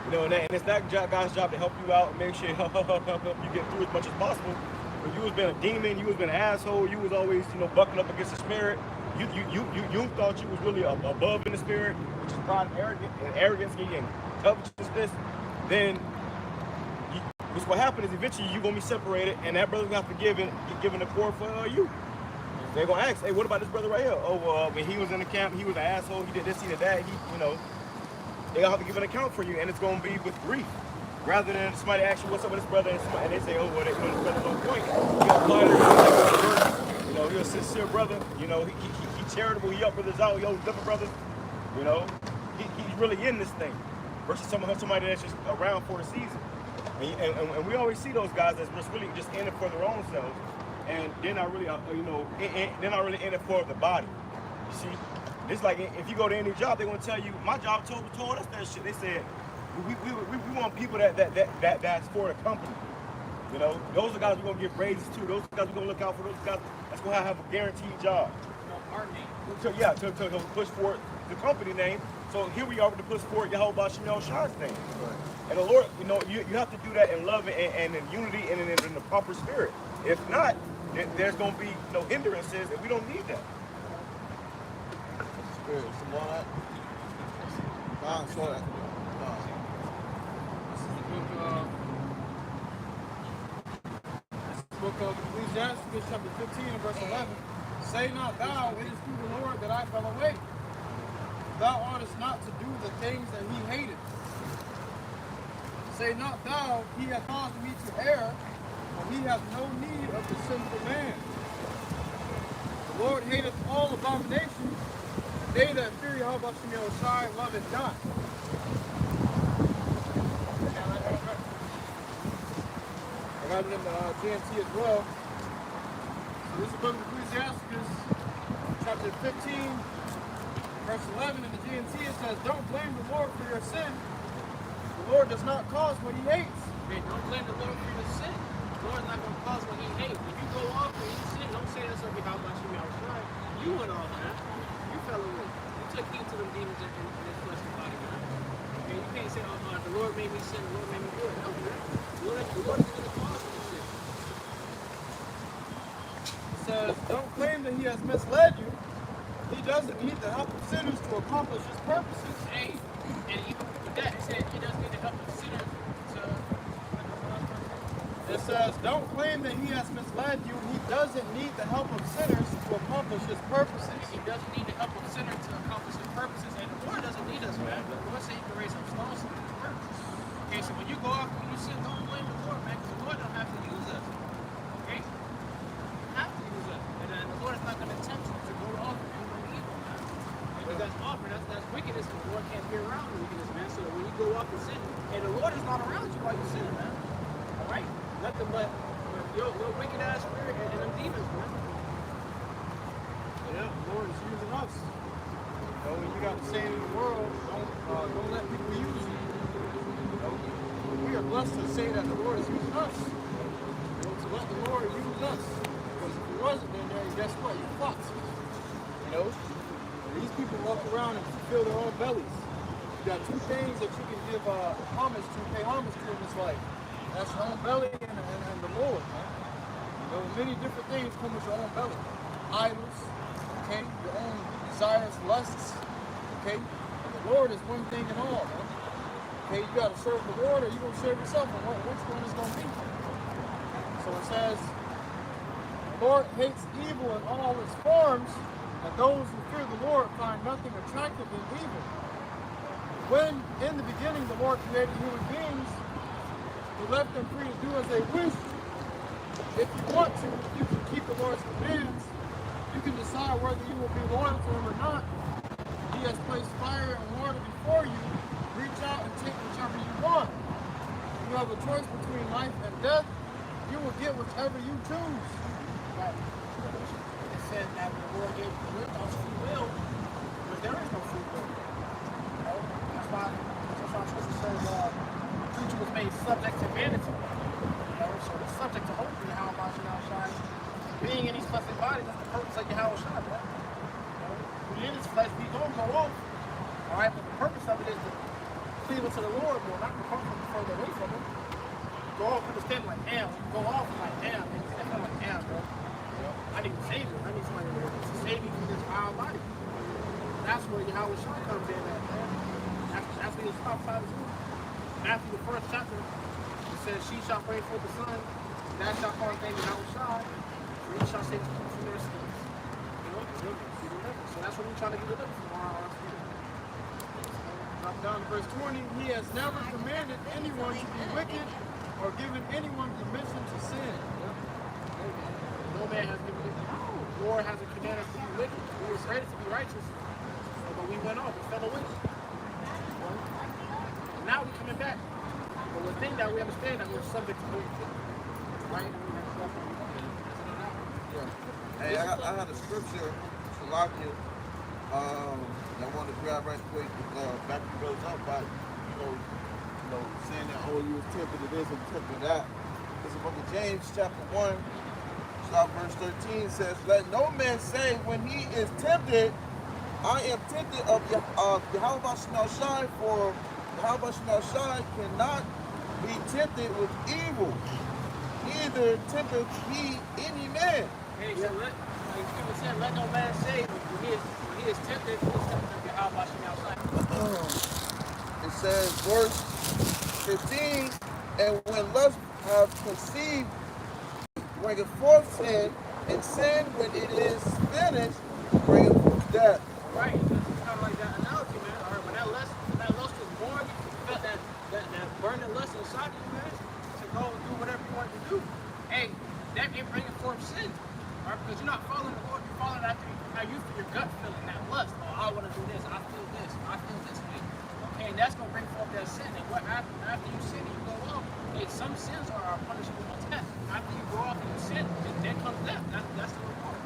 you know, and it's that guy's job to help you out and make sure help you get through as much as possible. But you was been a demon, you was been an asshole, you was always, you know, bucking up against the spirit. You thought you was really above in the spirit, which is pride and arrogance and covetousness. Then what happened is eventually you're gonna be separated, and that brother's gonna have to get given the poor for you. They're gonna ask, hey, what about this brother right here? Oh, well, when he was in the camp, he was an asshole. He did this, he did that. You know, they gonna have to give an account for you, and it's gonna be with grief, rather than somebody ask you what's up with this brother, and they say, oh, well, this brother's on point. You know, he's a sincere brother. You know, he's charitable. He help brothers out. He owes different brothers. You know, he's really in this thing, versus somebody that's just around for the season. And we always see those guys that's really just in it for their own selves, and they're not really, you know, they're not really in it for the body. You see, it's like if you go to any job, they're gonna tell you, my job told us that shit. They said we want people that's for the company. You know, those are the guys we're gonna give raises to. Those are the guys we're gonna look out for. Those guys that's gonna have a guaranteed job. To push forward the company name. So here we are to push forward YAHAWASHI's name. Right. And the Lord, you know, you have to do that in love and in unity and in the proper spirit. If not, there's going to be no hindrances, and we don't need that. Spirit, some more of that. Show that. This is the book of Ecclesiastes, chapter 15, verse 11. Say not thou, it is through the Lord that I fell away. thou oughtest not to do the things that he hated. Say not thou, he hath caused me to err, for he hath no need of the sinful man. The Lord hateth all abominations, and they that fear Yahawashi love it not. I got it in the GNT as well. So this is the book of Ecclesiasticus, chapter 15, verse 11 in the GNT. It says, don't blame the Lord for your sin. The Lord does not cause what he hates. Man, don't blame the Lord for your sin. The Lord's not going to cause what he hates. If you go off and you sin, don't say that's okay, how about you, right? You went off, man. You fell away. You took heed to them demons in this fleshly body, man. Okay, you can't say, oh, the Lord made me sin, the Lord made me do it. No, man. The Lord is going to cause you to sin. It says, don't claim that he has misled you. He doesn't need the help of sinners to accomplish his purposes. Hey, and even with that, it said he doesn't need the help of sinners to... It says, don't claim that he has misled you. He doesn't need the help of sinners to accomplish his purposes. He doesn't need the help of sinners to accomplish his purposes. And the Lord doesn't need us, man. The Lord said he can raise up stones to do his purpose. Okay, so when you go off and you sin, don't blame the Lord, man, because the Lord don't have to use us. Okay? He don't have to use us. And the Lord is not going to tempt you to go off and do no evil, man. Because that's offer, that's wickedness, and the Lord can't be around the wickedness, man. So when you go off and sin, and the Lord is not around you while you sin, man. All right? Nothing but your wicked ass spirit and them demons, man. Yeah, the Lord is using us. You know, when you got the saying in the world, don't let people use you. You know, we are blessed to say that the Lord is using us. You know, to let the Lord use us. Because if he wasn't in there, guess what? You're fucked. You know? These people walk around and fill their own bellies. You got two things that you can give homage to, pay homage to in this life. That's your own belly and the Lord, man. You know, many different things come with your own belly. Idols, okay? Your own desires, lusts, okay? And the Lord is one thing in all, man. Okay, you got to serve the Lord or you going to serve yourself, and which one is going to be? So it says, the Lord hates evil in all its forms, and those who fear the Lord find nothing attractive in evil. When, in the beginning, the Lord created human beings, he left them free to do as they wish. If you want to, you can keep the Lord's commands. You can decide whether you will be loyal to him or not. He has placed fire and water before you. Reach out and take whichever you want. You have a choice between life and death. You will get whichever you choose. Right. It said that the Lord gave us free will, but there is no free will. You know? That's why Scripture says creature was made subject to vanity. You know, so it's subject to hope in Yahawashi. Being in these fleshly bodies, that's the purpose of Yahawashi, right? You know, we in this flesh, we don't go off. Alright, but the purpose of it is to cleave unto the Lord more, not to come further away from him. Go off, understand like, damn, when you go off, it's like, damn, and I feel like, damn, bro. I need a savior. I need somebody to save me from this wild body. That's where Yahawashi comes in at, man. That's what he was prophesied to do. Matthew, the first chapter, it says, she shall bring forth the son, that shall call his name Yahawashi, and he shall save people from their sins. You know, deliverance. So that's what we're trying to get delivered from our spirit. Drop down to verse 20. He has never commanded anyone to be wicked or given anyone permission to sin. No man has given it. The Lord hasn't commanded us to be wicked. We were created to be righteous, but we went off. We fell away. And now we're coming back. But the thing that we understand that we're subject to doing, right? Hey, I had a scripture to lock you. I want to grab right quick, back the brothers up by, saying that, oh, you was tempted to this and tempted to that. This is the book of James, chapter 1, start verse 13, says, let no man say when he is tempted, I am tempted of Yahawashi, for Yahawashi cannot be tempted with evil, neither tempteth he any man. Hey, so let no man say when he is tempted, he's tempted of Yahawashi. It says, verse 15, and when lust hath conceived, bringeth forth sin, and sin, when it is finished, bringeth forth death. Right, it's kind of like that analogy. that's going to bring forth that sin. And what after you sin and you go off, hey, some sins are punishable with death. After you go off and you sin, then comes death. That's the reward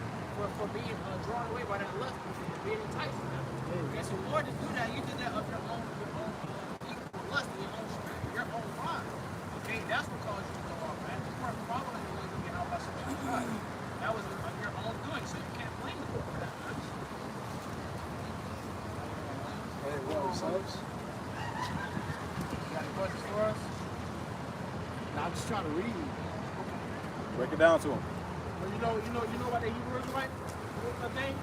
for being drawn away by that lust, for being enticed to that. And so, Lord, to do that, you did that of your own equal lust, in your own spirit, your own mind. Okay, that's what caused you to go off, man. You weren't following the ways of YAHAWASHI. That was of your own doing, so you can't blame them for that, man. Hey, what subs? You got any questions for us? Nah, I'm just trying to read. Break it down to him. Well, you know about the Hebrew Israelite thing?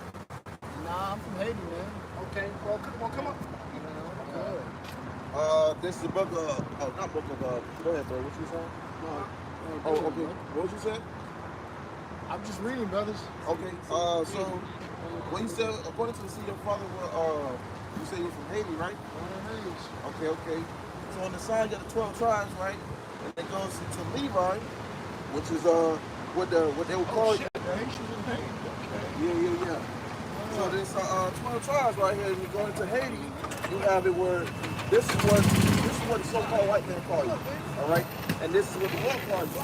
Nah, I'm from Haiti, man. Okay, well, come on. This is the book of, not book of, go ahead, bro. What you saying? Oh, okay. What was you say? I'm just reading, brothers. Okay. So when you said according to the seed your father were, you say you're from Haiti, right? Okay, okay. So on the side you got the 12 tribes, right? And it goes into Levi, which is what they would call you. Yeah. So there's 12 tribes right here. And you go into Haiti, you have it where this is what the so-called white man call you. All right, and this is what the world calls you.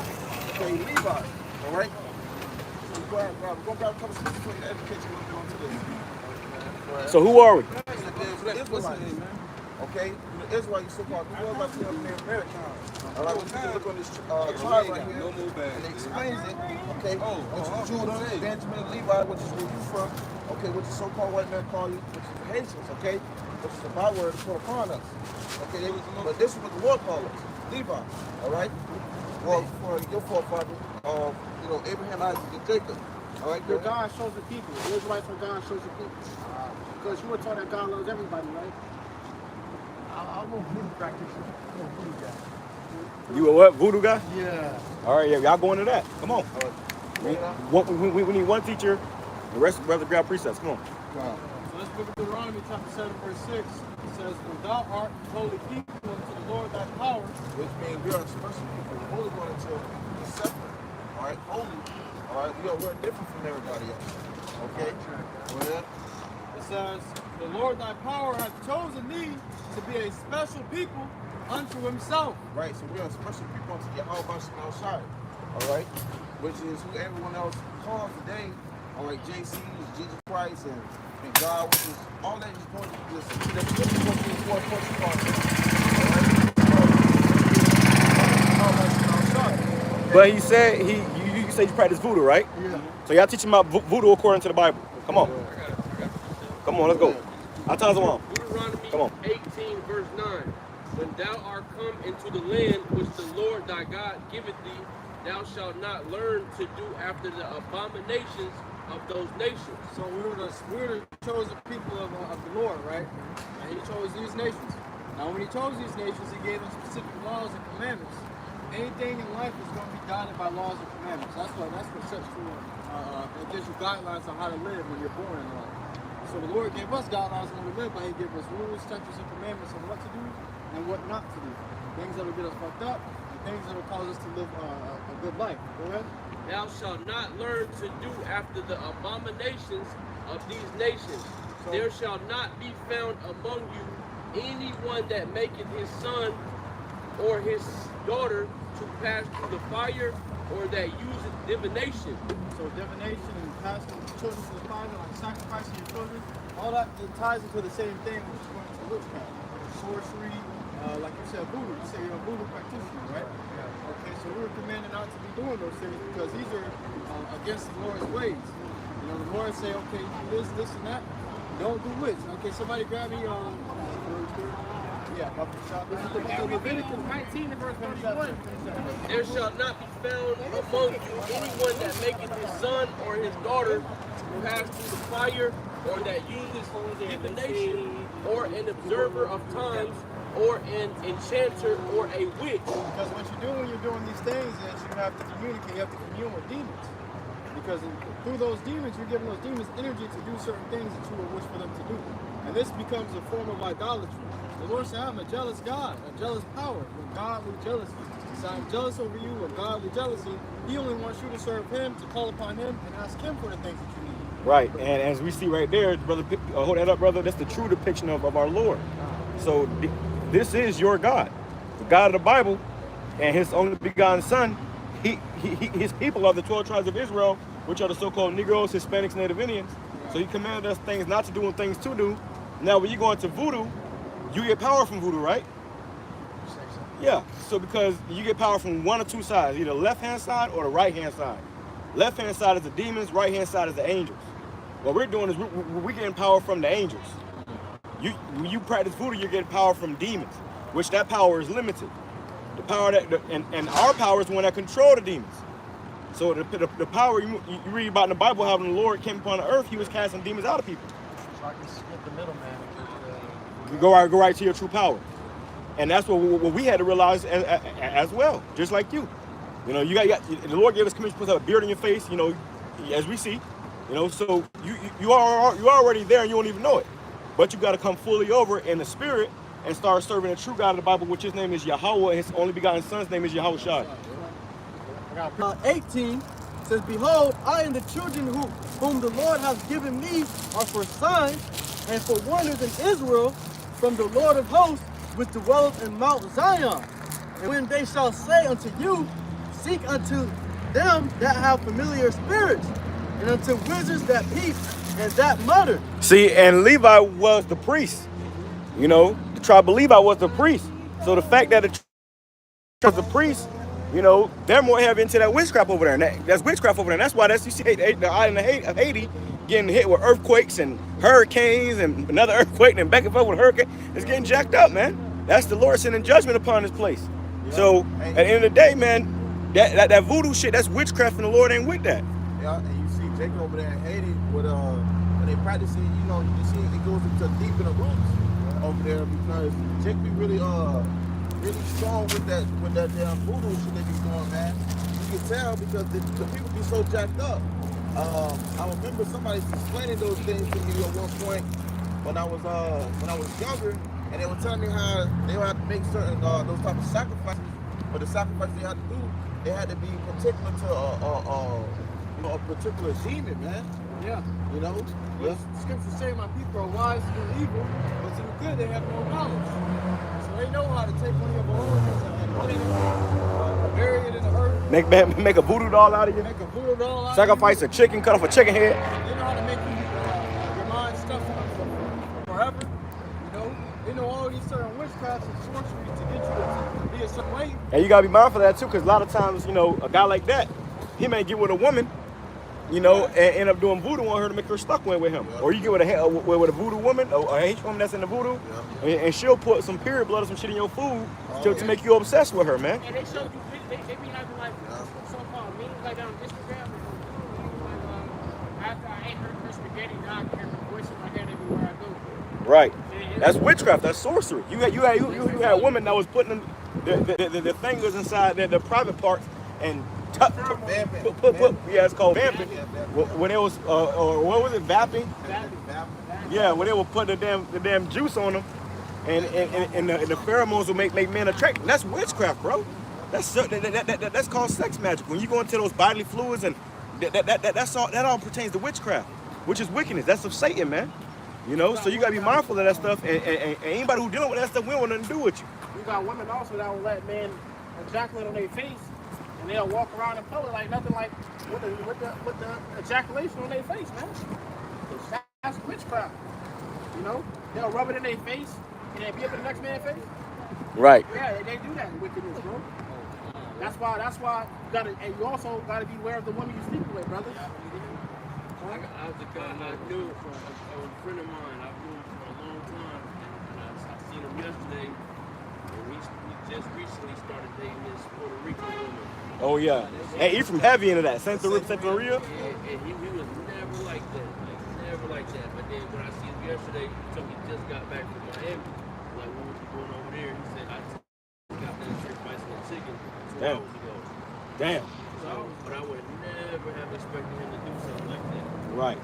Okay, Levi. All right. So we're going to grab a couple scriptures for you to educate you a little bit onto this. So who are we? Okay, the Israelites, so-called, the world like the American. All right, we can look on this tribe right here, and it explains it. Okay, which is Judah, Benjamin, Levi, which is where you from. Okay, which is so-called white man call you, which is the Haitians. Okay, which is the byword put upon us. Okay, but this is what the Lord calls us, Levi. All right. Well, for your forefather, Abraham, Isaac, and Jacob. All right, Your God shows the people. The Israelites for God shows the people. Because you were taught that God loves everybody, right? I'm a voodoo practitioner. I'm a voodoo guy. You a what? Voodoo guy? Yeah. All right, yeah, y'all go into that. Come on. We need one teacher. The rest of brother grab precepts. Come on. So let's book of Deuteronomy chapter 7, verse 6. It says, "When thou art holy people unto the Lord thy power," which means we are a special people. The holy one until the separate. All right, holy. All right, we're different from everybody else. Okay. Go ahead. it says, "The Lord thy power hath chosen thee to be a special people unto himself." Right, so we are a special people unto YAHAWASHI. All right, which is who everyone else calls today. All right, JC, Jesus Christ, and God, which is all that is going to be this. That's going to be one portion part. But he said you said you practice voodoo, right? Yeah. So y'all teaching about voodoo according to the Bible. Come on. Come on, let's go. I'll tell us one. Deuteronomy Come on. 18, verse 9. When thou art come into the land which the Lord thy God giveth thee, thou shalt not learn to do after the abominations of those nations. So we were the chosen people of the Lord, right? And he chose these nations. Now when he chose these nations, he gave them specific laws and commandments. Anything in life is going to be guided by laws and commandments. That's what sets you, it gives you guidelines on how to live when you're born in life. So the Lord gave us guidelines on how to live, but he gave us rules, statutes, and commandments on what to do and what not to do. Things that will get us fucked up, and things that will cause us to live a good life. Go ahead. Thou shalt not learn to do after the abominations of these nations. There shall not be found among you anyone that maketh his son or his daughter to pass through the fire, or that useth divination. So divination and passing children to the fire, like sacrificing your children, all that it ties into the same thing, which is going to witchcraft, sorcery, like you said, voodoo. You say you're a voodoo practitioner, right? Yeah. Okay, so we were commanded not to be doing those things because these are against the Lord's ways. You know, the Lord say, okay, do this, and that. Don't do which. Okay, somebody grab me Leviticus 19 and verse 31. There shall not be found among you anyone that maketh his son or his daughter to pass through the fire, or that uses divination, or an observer of times, or an enchanter, or a witch. Because what you do when you're doing these things is you have to communicate, you have to commune with demons. Because through those demons, you're giving those demons energy to do certain things that you would wish for them to do. And this becomes a form of idolatry. The Lord said, I'm a jealous God, a jealous power, with godly jealousy. So I'm jealous over you with godly jealousy. He only wants you to serve him, to call upon him, and ask him for the things that you need. Right, and as we see right there, brother, hold that up, brother. That's the true depiction of our Lord. So this is your God, the God of the Bible, and his only begotten son. His people are the 12 tribes of Israel, which are the so-called Negroes, Hispanics, Native Indians. So he commanded us things not to do and things to do. Now, when you go into voodoo, you get power from voodoo, right? Yeah. So because you get power from one or two sides, either left-hand side or the right-hand side. Left-hand side is the demons, right-hand side is the angels. What we're doing is we're getting power from the angels. When you practice voodoo, you're getting power from demons, which that power is limited. The power and our power is the one that control the demons. So the power you read about in the Bible, how when the Lord came upon the earth, he was casting demons out of people. So I can skip the middleman. You go right to your true power. And that's what we had to realize as well, just like you. You know, the Lord gave us commission to put a beard on your face, you know, as we see. You know, so you're already there and you don't even know it. But you got to come fully over in the spirit and start serving the true God of the Bible, which his name is Yahawah, and his only begotten son's name is YAHAWASHI. 18 says, behold, I and the children whom the Lord hath given me are for signs and for wonders in Israel from the Lord of hosts, which dwelleth in Mount Zion. And when they shall say unto you, seek unto them that have familiar spirits, and unto wizards that peep and that mutter. See, and Levi was the priest. You know, the tribe of Levi was the priest. So the fact that the tribe was the priest, you know, they're more heavy into that witchcraft over there. And that's witchcraft over there. And that's why you see the island of Haiti getting hit with earthquakes and hurricanes and another earthquake and back and forth with a hurricane. It's getting jacked up, man. That's the Lord sending judgment upon this place. Yeah. So at the end of the day, man, that voodoo shit, that's witchcraft, and the Lord ain't with that. Yeah, and you see Jacob over there in Haiti with when they practice it, you know, you see it goes into deep in the roots over there, because Jacob be really strong with that damn voodoo shit they be doing, man. You can tell because the people be so jacked up. I remember somebody explaining those things to me at one point when I was younger, and they were telling me how they would have to make certain those type of sacrifices. But the sacrifices they had to do, they had to be particular to a particular demon, man. Yeah. You know? Well, scriptures say my people are wise to do evil, but to do good they have no knowledge. So they know how to take one of your belongings and put it, bury it in the earth. Make a voodoo doll out of you. Make a voodoo doll out Sacrifice a chicken, cut off a chicken head. They know how to make your mind stuff forever. You know? They know all these certain witchcrafts and sorceries to get you to be a certain way. And you gotta be mindful of that too, because a lot of times, you know, a guy like that, he may get with a woman, you know, and end up doing voodoo on her to make her stuck with him. Yeah. Or you get with a voodoo woman, or a H woman that's in the voodoo, and she'll put some period blood or some shit in your food to make you obsessed with her, man. And they show you, they be having like so-called memes like on Instagram. After I ate her spaghetti, now I can hear her voice in my head everywhere I go. Right. That's witchcraft. That's sorcery. You had a woman that was putting the fingers inside the private parts and it's called vamping. When it was or what was it, vapping? Yeah, when they would put the damn juice on them, and the pheromones will make men attractive. That's witchcraft, bro. That's called sex magic. When you go into those bodily fluids, and that all pertains to witchcraft, which is wickedness. That's of Satan, man. You know, so you gotta be mindful of that stuff, and anybody who dealing with that stuff, we don't want nothing to do with you. You got women also that will let men ejaculate on their face, and they'll walk around in public like nothing, like with the ejaculation on their face, man. That's witchcraft. You know, they'll rub it in their face, and they'll be up in the next man's face. Right. Yeah, they do that in wickedness, bro. That's why you gotta, and you also gotta be aware of the woman you sleep with, brother. I was a guy I knew, a friend of mine. I've known him for a long time, and I seen him yesterday. And he just recently started dating this Puerto Rican woman. Oh yeah. Hey, you from heavy into that Santa Maria? And he was never like that, never like that. But then when I seen him yesterday, he told me he just got back from Miami. Like, what was you doing over there? He said, I just got that sacrificing a chicken 2 hours ago. Damn. So, but I would never have expected him to do something like that. Right.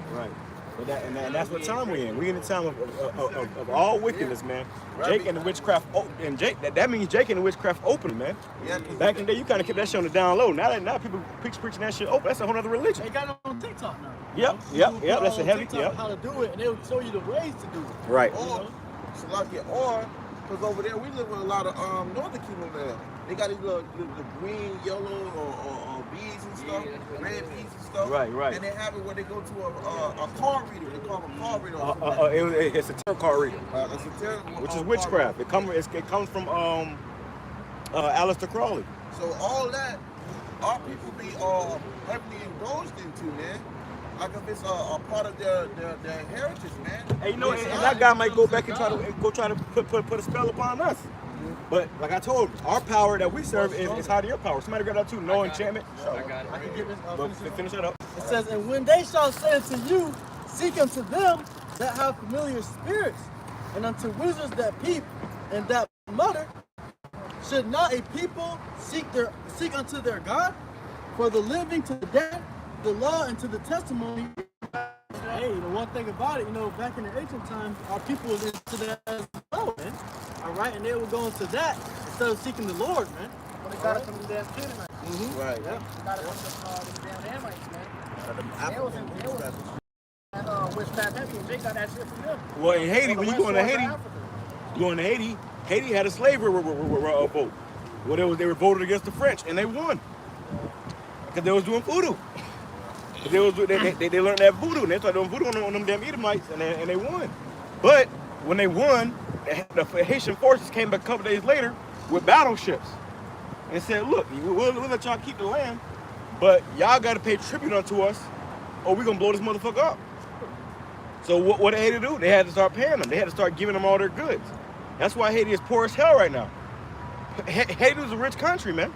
But that's what time we're in. We're in a time of all wickedness, man. Jake and the witchcraft, and Jake, that means Jake and the witchcraft open, man. Yeah, back in the day, you kind of kept that shit on the down low. Now people preaching that shit open. That's a whole other religion. They got it on TikTok now. Yep. That's a heavy. How to do it, and they'll show you the ways to do it. Right. Salakia, or because over there we live with a lot of Northern Kingdom there. They got these little the green, yellow, or beads and stuff, red beads and stuff. Right, right. And they have it where they go to a card reader. They call them a card reader. It's a tarot card reader, It's a tarot, which is witchcraft. It comes from Aleister Crowley. So all that, our people be heavily indulged into, man. Like if it's a part of their heritage, man. Hey, you know, and that guy might go back and try to put a spell upon us. But like I told you, our power that we serve is higher than your power. Somebody got that too. No enchantment. I got it. I can get this. But finish that up. It says, and when they shall say unto you, seek unto them that have familiar spirits, and unto wizards that peep and that mutter, should not a people seek unto their God? For the living to the dead, the law and to the testimony. Hey, the one thing about it, you know, back in the ancient times, our people was into that as well, man. All right, and they were going to that instead of seeking the Lord, man. When they got it from the damn Canaanites. Right. Yeah. They got it from the damn Hamites, man. They was witchcraft heavy, and they got that shit from them. Well, in Haiti, when you go into Haiti, Haiti had a slavery vote. Well, they were voted against the French, and they won because they was doing voodoo. They learned that voodoo, and they started doing voodoo on them damn Edomites, and they won. But when they won, the Haitian forces came back a couple days later with battleships and said, look, we'll let y'all keep the land, but y'all got to pay tribute unto us, or we're going to blow this motherfucker up. So what they had to do? They had to start paying them. They had to start giving them all their goods. That's why Haiti is poor as hell right now. Haiti was a rich country, man.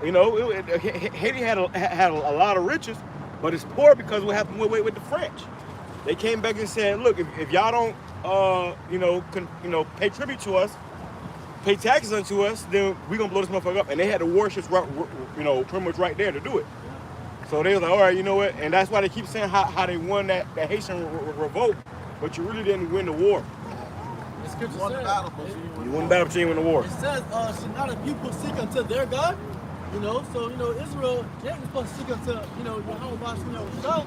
You know, Haiti had a lot of riches, but it's poor because what happened with the French. They came back and said, look, if y'all don't, pay tribute to us, pay taxes unto us, then we're going to blow this motherfucker up. And they had the warships, pretty much right there to do it. So they was like, all right, you know what? And that's why they keep saying how they won that Haitian revolt, but you really didn't win the war. The scripture You won the says, battle, but You won the battle, but you didn't win the war. it says, should not a people seek unto their God? You know, so, Israel, Jake was supposed to seek unto, YAHAWASHI,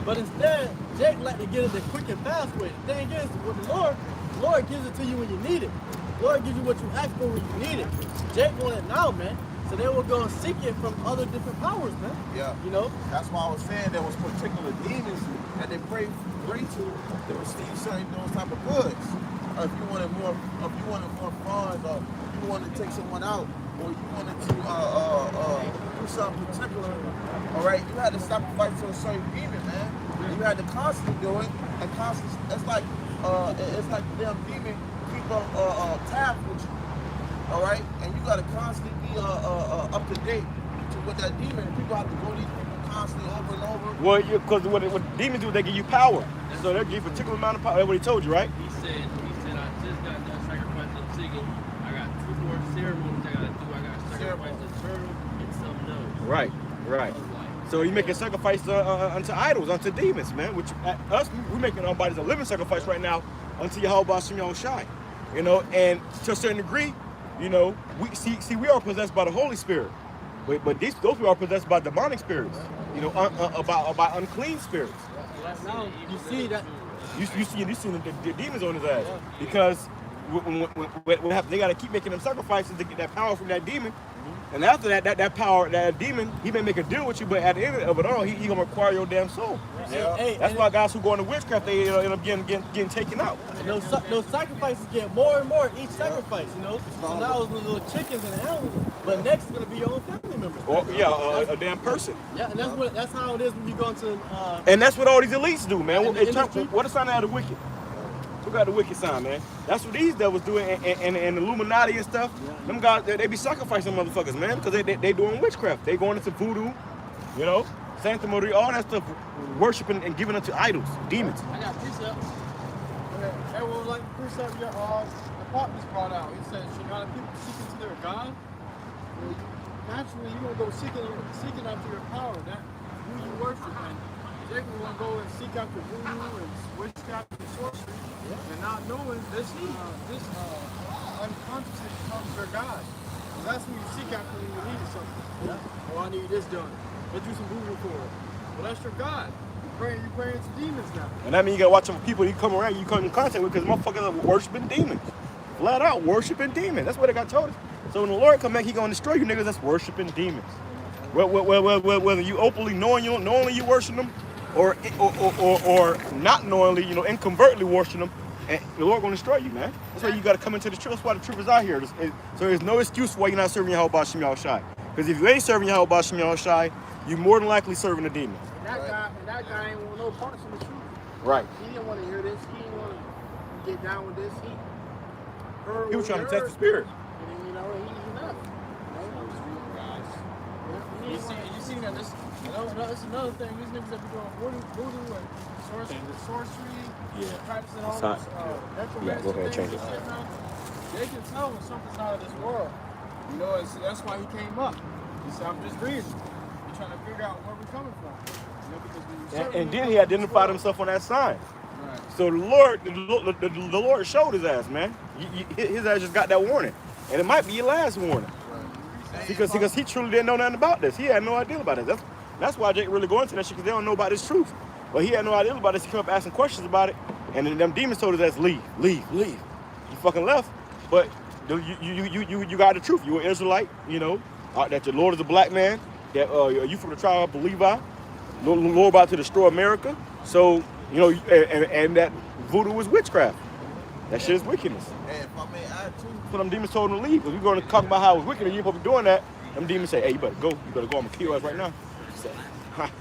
but instead, Jake like to get it the quick and fast way. The thing is, with the Lord gives it to you when you need it. The Lord gives you what you ask for when you need it. Jake want it now, man. So they will go and seek it from other different powers, man. Yeah. You know? That's why I was saying there was particular demons that they pray to that receive certain those type of goods. If you wanted more funds, or you wanted to take someone out, or you wanted to do something particular, all right, you had to sacrifice to a certain demon, man. You had to constantly do it, and constantly, it's like the damn demon keep up tabs with you, all right, and you got to constantly be up to date to what that demon. People have to go to these people constantly over and over. Well, because what demons do, they give you power. So they'll give you a particular amount of power. That's what he told you, right? He said, I just got done sacrificing the chicken. I got 2 more ceremonies I got to do. I got to sacrifice the turtle and something else. Right. So you making sacrifice unto idols, unto demons, man. Which us, we're making our bodies a living sacrifice right now unto YAHAWASHI. You know, and to a certain degree, you know, we are possessed by the Holy Spirit, but those people are possessed by demonic spirits. You know, by unclean spirits. Now, you see that. You see the demons on his ass because what happens? They got to keep making them sacrifices to get that power from that demon. And after that power, that demon, he may make a deal with you, but at the end of it all, he gonna require your damn soul. Hey, that's why guys who go into witchcraft, they end up getting taken out. And those sacrifices get more and more each sacrifice, you know. So now it's little chickens and animals, but next is gonna be your own family members. Or, a damn person. Yeah, and that's how it is when you go into. And that's what all these elites do, man. What a sign of the wicked. Who got the wicked sign, man? That's what these devils do, and Illuminati and stuff. Them guys, they be sacrificing motherfuckers, man, because they doing witchcraft. They going into voodoo, you know, sanctimony, all that stuff, worshiping and giving unto idols, demons. I got precepts. Everyone like the precept the Pop just brought out. He said, should not people seek into their God? Well, naturally, you're going to go seeking after your power, that who you worship. And they're going to go and seek after voodoo and witchcraft and sorcery, and not knowing this unconsciously becomes their God. So that's who you seek after when you need something. Yeah. Oh, I need this done. Let's do some voodoo for it. Well, that's your God. praying to demons now. And that means you gotta watch some people you come around, you come in contact with, because motherfuckers are worshiping demons. Flat out worshiping demons. That's what they got told us. So when the Lord come back, he gonna destroy you niggas that's worshiping demons. Whether you openly knowingly you worship them, or not knowingly, you know, incovertly worship them, and the Lord gonna destroy you, man. That's why you gotta come into the truth. That's why the truth is out here. So there's no excuse why you're not serving YAHAWASHI YAHAWASHI. Because if you ain't serving YAHAWASHI YAHAWASHI, you more than likely serving a demon. And that guy ain't want no parts of the truth. Right. He didn't want to hear this. He didn't want to get down with this. He was trying to test the spirit. And then, you know, he left. You seen that? That's another thing. These niggas that be doing voodoo and sorcery, practicing all this necromancy. Go ahead, change it. They can tell when something's out of this world. You know, and so that's why he came up. He said, I'm just reading. He's trying to figure out where we're coming from. You know, because And then he identified himself on that sign. Right. So the Lord showed his ass, man. His ass just got that warning. And it might be your last warning. Right. Because he truly didn't know nothing about this. He had no idea about it. That's why Jake really go into that shit, because they don't know about this truth. But he had no idea about this. He came up asking questions about it. And then them demons told his ass, leave. He fucking left. But you got the truth. You an Israelite, you know, that the Lord is a black man, that you from the tribe of Levi, Lord about to destroy America. So, you know, and that voodoo is witchcraft. That shit is wickedness. And if I may add too, So them demons told him to leave. Because we're going to talk about how it was wicked and you supposed to be doing that. Them demons say, hey, you better go. I'm going to kill us right now. He said,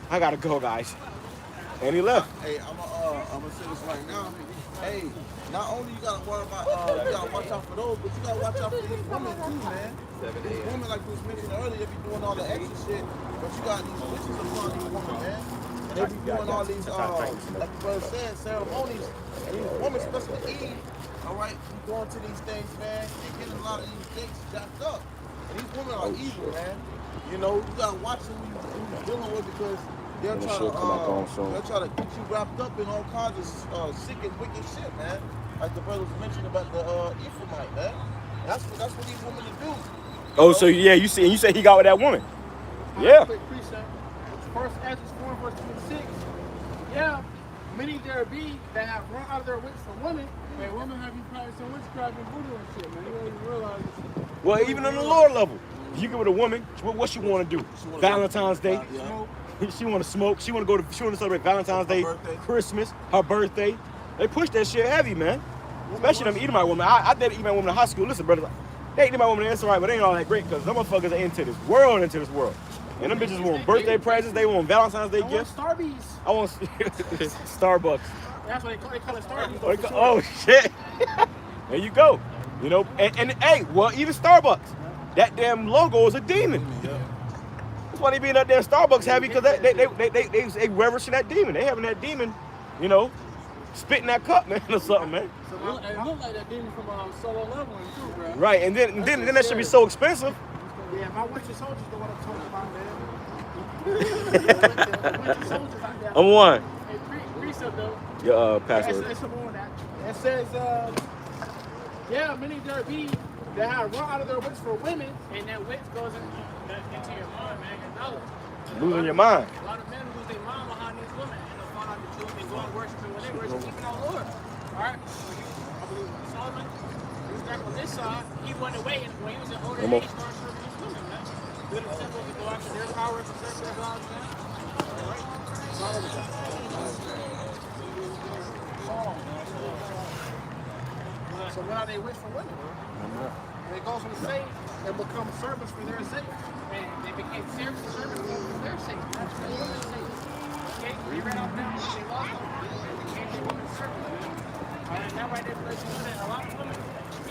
I got to go, guys. And he left. hey, I'm gonna say this right now. Hey, not only you gotta worry about, you gotta watch out for those, but you gotta watch out for these women too, man. These women, like we was mentioning earlier, they be doing all the extra shit, but you got these witches upon these women, man. They be doing all these, like the brother said, ceremonies, and these women, especially Eve, all right, be going to these things, man, and getting a lot of these things jacked up. And these women are evil, man. You know, you gotta watch who you're dealing with, because they're trying to get you wrapped up in all kinds of sick and wicked shit, man. Like the brothers mentioned about the Ephraimite, man. That's what these women do. Oh, so yeah, you say he got with that woman. Yeah. Quick precept. First Ezra 4 verse 26. Yeah, many there be that have run out of their wits for women. Hey, women have you practicing witchcraft and voodoo and shit, man. You don't even realize it. Well, even on the lower level, you get with a woman, what she want to do? Valentine's Day. She want to smoke. She want to celebrate Valentine's Day, Christmas, her birthday. They push that shit heavy, man. Especially them Edomite women. I dated Edomite women in high school. Listen, brother, they Edomite women, that's all right, but they ain't all that great, because them motherfuckers are into this world. And them bitches want birthday presents. They want Valentine's Day gifts. Starbies. I want Starbucks. That's what they call it, Starbies. Oh shit! There you go. You know, and hey, well, even Starbucks, that damn logo is a demon. That's why they be in that damn Starbucks heavy, because they reverencing that demon. They having that demon, you know, spitting that cup, man, or something, man. So it look like that demon from Solo Leveling too, bro. Right, and then that should be so expensive. Yeah, my winter soldiers know what I'm talking about, man. Winter soldiers out there. I'm one. Hey, precept though. Your password. It's more on that. It says, yeah, many there be that have run out of their wits for women, And that witch goes into your mind, man, your knowledge. Losing your mind. A lot of men lose their mind behind these women, and they'll find out the truth and go and worshiping when they worship even our Lord. Alright? I believe Solomon, he was back on this side, he went away and when he was in older age, started serving these women, man. Good example, we go after their power to serve their gods, man. Alright? so what are they wits for women? And it goes on to say, they become servants for their sake. And they became servants for their sake. That's for their sake. Okay? They ran off them, they lost them, they became their women's servants, man. Alright, now right there, a lot of women,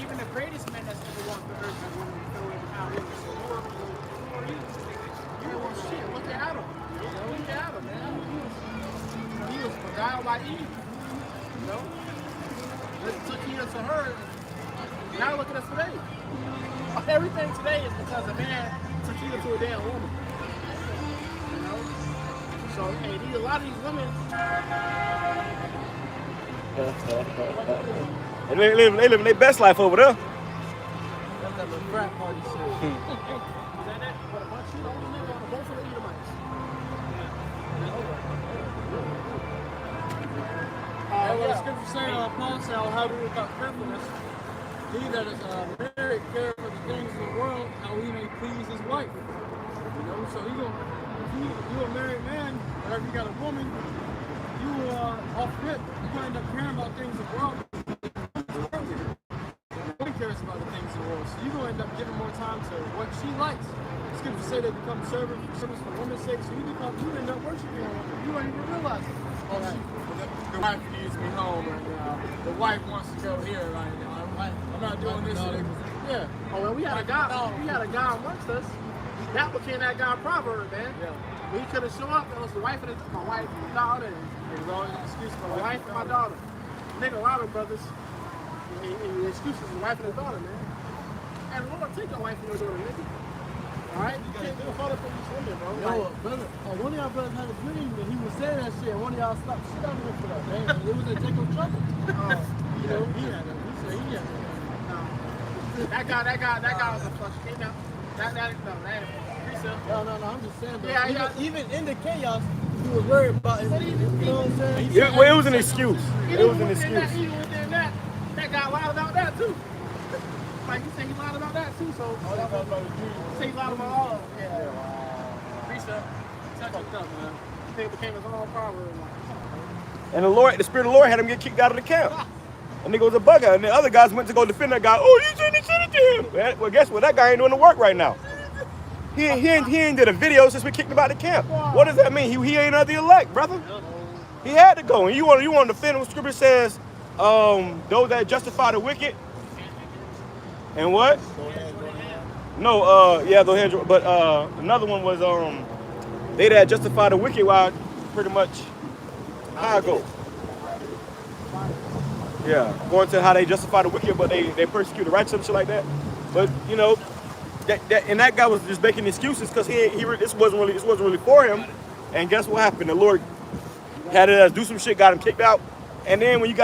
even the greatest men that's ever walked the earth have women who fell into power. So who are you? You know what shit, look at Adam. Look at Adam, man. He was beguiled by Eve. You know? Took heed to her. Now look at us today. Everything today is because a man took heed to a damn woman. You know? So, hey, a lot of these women. And they living their best life over there. That's that little frat party shit. Is that it? But a bunch of you don't live on a bunch of the Edomites. the scripture say, Paul said, "How do without carefulness? He that is married care for the things of the world, how he may please his wife." You know, so if you a married man, or if you got a woman, you off rip, you gonna end up caring about things of the world. Nobody cares about the things of the world, so you gonna end up giving more time to what she likes. The scripture say they become servants for women's sake, so you end up worshiping her. You don't even realize it. Oh, the wife needs me home right now. The wife wants to go here right now. I'm not doing this. Yeah. Oh well, we had a guy amongst us. That became that guy proverb, man. Yeah. We could have shown up. It was the wife and my wife and my daughter. There's always an excuse for My wife and my daughter. Nigga, a lot of brothers. The excuse is the wife and his daughter, man. And the Lord take your wife and your daughter, nigga. Alright? You can't do a photo for these women, bro. Yo, brother, one of y'all brothers had a dream and he was saying that shit, and one of y'all slapped the shit out of him for that, man. It was in Jacob's trouble. You know, he had it. He said he had it. No. That guy was a flush. He know. That ain't No, I'm just saying, bro. Yeah, even in the chaos, he was worried about it. You know what I'm saying? Well, it was an excuse. It was an excuse. Even within that guy lied about that too. Like you said, he lied about that too. So say he lied about all of them. Yeah. Reset. Touch it up, man. I think it became his own proverb. And the Spirit of the Lord had him get kicked out of the camp. And nigga was a bugger. And the other guys went to go defend that guy. Oh, you shouldn't have said it to him. Well, guess what? That guy ain't doing the work right now. He ain't did a video since we kicked him out of the camp. What does that mean? He ain't of the elect, brother. He had to go. And you want to defend what Scripture says, those that justify the wicked. And what? No, yeah, those hands. But another one was they that justify the wicked, while pretty much how I go. Yeah, going to how they justify the wicked, but they persecute the righteous and shit like that. But you know, that guy was just making excuses because this wasn't really for him. And guess what happened? The Lord had us do some shit, got him kicked out. And then when you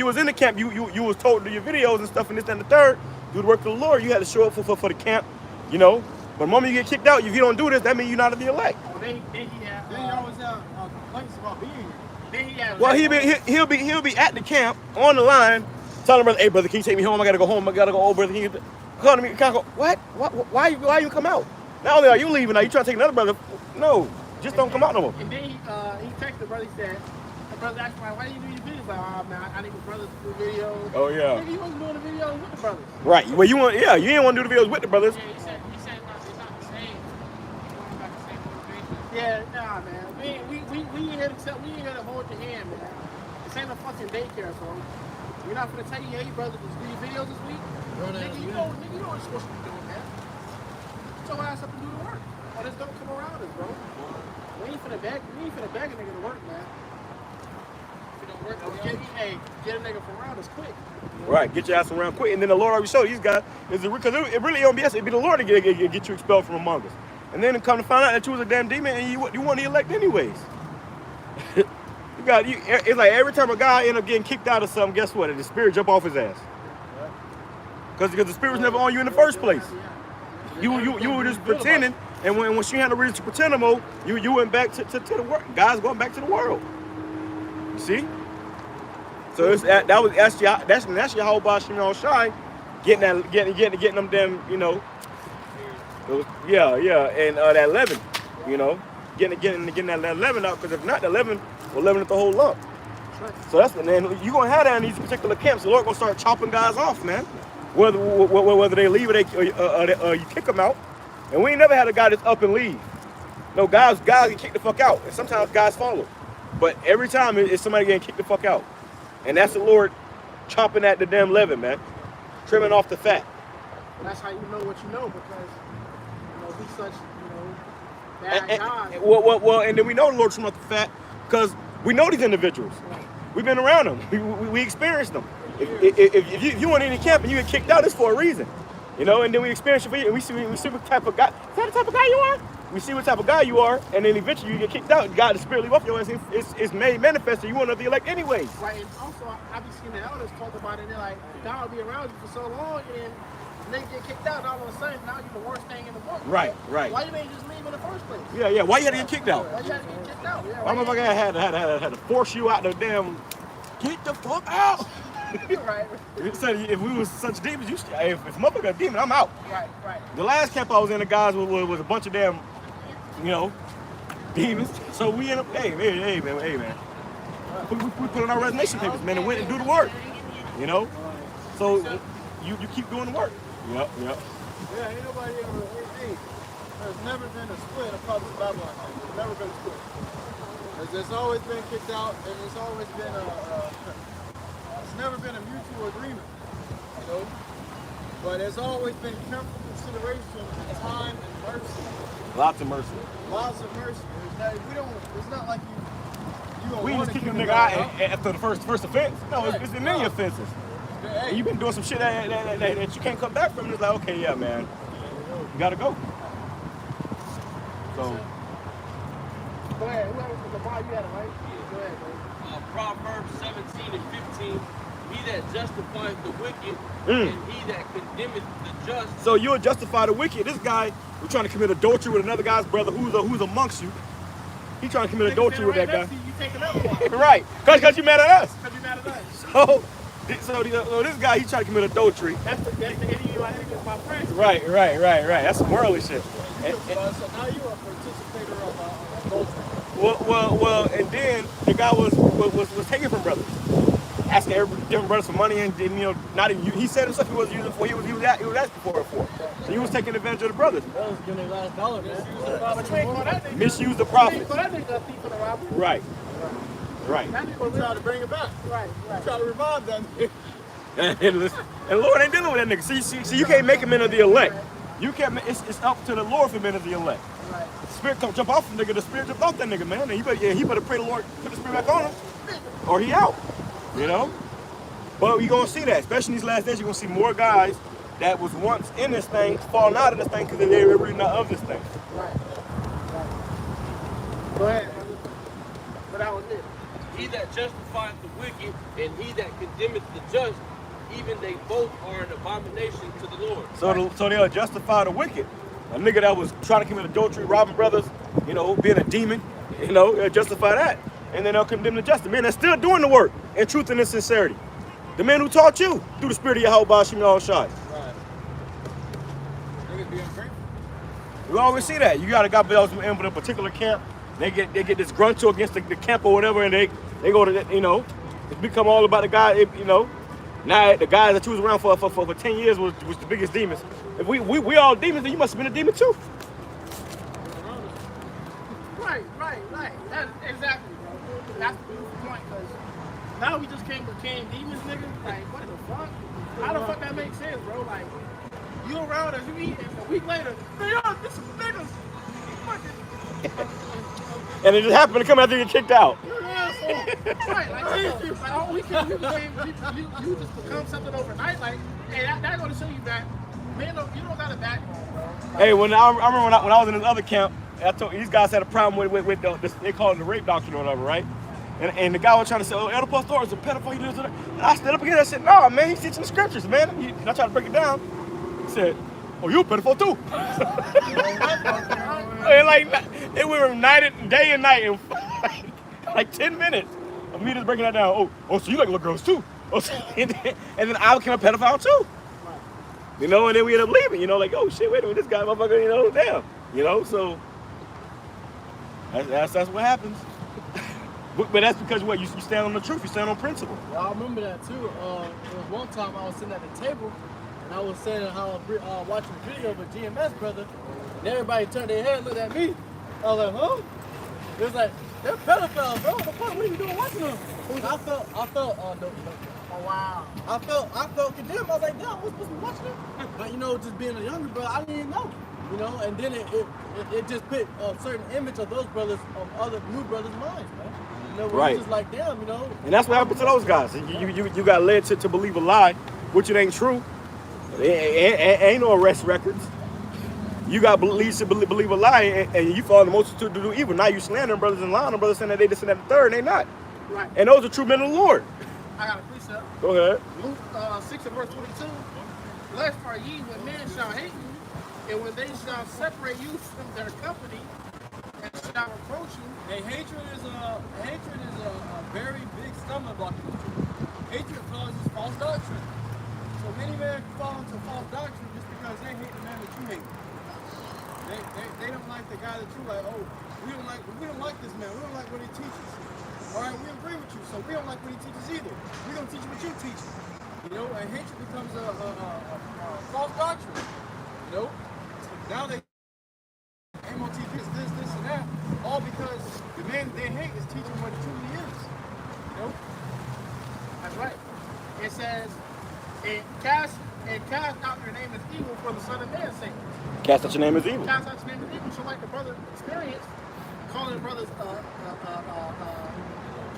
was in the camp, you was told to do your videos and stuff and this and the third, do the work of the Lord. You had to show up for the camp, you know. But the moment you get kicked out, if you don't do this, that means you're not of the elect. Then he always have complaints about being here. Well, he'll be at the camp on the line, telling the brother, "Hey, brother, can you take me home? I gotta go home. I gotta go. Oh, brother, can you come to me?" Can I go? What? Why you come out? Not only are you leaving, now you trying to take another brother? No, just don't come out no more. And then he texted the brother. He said, "The brother asked me, why do you do your videos?" Like, "Oh man, I need the brothers to do videos." Oh yeah. Nigga, you wasn't doing the videos with the brothers. Right. Well, you didn't want to do the videos with the brothers. Yeah, he said it's not the same. It's not the same motivation. Yeah, nah, man. We ain't here to hold your hand, man. This ain't a fucking daycare, bro. We're not gonna tell you, hey, brother, just do your videos this week. Nigga, you know what you're supposed to be doing, man. Get your ass up and do the work. Or just don't come around us, bro. We ain't finna beg a nigga to work, man. If it don't work, get a nigga from around us quick. Right, get your ass around quick, and then the Lord already showed these guys because it really don't be us. It'd be the Lord to get you expelled from among us. And then come to find out that you was a damn demon and you want to elect anyways. It's like every time a guy end up getting kicked out of something, guess what? The spirit jump off his ass. Because the spirit was never on you in the first place. You were just pretending, and when she had no reason to pretend no more, you went back to the world. Guys going back to the world. You see? So that's YAHAWASHI, you know, shy, getting them damn, you know. And that leaven, you know, getting that leaven out, because if not, the leaven will leaven it the whole lump. So that's and then you're gonna have that in these particular camps. The Lord gonna start chopping guys off, man. Whether they leave or you kick them out. And we ain't never had a guy that's up and leave. No, guys get kicked the fuck out, and sometimes guys follow. But every time it's somebody getting kicked the fuck out, and that's the Lord chopping at the damn leaven, man, trimming off the fat. And that's how you know what you know, because he's such, bad guy. Well, and then we know the Lord trimming off the fat because we know these individuals. We've been around them. We experienced them. If you want any camp and you get kicked out, it's for a reason. You know, and then we experience it, and we see what type of guy. Is that the type of guy you are? We see what type of guy you are, and then eventually you get kicked out. God, the spirit leave off your ass. It's made manifest that you want to be elect anyways. Right, and also I've been seeing the elders talk about it. They're like, God will be around you for so long, and they get kicked out, and all of a sudden now you're the worst thing in the book. Right. Why you ain't just leave in the first place? Yeah. Why you had to get kicked out? Why you had to get kicked out? Yeah, Why motherfucker had to force you out the damn get the fuck out. Right. It said if we was such demons, if motherfucker a demon, I'm out. Right. The last camp I was in, the guys was a bunch of damn, you know, demons. So we end up, hey man. We put on our resignation papers, man, and went and do the work. You know? So you keep doing the work. Yep. Yeah, ain't nobody ever, hey, there's never been a split across the Babylon. There's never been a split. There's always been kicked out, and there's always been it's never been a mutual agreement, you know? But there's always been careful consideration and time and mercy. Lots of mercy. Lots of mercy. It's not like you don't We want just to kick a keep nigga out after the first offense. No, it's in many offenses. Hey, You've been doing some shit that you can't come back from. It's like, okay, yeah, man, you gotta go. So, Go ahead. Whoever was the bar, you had it, right? Go ahead, bro. Proverbs 17 and 15. He that justifies the wicked Mm. and he that condemneth the just. so you'll justify the wicked. This guy was trying to commit adultery with another guy's brother who's amongst you. He trying to commit adultery with that guy. You take it up. Right, cause you mad at us. Because you mad at us. So this guy, he trying to commit adultery. That's the idiot I hate against my friends. Right. That's some worldly shit. so now you're a participator of adultery. Well, and then the guy was taking from brothers, asking every different brothers for money, and you know, not even he said himself he was using for he was asking for it for. So he was taking advantage of the brothers. That was giving their last dollar, man. But you ain't call that nigga. Misuse the You prophets. ain't call that nigga a thief of the robbery. Right. That nigga You was try to bring it back. right. Try to revive that nigga. And Lord ain't dealing with that nigga. See, you can't make him into the elect. You can't. It's up to the Lord for men of the elect. Right. The spirit come jump off the nigga. The spirit jump off that nigga, man. And he better pray the Lord put the spirit back on him, or he out. You know. But you gonna see that, especially in these last days. You're gonna see more guys that was once in this thing falling out of this thing because they were really not of this thing. Right. Go ahead. But that was it. He that justifieth the wicked and he that condemneth the just, even they both are an abomination to the Lord. So they'll justify the wicked. A nigga that was trying to commit adultery, robbing brothers, you know, being a demon, you know, they'll justify that. And then they'll condemn the just. The man that's still doing the work in truth and in sincerity. The man who taught you through the spirit of YAHAWASHI. Right. Niggas be ungrateful. You always see that. You got a guy that was in with a particular camp. They get disgruntled against the camp or whatever, and they go to, you know, it's become all about the guy, you know. Now the guys that you was around for 10 years was the biggest demons. If we all demons, then you must have been a demon too. Right. That's exactly, bro. That's the beautiful point, because now we just became demons, nigga. Like, what the fuck? How the fuck that makes sense, bro? Like, you around us, you eat, and a week later, this is niggas. And it just happened to come after you get kicked out. You're an asshole. Right, like all weekend you just become something overnight. Like, hey, that's going to show you that, man, you don't got a backbone, bro. Hey, I remember when I was in this other camp, I told these guys had a problem with they call it the rape doctrine or whatever, right? And the guy was trying to say, oh, Elder Pastor is a pedophile. He lives in and I stood up again and I said, no, man, he's teaching the scriptures, man. And I tried to break it down. He said, oh, you a pedophile too. And like, we were united day and night in like 10 minutes of me just breaking that down. Oh, so you like little girls too. Oh, so, and then I became a pedophile too. You know, and then we ended up leaving, you know, like, oh shit, wait a minute, this guy, motherfucker, you know, damn. You know, so that's what happens. But that's because what, you stand on the truth, you stand on principle. Yeah, I remember that too. There was one time I was sitting at the table and I was saying how watching a video of a GMS brother, and everybody turned their head and looked at me. I was like, huh? It was like, they're pedophiles, bro. What the fuck? What are you doing watching them? I felt, no. Oh, wow. I felt condemned. I was like, damn, what's supposed to be watching it? But you know, just being a younger brother, I didn't even know. You know, and then it just put a certain image of those brothers on other new brothers' minds, man. You know, we're just like them, you know. And that's what happened to those guys. You got led to believe a lie, which it ain't true. Ain't no arrest records. You got leads to believe a lie, and you fall in the multitude to do evil. Now you slandering brothers and lying on brothers, saying that they this and that the third, and they not. Right. And those are true men of the Lord. I got a precept. Go ahead. Luke 6 and verse 22. Blessed are ye when men shall hate you, and when they shall separate you from their company, and shall reproach you. A hatred is a very big stumbling block. Hatred causes false doctrine. So many men fall into false doctrine just because they hate the man that you hate. They don't like the guy that you like. Oh, we don't like this man. We don't like what he teaches. All right, we agree with you, so we don't like what he teaches either. We don't teach what you teach. You know, and hatred becomes a false doctrine. You know, now they MOT this, and that, all because the man they hate is teaching what it truly is. You know, That's right. It says, and cast out your name as evil for the Son of Man's sake. Cast out your name as evil. Cast out your name as evil. So like the brother experienced, calling the brothers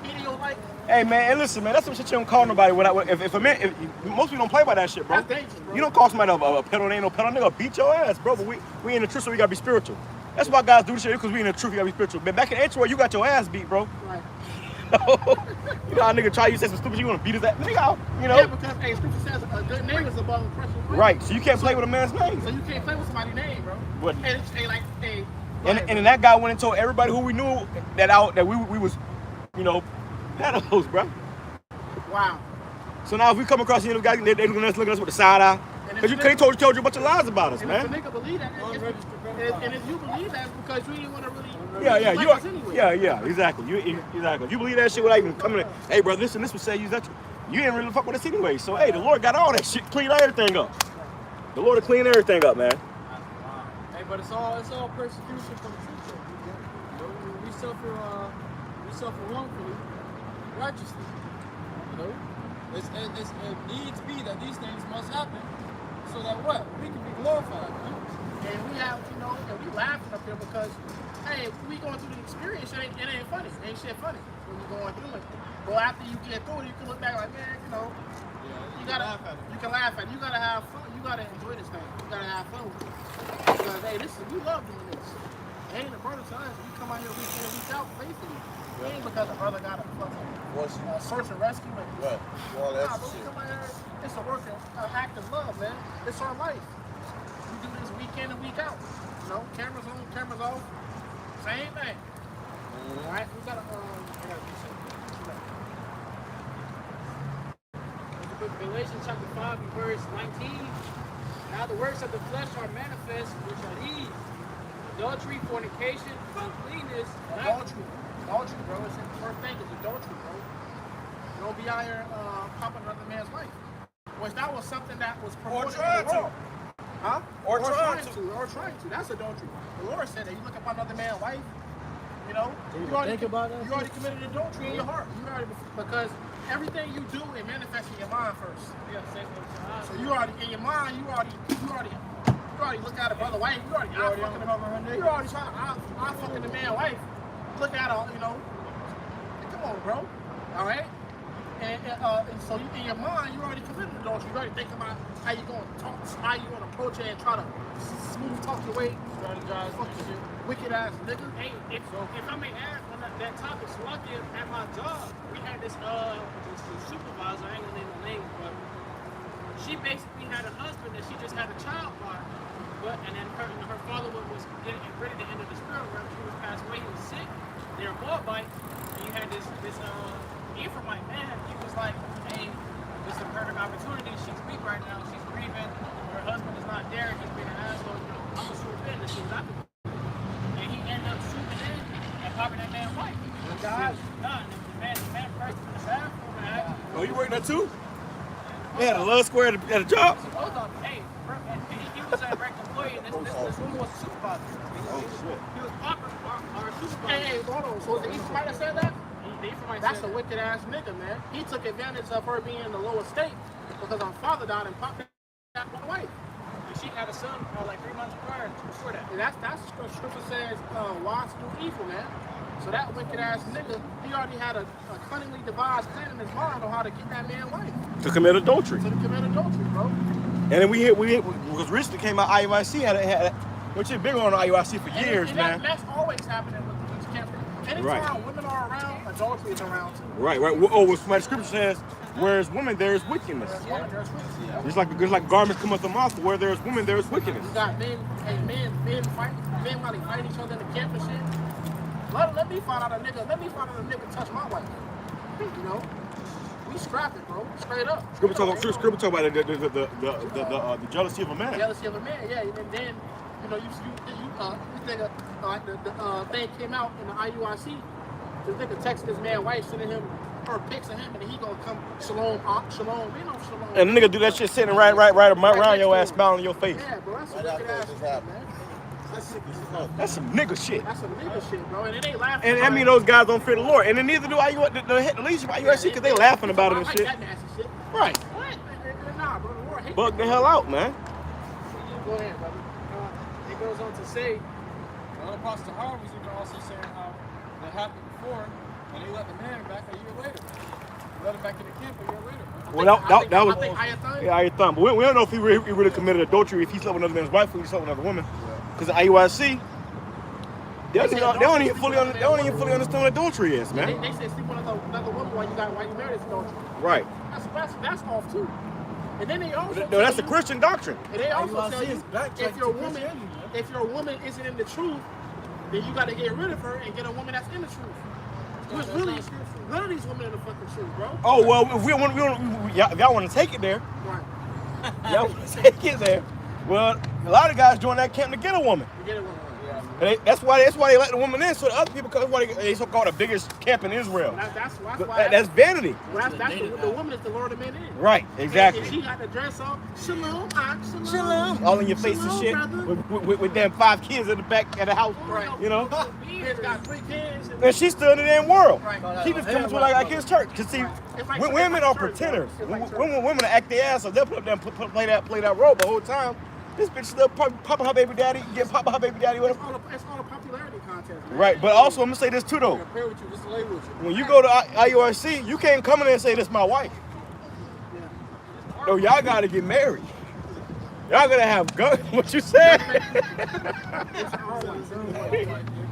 idiot-like. Hey man, and listen man, that's some shit you don't call nobody. If most people don't play by that shit, bro. That's dangerous, bro. You don't call somebody a pedal, ain't no pedal, nigga beat your ass, bro. But we in the truth, so we gotta be spiritual. That's why guys do this shit, because we in the truth, you gotta be spiritual. But back in Antwerp, you got your ass beat, bro. Right. You know how a nigga try, you say some stupid, you wanna beat his ass, nigga out, you know? Yeah, because hey, scripture says a good name is above a precious thing. Right, so you can't play with a man's name. So you can't play with somebody's name, bro. But, And and then that guy went and told everybody who we knew that we was, you know, pedos, bro. Wow. So now if we come across any of those guys, they looking at us with the side eye. Because they told you a bunch of lies about us, and man. if a nigga believe that, and if you believe that, it's because you didn't want to really exactly. Exactly. You believe that shit without even coming in, hey, brother, this would say you that you didn't really fuck with us anyway. So, hey, the Lord got all that shit, clean everything up. The Lord will clean everything up, man. hey, but it's all persecution from the truth. You know, we suffer wrongfully, righteously. You know, it needs be that these things must happen, so that what we can be glorified. You know? And we have, you know, and we laughing up here because, hey, we going through the experience, it ain't funny. It ain't shit funny when you're going through it. But after you get through it, you can look back like, man, you know, you can laugh at it. You gotta have fun. You gotta enjoy this thing. You gotta have fun with it. Because, hey, we love doing this. It ain't a brother to us. We come out here week in and week out faithfully. It ain't because a brother got a fucking search and rescue. Right. All that Nah, but we shit. come out here, it's a work, an act of love, man. It's our life. We do this week in and week out. You know, cameras on, cameras off. Same thing. All right, we gotta Galatians chapter 5 and verse 19. Now the works of the flesh are manifest, which are these: adultery, fornication, uncleanness, adultery, bro. It's the first thing is adultery, bro. Don't be out here popping another man's wife. Which that was something that was promoted in the world. Huh? Or trying to. That's adultery. The Lord said that you look upon another man's wife, you know, you already committed adultery in your heart. Because everything you do, it manifests in your mind first. So you already in your mind, you already look at a brother wife. You already trying to eye fucking the man's wife. Look at her, you know. Come on, bro. All right. And so in your mind, you already committed adultery. You already think about how you gonna talk, how you gonna approach it, and try to smooth talk your way. Fucking wicked ass nigga. Hey, if I may add on that topic, so at my job, we had this supervisor, I ain't gonna name her name, but she basically had a husband that she just had a child by, and then her father was getting ready to end of the spirit realm. She was passed away, he was sick. They were Moabite, and you had this Ephraimite man. He was like, hey, this is a perfect opportunity. She's weak right now. She's grieving. Her husband is not there. He's being an asshole. You know, I'm gonna swoop in to see what I can do. And he ended up swooping in and popping that man's wife. God, the man pressed in the bathroom, man. Oh, you working there too? Yeah, the love square at a job. Hold on, hey, he was a direct employee, and this woman was a supervisor. He was popping our supervisor. Hey, hold on. So was the Ephraimite that said that? That's a wicked ass nigga, man. He took advantage of her being in the lower state because her father died and popped that wife. And she had a son like 3 months prior before that. And that's what scripture says, watch do evil, man. So that wicked ass nigga, he already had a cunningly devised plan in his mind on how to get that man wife. To commit adultery. To commit adultery, bro. And then we hit because recently came out IUIC had which is big on IUIC for years, man. That's always happening with these campers. Anytime women are around, adultery is around too. Right. Oh, what my scripture says, whereas women, there is wickedness. There's wickedness. Just like garments come out the mouth, where there is women, there is wickedness. You got men while they fight each other in the camp and shit. Let me find out a nigga. Let me find out a nigga touch my wife. You know, we scrapping, bro. Straight up. Scripture talk about the jealousy of a man. Jealousy of a man, yeah. And then, you know, this nigga, the thing came out in the IUIC. This nigga texted his man wife, sending him her pics of him, and he gonna come shalom, shalom, you know, shalom. And the nigga do that shit sitting right around your ass, smiling in your face. Yeah, bro, that's some wicked ass shit, man. That's some nigga shit. That's some nigga shit, bro. And it ain't laughing. And I mean, those guys don't fear the Lord, and then neither do the leadership of IUIC because they laughing about it and shit. That nasty shit. Right. What? Nah, bro, the Lord hates Bug the hell out, man. Go ahead, brother. It goes on to say, Apostle Harvey was even also saying how that happened before, and he let the man back a year later. He let him back in the camp a year later. Well, that was Ayathon. But we don't know if he really committed adultery, if he slept with another man's wife or he slept with another woman. Because the IUIC, they don't even fully understand what adultery is, man. They say sleep with another woman while you married this adultery. Right. That's off too. And then they also No, that's a Christian doctrine. And they also tell you if your woman isn't in the truth, then you got to get rid of her and get a woman that's in the truth. Because really, none of these women in the fucking truth, bro. Oh well, if y'all want to take it there, right? Y'all want to take it there. Well, a lot of guys join that camp to get a woman. To get a woman. And that's why they let the woman in, so the other people, that's why they so-called the biggest camp in Israel. That's vanity. Well, the woman is the Lord of men in. Right, exactly. And she got the dress on. Shalom. All in your face and shit. With damn 5 kids in the back of the house. Right. You know? He's got 3 kids. And she's still in the damn world. Right. She just coming to like his church. Cause see, women are pretenders. Women act their ass off. They'll put up there and play that role the whole time. This bitch still popping her baby daddy, get popping her baby daddy with her. It's all a popularity contest. Man. Right, but also I'm gonna say this too though. Compare with you, just lay with you. When you go to IUIC, you can't come in there and say this my wife. No, y'all gotta get married. Y'all gotta have guns. What you said?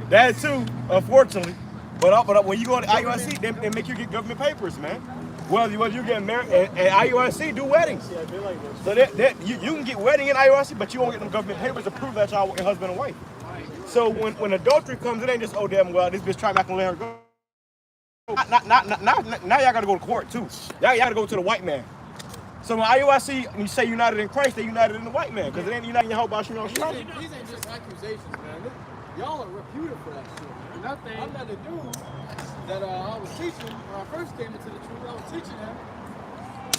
That too, unfortunately. But when you go to IUIC, they make you get government papers, man. Whether you get married, and IUIC do weddings. So you can get wedding in IUIC, but you won't get them government papers to prove that y'all husband and wife. So when adultery comes, it ain't just, oh damn, well, this bitch trying not to let her go. Now y'all gotta go to court too. Y'all gotta go to the white man. So when IUIC, when you say united in Christ, they united in the white man, because it ain't united in YAHAWASHI. These ain't just accusations, man. Y'all are reputed for that shit. I met a dude that I was teaching when I first came into the truth. I was teaching him,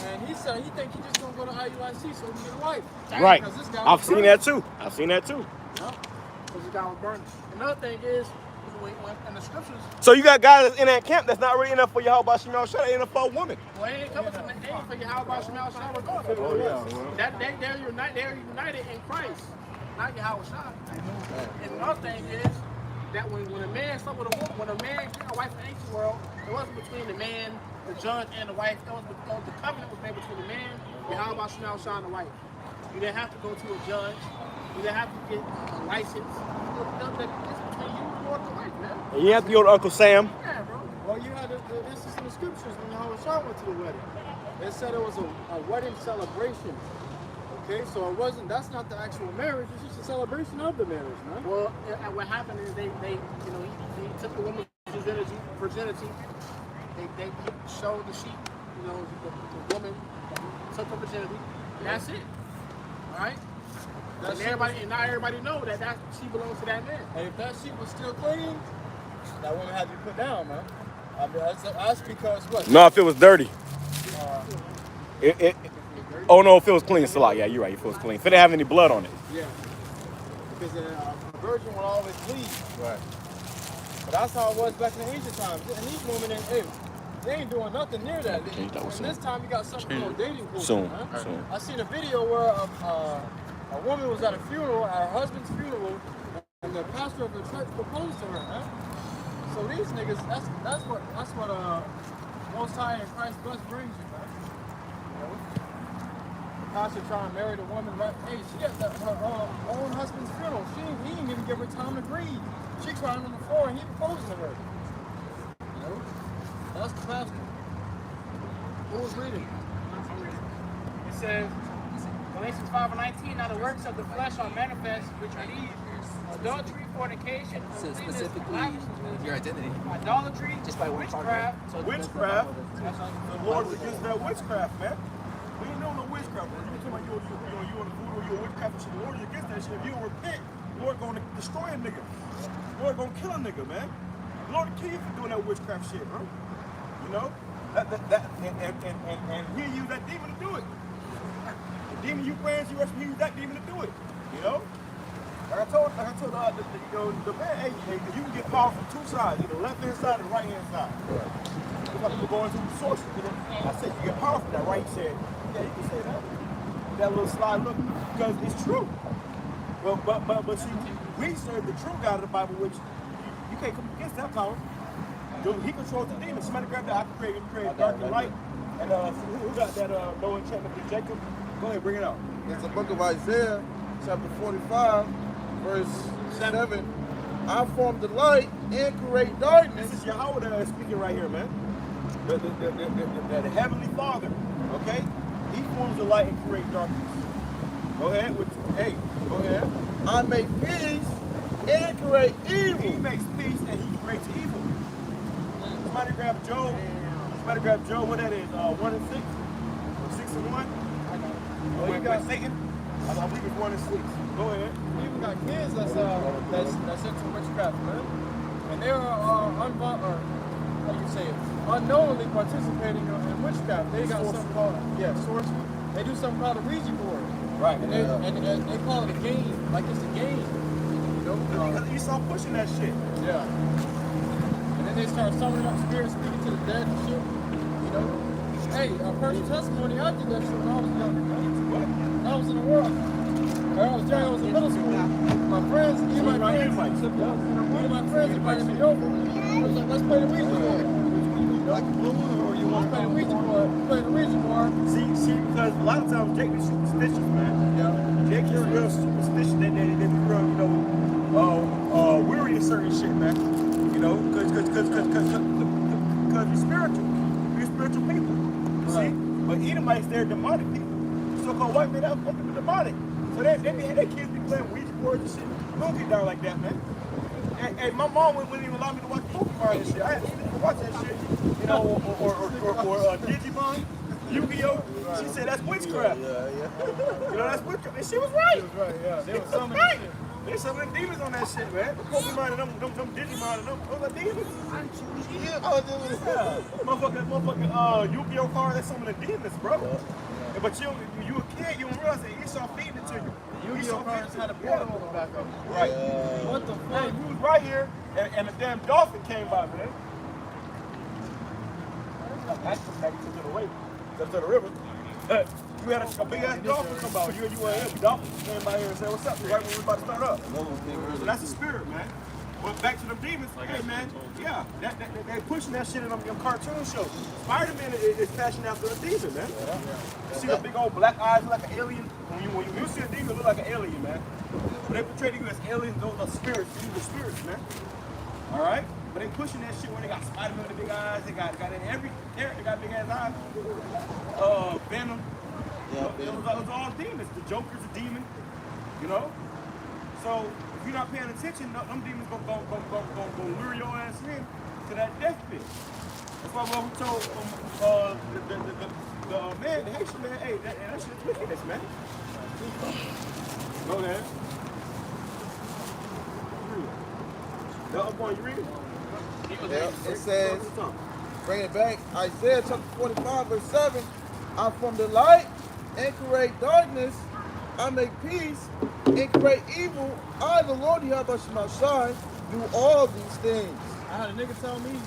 and he said he think he just gonna go to IUIC so he can get a wife. Right. I've seen that too. Yeah. Because the guy was burning. Another thing is, in the scriptures. So you got guys in that camp that's not really enough for YAHAWASHI, they ain't enough for a woman. Well, they ain't coming to they ain't for YAHAWASHI regardless. They're united in Christ, not YAHAWASHI. And another thing is that when a man slept with a woman, when a man got a wife in the ancient world, it wasn't between the man, the judge, and the wife. The covenant was made between the man, YAHAWASHI, and the wife. You didn't have to go to a judge. You didn't have to get a license. It's between you and the wife, man. And you have to go to Uncle Sam. Yeah, bro. Well, you had this is in the scriptures when YAHAWASHI went to the wedding. They said it was a wedding celebration. Okay, so that's not the actual marriage, it's just a celebration of the marriage, man. Well, what happened is they he took the woman's virginity. They showed the sheep, the woman took her virginity. That's it. All right? And now everybody know that she belongs to that man. And if that sheep was still clean, that woman had to be put down, man. I mean, that's because what? No, if it was dirty. Oh no, if it was clean, still out. Yeah, you're right. If it was clean, if it didn't have any blood on it. Yeah. Because a virgin will always bleed. Right. But that's how it was back in the ancient times. And these women, they ain't doing nothing near that. And this time you got something called dating pool. Soon. I seen a video where a woman was at a funeral, at her husband's funeral, and the pastor of the church proposed to her, man. So these niggas, that's what Most High and Christ bless brings you, man. Pastor trying to marry the woman right age. She got her own husband's funeral. He didn't even give her time to grieve. She crying on the floor and he proposing to her. That's the pastor. Who was reading? It says, Galatians 5:19, now the works of the flesh are manifest, which are these: adultery, fornication, So uncleanness, specifically, lavishly, your identity. idolatry, Just by one witchcraft. So Witchcraft. The Lord's against that witchcraft, man. We ain't know no witchcraft. When you talking about you on the voodoo, you a witchcraft and shit, the Lord is against that shit. If you don't repent, the Lord gonna destroy a nigga. The Lord gonna kill a nigga, man. The Lord will kill you for doing that witchcraft shit, bro. You know? And he used that demon to do it. The demon you praying to, he used that demon to do it. You know? Like I told the man, hey, you can get power from two sides, either left hand side or right hand side. Look how people going through the source. I said you get power from that, right? He said, yeah, you can say that. That little slide look, because it's true. But see, we serve the true God of the Bible, which you can't come against that power. Dude, he controls the demons. Somebody grab that. I can create dark and light. And who got that no enchantment through Jacob? Go ahead, bring it out. It's the book of Isaiah, chapter 45, verse 7. I formed the light and create darkness. This is YAHAWADAH speaking right here, man. The Heavenly Father, okay? He forms the light and create darkness. Go ahead. Go ahead. I make peace and create evil. He makes peace and he creates evil. Somebody grab Job. Somebody grab Job. What that is? 1 and 6? Or 6 and 1? Oh, you got Satan? I believe it's 1 and 6. Go ahead. We even got kids that's into witchcraft, man. And they are unknowingly participating in witchcraft. They got something called sorcery. They do something called a Ouija board. Right. And they call it a game, like it's a game. You know? Because you start pushing that shit. Yeah. And then they start summoning up spirits, speaking to the dead and shit. You know? Hey, a personal testimony, I did that shit when I was younger. What? I was in the world. I was in middle school. My friends, me and my friends invited me over. I was like, let's play the Ouija board. Like blue or you want to Play the Ouija board. Play the Ouija board. See, because a lot of times Jake is superstitious, man. Yeah. Jake is real superstitious. They real, weary of certain shit, man. You know, because we're spiritual. We're spiritual people. See? But Edomites, they're demonic people. So-called white men out fucking demonic. So their kids be playing Ouija boards and shit. We don't get down like that, man. And my mom wouldn't even allow me to watch Pokemon and shit. I had to watch that shit. You know, or Digimon, Yu-Gi-Oh! She said that's witchcraft. Yeah. You know, that's witchcraft. And she was right. She was right, yeah. They were summoning right. shit. There's some of them demons on that shit, man. The Pokemon and them Digimon and those are demons. Motherfucking Yu-Gi-Oh! card, that's some of the demons, bro. Yeah. But you a kid, you don't realize that Esau feeding it to you. Yu-Gi-Oh! cards had a portal on the back of it. Right. What the fuck? Hey, you was right here, and the damn dolphin came by, man. That's to the way, to the river. You had a big ass dolphin come by. You had a dolphin came by here and said, "What's up?" Right when we were about to start up. So that's the spirit, man. But back to the demons, hey man, yeah, they pushing that shit in them cartoon shows. Spider-Man is passionate after a demon, man. You see the big old black eyes like an alien. When you see a demon, look like an alien, man. But they portray you as aliens, those are spirits. These are spirits, man. All right, but they pushing that shit when they got Spider-Man with the big eyes. They got in every character got big ass eyes. Venom. Yeah, those are all demons. The Joker's a demon, you know. So if you're not paying attention, them demons gonna lure your ass in to that death pit. That's why we told the man, the Haitian man, hey, that shit is wickedness, man. Go ahead. The other one, you read it? Yeah, it says, bring it back, Isaiah chapter 45, verse 7. I form the light and create darkness. I make peace and create evil. I, the Lord Yahawashi, do all these things. I had a nigga tell me,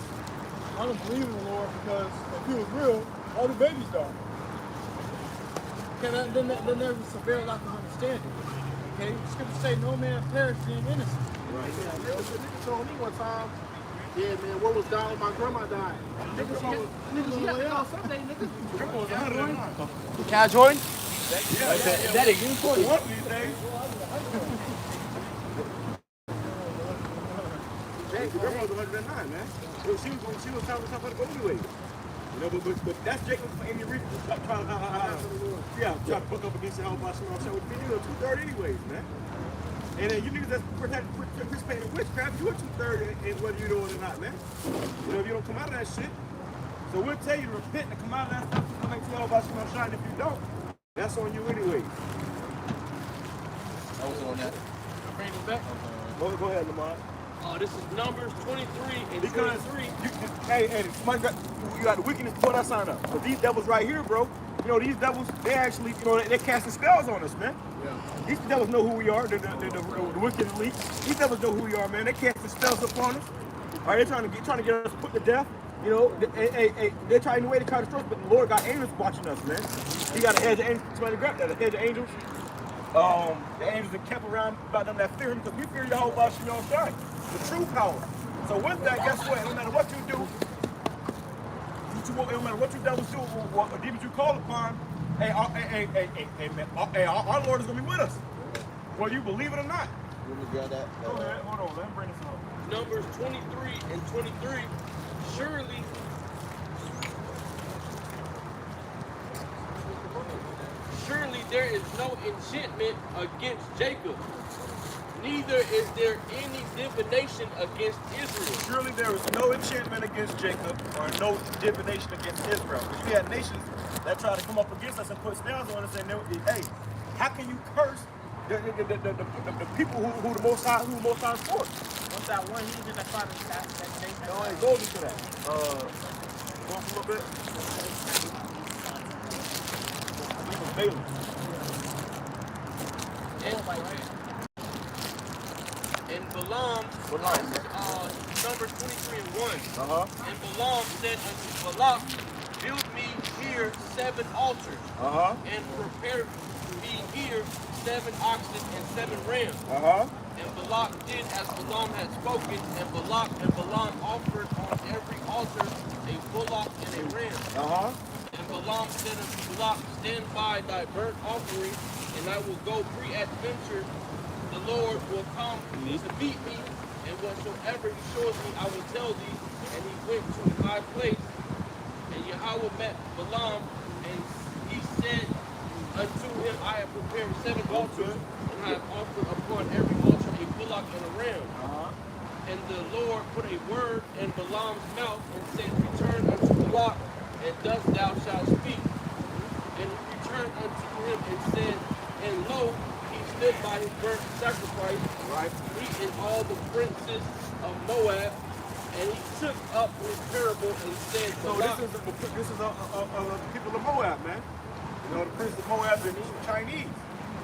I don't believe in the Lord because if he was real, all the babies died. Okay, then there's a severe lack of understanding. Okay, scripture say no man perished being innocent. Right. Yeah, a nigga told me one time, yeah, man, what was dying? My grandma died. Niggas on the way out. Someday, niggas. Can I join? Yeah. Is that a unicorn? One of these days. Grandma was 109, man. She was telling herself how to go anyway. You know, but that's Jacob for any reason. Trying to book up against YAHAWASHI. You know, 2/3 anyways, man. And then you niggas that's participating in witchcraft, you a 2/3 in whether you know it or not, man. You know, if you don't come out of that shit. So we'll tell you to repent and come out of that stuff and come back to YAHAWASHI. And if you don't, that's on you anyways. I was on that. Bring it back. Go ahead, Lamar. This is Numbers 23 and Because 23. hey, somebody you got the wickedness, pull that sign up. Because these devils right here, bro, you know, these devils, they actually, you know, they're casting spells on us, man. Yeah. These devils know who we are, the wicked elite. These devils know who we are, man. They casting spells upon us. All right, they're trying to get us put to death. You know, they're trying to way to try to destroy us, but the Lord got angels watching us, man. He got a hedge of angels. Somebody grab that, a hedge of angels. The angels that kept around about them that fear him, because we fear YAHAWASHI, the true power. So with that, guess what? No matter what you do, no matter what you devils do, what demons you call upon, our Lord is going to be with us, whether you believe it or not. Let me grab that. Go ahead, hold on, let me bring this up. Numbers 23 and 23. Surely there is no enchantment against Jacob, neither is there any divination against Israel. Surely there is no enchantment against Jacob or no divination against Israel. Because we had nations that try to come up against us and put spells on us and hey, how can you curse the people who the Most High is for? What's that one heathen that tried to that nation? No, it goes into that. Go up a little bit. Balaam. And Balaam, What line? Numbers 23 and 1. Uh-huh. And Balaam said unto Balak, build me here 7 altars, and prepare me here 7 oxen and 7 rams. And Balak did as Balaam had spoken, and Balaam offered on every altar a bullock and a ram. And Balaam said unto Balak, stand by thy burnt offering, and I will go peradventure. The Lord will come to meet me, and whatsoever he shows me, I will tell thee. And he went to a high place, and Yahweh met Balaam, and he said unto him, I have prepared 7 altars, and I have offered upon every altar a bullock and a ram. And the Lord put a word in Balaam's mouth, and said, return unto Balak, and thus thou shalt speak. And he returned unto him and said, and lo, he stood by his burnt sacrifice, he and all the princes of Moab, and he took up his parable and said, So this is the people of Moab, man. You know, the princes of Moab and the Chinese.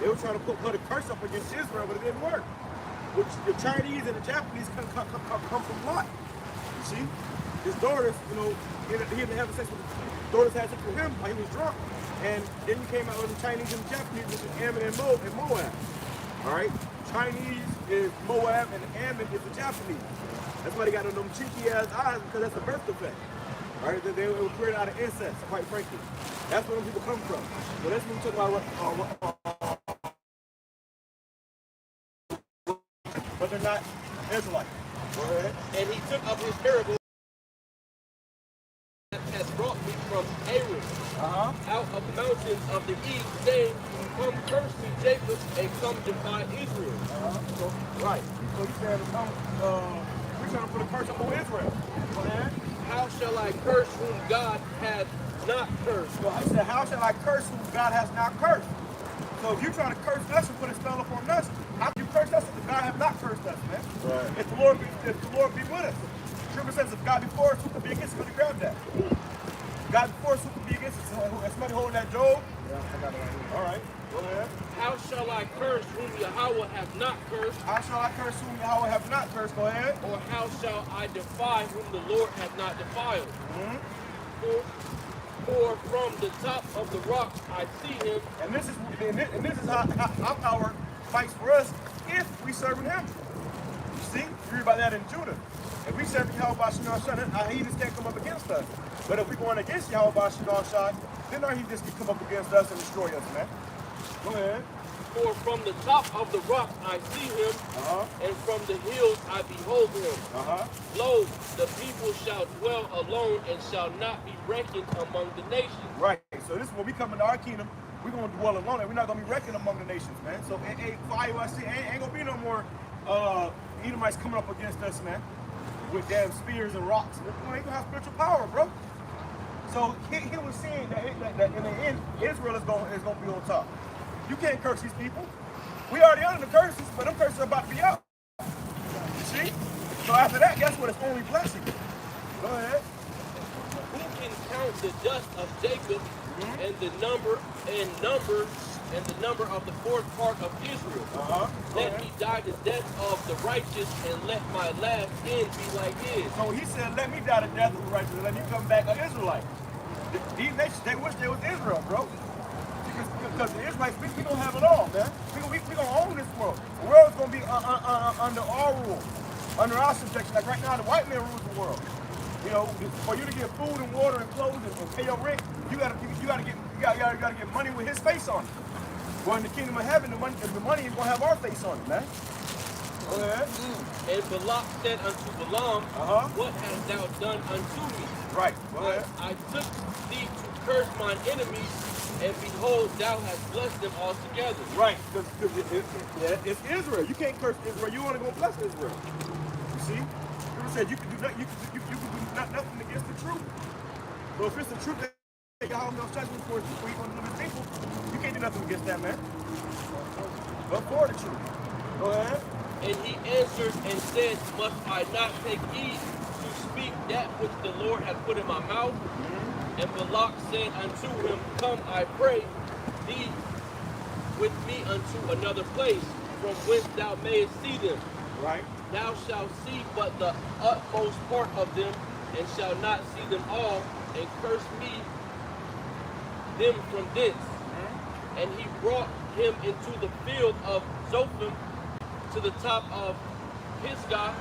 They were trying to put a curse up against Israel, but it didn't work. Which the Chinese and the Japanese come from Lot. You see? His daughters, you know, he didn't have sex with his daughters, had sex with him while he was drunk. And then he came out with the Chinese and the Japanese, which is Ammon and Moab. All right? Chinese is Moab and Ammon is the Japanese. That's why they got them cheeky ass eyes, because that's a birth defect. All right? They were created out of incest, quite frankly. That's where them people come from. So that's when we talk about but they're not Israelites. Go ahead. and he took up his parable that has brought me from Aram, out of the mountains of the east, saying, come curse me, Jacob, and come defy Israel. Right. So you said, we're trying to put a curse upon Israel. Go ahead. How shall I curse whom God hath not cursed? So I said, how shall I curse whom God has not cursed? So if you're trying to curse us and put a spell upon us, how can you curse us if God have not cursed us, man? Right. If the Lord be with us. Scripture says, if God be for us, who can be against us? Let me grab that. If God be for us, who can be against us? Somebody holding that Job? Yeah, I got it right here. All right. Go ahead. How shall I curse whom Yahweh hath not cursed? How shall I curse whom Yahweh have not cursed? Go ahead. Or how shall I defy whom the Lord hath not defiled? For from the top of the rock I see him. And this is how power fights for us if we serve him. You see? You read about that in Judah. If we serve YAHAWASHI, our heathens can't come up against us. But if we're going against YAHAWASHI, then our heathens can come up against us and destroy us, man. Go ahead. For from the top of the rock I see him, and from the hills I behold him. Lo, the people shall dwell alone and shall not be reckoned among the nations. Right. So this is when we come into our kingdom, we're going to dwell alone and we're not going to be reckoned among the nations, man. So for IUIC, ain't going to be no more Edomites coming up against us, man, with damn spears and rocks. We ain't going to have spiritual power, bro. So he was saying that in the end, Israel is going to be on top. You can't curse these people. We already under the curses, but them curses are about to be out. You see? So after that, guess what? It's only blessing. Go ahead. Who can count the dust of Jacob and the number of the fourth part of Israel? Let me die the death of the righteous and let my last end be like his. So he said, let me die the death of the righteous and let me come back an Israelite. These nations, they wish they was Israel, bro. Because the Israelites, we gonna have it all, man. We gonna own this world. The world's gonna be under our rule, under our subjection. Like right now, the white man rules the world. You know, for you to get food and water and clothes and pay your rent, you gotta get money with his face on it. Well, in the kingdom of heaven, the money is gonna have our face on it, man. Go ahead. And Balak said unto Balaam, what hast thou done unto me? Right. Go ahead. I took thee to curse mine enemies, and behold, thou hast blessed them altogether. Right, because it's Israel. You can't curse Israel. You want to go bless Israel. You see? You said you can do nothing. You can do nothing against the truth. So if it's the truth that Yahweh judgment for his people, he's going to deliver his people, you can't do nothing against that, man. Go for the truth. Go ahead. And he answered and said, must I not take heed to speak that which the Lord hath put in my mouth? And Balak said unto him, come, I pray thee with me unto another place, from whence thou mayest see them. Right. Thou shalt see but the utmost part of them, and shalt not see them all, and curse me them from thence. And he brought him into the field of Zophim to the top of Pisgah,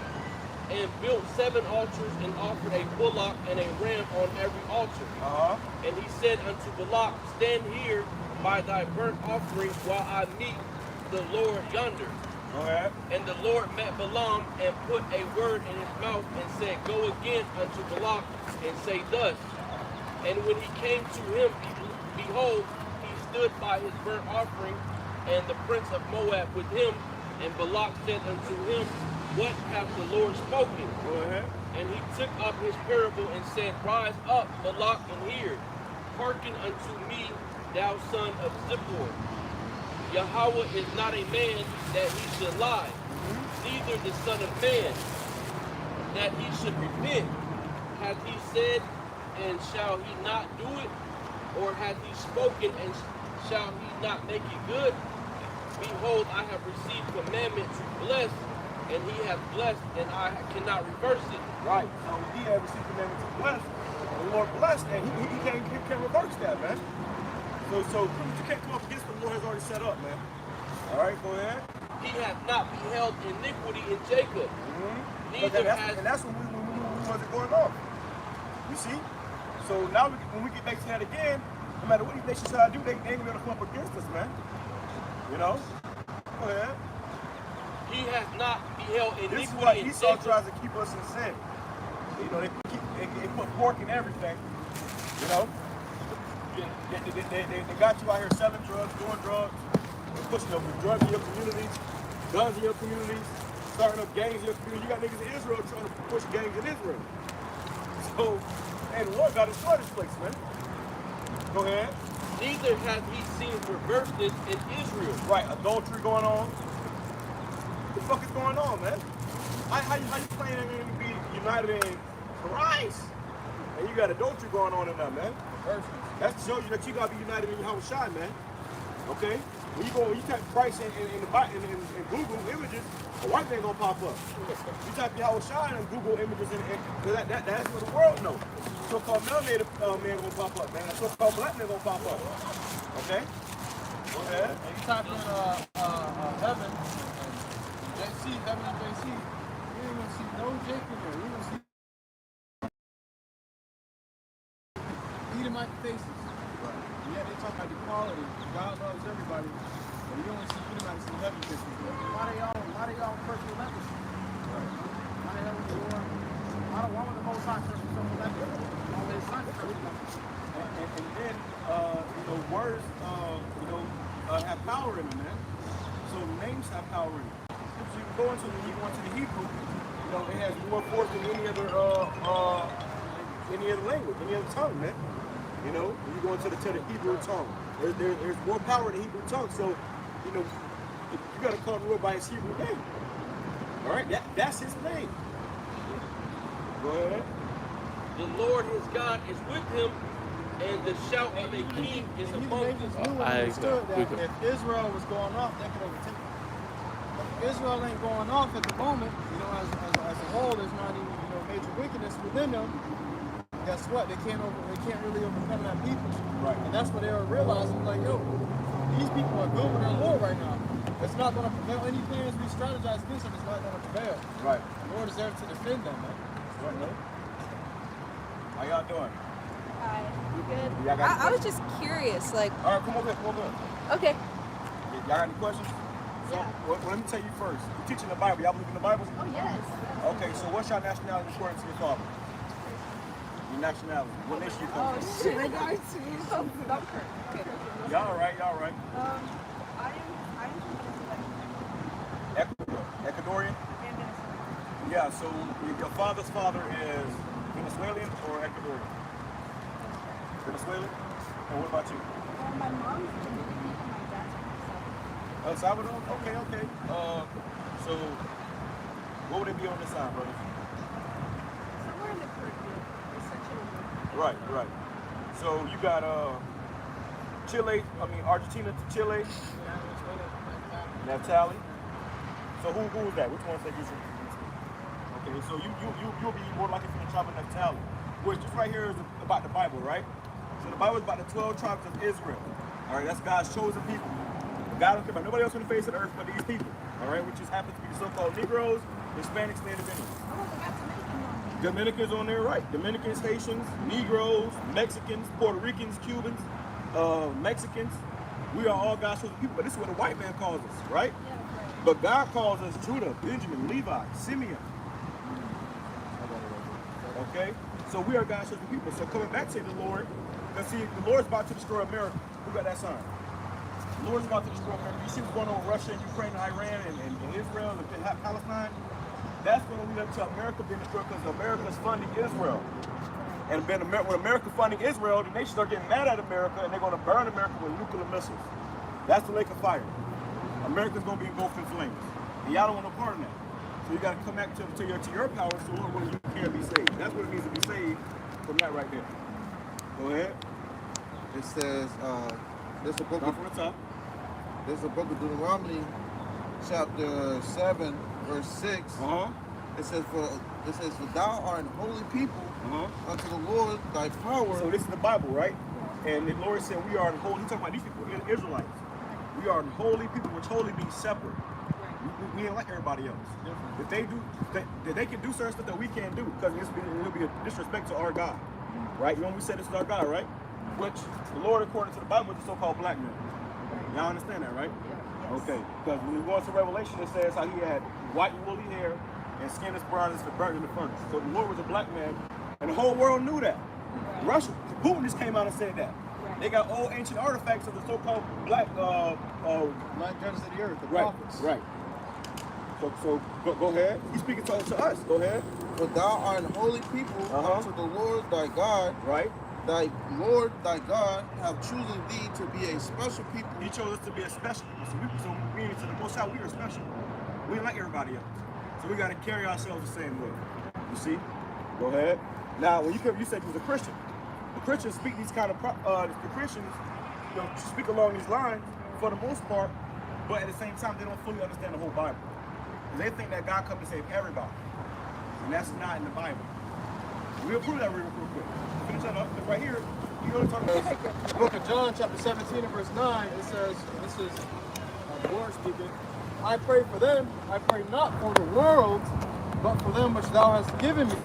and built 7 altars, and offered a bullock and a ram on every altar. And he said unto Balak, stand here by thy burnt offering while I meet the Lord yonder. Go ahead. And the Lord met Balaam and put a word in his mouth and said, go again unto Balak and say thus. And when he came to him, behold, he stood by his burnt offering, and the prince of Moab with him. And Balak said unto him, what hath the Lord spoken? Go ahead. And he took up his parable and said, rise up, Balak, and hear. Hearken unto me, thou son of Zippor. Yahweh is not a man that he should lie, neither the son of man that he should repent. Hath he said, and shall he not do it? Or hath he spoken, and shall he not make it good? Behold, I have received commandment to bless, and he hath blessed, and I cannot reverse it. Right. So he had received commandment to bless. The Lord blessed, and he can't reverse that, man. So you can't come up against what the Lord has already set up, man. All right, go ahead. He hath not beheld iniquity in Jacob. Neither has... And that's when we wasn't going off. You see? So now when we get back to that again, no matter what these nations try to do, they ain't going to come up against us, man. You know? Go ahead. He hath not beheld iniquity This is why in Esau Jacob. tries to keep us in sin. You know, they put pork in everything. You know? They got you out here selling drugs, doing drugs, pushing up drugs in your communities, guns in your communities, starting up gangs in your community. You got niggas in Israel trying to push gangs in Israel. So, and the Lord got to destroy this place, man. Go ahead. Neither hath he seen perverseness in Israel. Right, adultery going on. What the fuck is going on, man? How you planning to be united in Christ? And you got adultery going on in there, man. That shows you that you gotta be united in YAHWASHI, man. Okay? When you type Christ in Google images, a white man gonna pop up. You type YAHWASHI in Google images, that's what the world knows. So-called melanated man gonna pop up, man. So-called black man gonna pop up. Okay? Go ahead. And you type in heaven, and JC, heaven and JC, you ain't gonna see no Jake in there. You gonna see Edomite faces. Yeah, they talk about equality. God loves everybody. heavy kisses. Why they all personal leprosy? Why the hell was the Lord? Why would the Most High curse himself with leprosy? Why would his son curse with leprosy? And then, words, have power in them, man. So names have power in them. So you go into the Hebrew, it has more force than any other language, any other tongue, man. When you go into the Hebrew tongue, there's more power in the Hebrew tongue. So, you got to call the Lord by his Hebrew name. All right, that's his name. Go ahead. The Lord his God is with him, and the shout of a king is among them. I understood that if Israel was going off, they could overtake them. If Israel ain't going off at the moment, as a whole, there's not even major wickedness within them. Guess what? They can't really overcome that people. Right. And that's what they were realizing. Like, yo, these people are good with their Lord right now. It's not going to prevail. Any plans we strategize against them is not going to prevail. Right. The Lord is there to defend them, man. Right. How y'all doing? Hi, you good? Y'all got I was just curious, like. All right, come over. Okay. Y'all got any questions? So, Yeah. well, let me tell you first. You're teaching the Bible. Y'all believe in the Bible? Oh yes. Okay, so what's your nationality according to your father? Your nationality. What nation you come Oh from? shit, I got to. Okay. Y'all all right? I am from Ecuador. Ecuadorian? Venezuela. Yeah, so your father's father is Venezuelan or Ecuadorian? Venezuelan? And what about you? My mom's Dominican and my dad's from El Salvador? Okay. So what would it be on this side, brother? somewhere in the Caribbean, essentially. Right. So you got Argentina to Chile, Naphtali. So who was that? Which one said you? Okay, so you'll be more likely from the tribe of Naphtali, which just right here is about the Bible, right? So the Bible is about the 12 tribes of Israel. All right, that's God's chosen people. God don't care about nobody else on the face of the earth but these people. All right, which just happens to be the so-called Negroes, Hispanics, and Indians. Oh, they got Dominican on there. Dominicans on there, right? Dominicans, Haitians, Negroes, Mexicans, Puerto Ricans, Cubans, Mexicans. We are all God's chosen people, but this is what a white man calls us, right? Yeah, right. But God calls us Judah, Benjamin, Levi, Simeon. Okay? So we are God's chosen people. So coming back to the Lord, because see, the Lord's about to destroy America. Who got that sign? The Lord's about to destroy America. You see what's going on with Russia and Ukraine and Iran and Israel and Palestine? That's going to lead up to America being destroyed because America is funding Israel. And when America funding Israel, the nations are getting mad at America and they're going to burn America with nuclear missiles. That's the lake of fire. America's going to be engulfed in flames. And y'all don't want no part of that. So you got to come back to your power so Lord, where you can be saved. That's what it means to be saved from that right there. Go ahead. It says, this is a book Start from the top. This is a book of Deuteronomy, chapter 7, verse 6. It says, for thou art an holy people unto the Lord thy power. So this is the Bible, right? And the Lord said we are an holy. He's talking about these people, the Israelites. We are an holy people, which holy means separate. We ain't like everybody else. If they do, they can do certain stuff that we can't do because it'll be a disrespect to our God, right? You know, we said this is our God, right? Which the Lord, according to the Bible, is the so-called black man. Y'all understand that, right? Okay. Because when we go into Revelation, it says how he had white and woolly hair and skin as brown as burnt in the furnace. So the Lord was a black man, and the whole world knew that. Russia, Putin just came out and said that. They got old ancient artifacts of the so-called black judges of the earth, the prophets. Right. So go ahead. He's speaking to us. Go ahead. For thou art an holy people unto the Lord thy God. Right. Thy Lord thy God have chosen thee to be a special people. He chose us to be a special people. So we mean to the Most High, we are special. We ain't like everybody else. So we got to carry ourselves the same way. You see? Go ahead. Now, when you said you was a Christian. The Christians speak these kind of, the Christians, speak along these lines for the most part, but at the same time, they don't fully understand the whole Bible. They think that God come to save everybody. And that's not in the Bible. We'll prove that real quick. Finish that up. Right here, you know what I'm talking about. The book of John, chapter 17 and verse 9, it says, this is the Lord speaking, I pray for them, I pray not for the world, but for them which thou hast given me,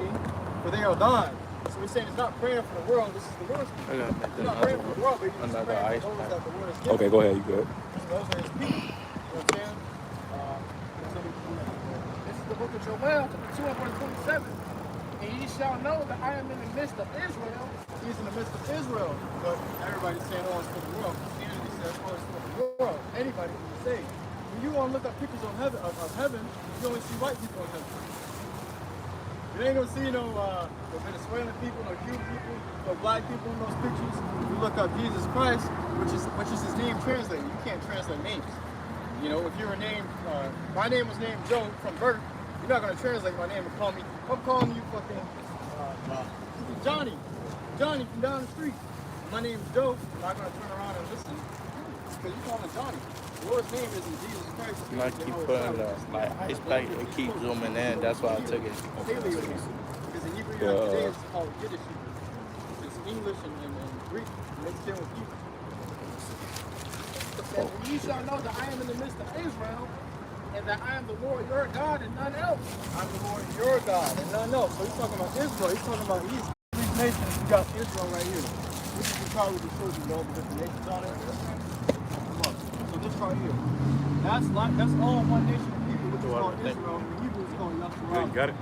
for they are thine. So he's saying it's not praying for the world, this is the Lord speaking. He's not praying for the world, but he's just praying for those that the Lord has given. Okay, go ahead, you good. Those are his people. You know what I'm saying? book of Joel, chapter 2 and verse 27. And ye shall know that I am in the midst of Israel. He's in the midst of Israel, but everybody's saying, oh, it's for the world. Christianity says, oh, it's for the world. Anybody can be saved. When you want to look up pictures of heaven, you only see white people in heaven. You ain't gonna see no Venezuelan people, no Cuban people, no black people in those pictures. You look up Jesus Christ, which is his name translated. You can't translate names. You know, if you're named, my name was named Joe from birth, you're not gonna translate my name and call me. I'm calling you fucking Johnny from down the street. My name's Joe. I'm not gonna turn around and listen because you call him Johnny. The Lord's name isn't Jesus Christ. And I keep putting the ice pack and keep zooming in. That's why I took it. Because in Hebrew today it's called Yiddish Hebrew. It's English and Greek mixed in with Hebrew. And ye shall know that I am in the midst of Israel, and that I am the Lord your God and none else. I'm the Lord your God and none else. So he's talking about Israel. He's talking about these nations. You got Israel right here. This is the card with the children, all the different nations on it. So this right here. That's all one nation of people, which is called Israel. And the Hebrew is called YAHAWAH. You got it?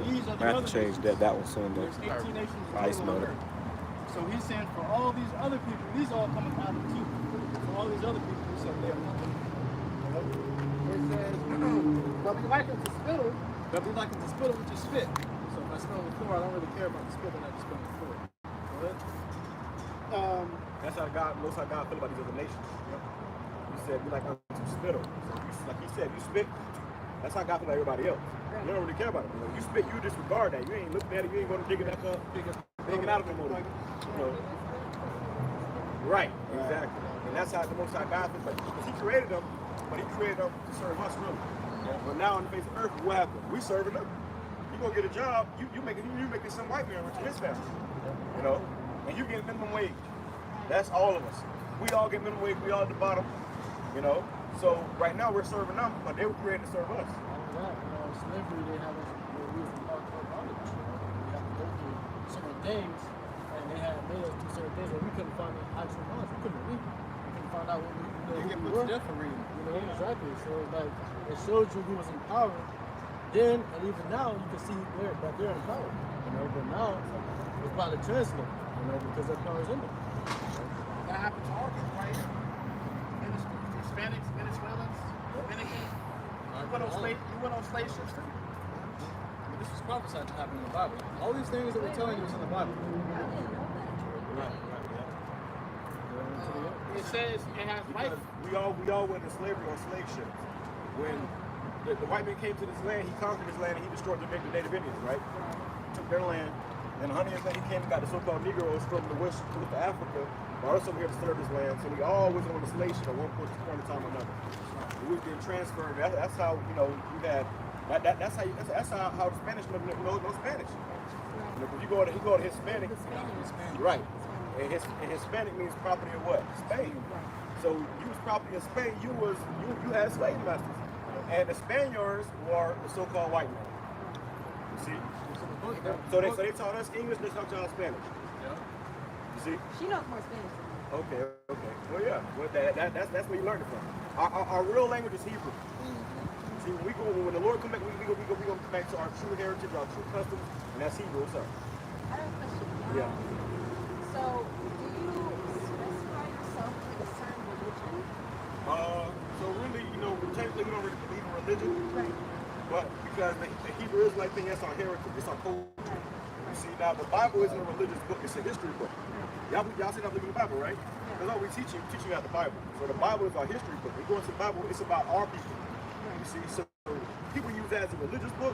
These are the I have other to change nations. that one soon though. There's 18 nations Ice on melted. earth. So he's saying for all these other people, these all coming out of two. For all these other people, he said they are nothing. It says, but be like unto spittle. They'll be like to spittle with your spit. So if I spit on the floor, I don't really care about the spit that I just spit on the floor. That's how God feel about these other nations. He said, be like unto spittle. So like he said, you spit. That's how God feel about everybody else. You don't really care about it. You know, you spit, you disregard that. You ain't looking at it. You ain't going to dig it back up, dig it out of the motor. You know. Right. Exactly. And that's how the Most High God feels. Because He created them, but He created them to serve us, really. But now on the face of earth, what happened? We serving them. You go get a job, you making some white man rich in his family. You know, and you get minimum wage. That's all of us. We all get minimum wage. We all at the bottom. You know. So right now we're serving them, but they were created to serve us. Slavery, they have us where we was in hardcore bondage. We have to go through certain things, and they had made us do certain things, and we couldn't find the actual knowledge. We couldn't read. We couldn't find out what we get put to death for reading. You know, exactly. So like it showed you who was in power then, and even now you can see that they're in power. You know, but now it's about to translate. You know, because that power is in them. That happened to our people right here. Hispanics, Venezuelans, Dominicans. You went on slave ships too. But this was prophesied to happen in the Bible. All these things that we're telling you is in the Bible. Right. It says it has life. We all went to slavery on slave ships. When the white man came to this land, he conquered this land and he destroyed the Native Indians, right? Took their land. And 100 years later, he came and got the so-called Negroes from the west of Africa, brought us over here to serve this land. So we all was on the slave ship at one point in time or another. We was getting transferred. That's how, you know, you had. That's how the Spanish know Spanish. You know, if you go to Hispanic, right? And Hispanic means property of what? Spain. So you was property of Spain. You had slave masters, and the Spaniards were the so-called white men. You see? So they taught us English. They taught y'all Spanish. Yeah. You see? She knows more Spanish than me. Okay. Well, yeah. Well, that's where you learned it from. Our real language is Hebrew. See, when the Lord come back, we go come back to our true heritage, our true customs, and that's Hebrew. So. I have a question. Yeah. So, do you specify yourself with a certain religion? So really, you know, technically we don't really believe in religion, Right. but because the Hebrew Israelite thing, that's our heritage, it's our culture. You see, now the Bible isn't a religious book; it's a history book. Y'all say y'all believe in the Bible, right? That's all we teach you out the Bible. So the Bible is our history book. We go into the Bible, it's about our people. You see, so people use that as a religious book,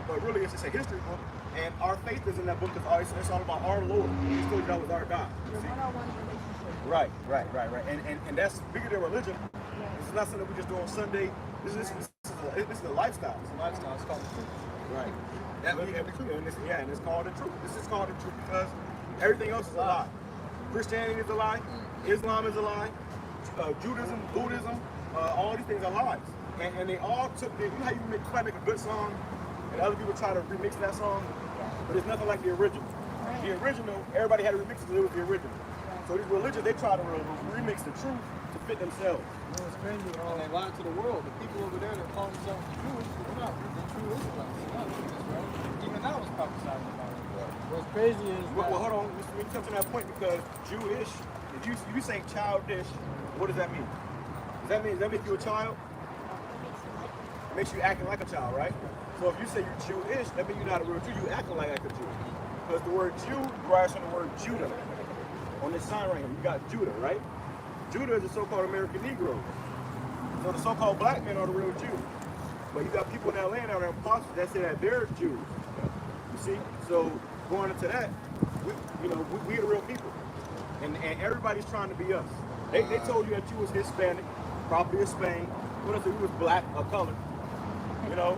but really it's just a history book. And our faith is in that book because it's all about our Lord. He told you that was our God. Your one-on-one relationship. Right. And that's bigger than religion. It's not something we just do on Sunday. This is a lifestyle. It's a lifestyle. It's called the truth. Right. And it's called the truth. This is called the truth because everything else is a lie. Christianity is a lie. Islam is a lie. Judaism, Buddhism, all these things are lies. And they all took you know how you try to make a good song and other people try to remix that song? But it's nothing like the original. The original, everybody had to remix it because it was the original. So these religions, they try to remix the truth to fit themselves. You know, it's crazy. And they lied to the world. The people over there that call themselves Jewish, they're not. They're true Even that was prophesied about. What's crazy is Well, hold on. Let me touch on that point because Jewish, if you say childish, what does that mean? Does that make you a child? It makes you acting like a child, right? So if you say you're Jewish, that means you're not a real Jew. You acting like a Jew. Because the word Jew derives from the word Judah. On this sign right here, you got Judah, right? Judah is the so-called American Negro. So the so-called black men are the real Jews. But you got people in that land out there, apostles, that say that they're Jews. You see? So going into that, we are the real people. And everybody's trying to be us. They told you that you was Hispanic, probably of Spain. What else? You was black or colored. You know?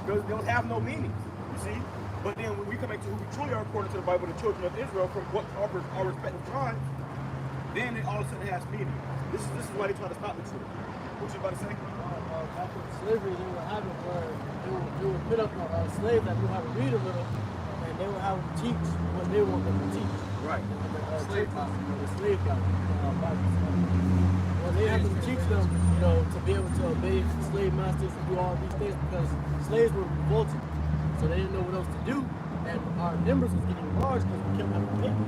Those have no meaning. You see? But then when we come back to who we truly are according to the Bible, the children of Israel, from what our respective tribes, then it all of a sudden has meaning. This is why they try to stop the truth. What you about to say? Back in slavery, they would have it where they would put up slaves that knew how to read a little, and they would have them teach what they want them to teach. Right. The slave guy. Well, they have to teach them, to be able to obey slave masters and do all these things because slaves were revolted. So they didn't know what else to do. And our numbers was getting large because we kept having papers.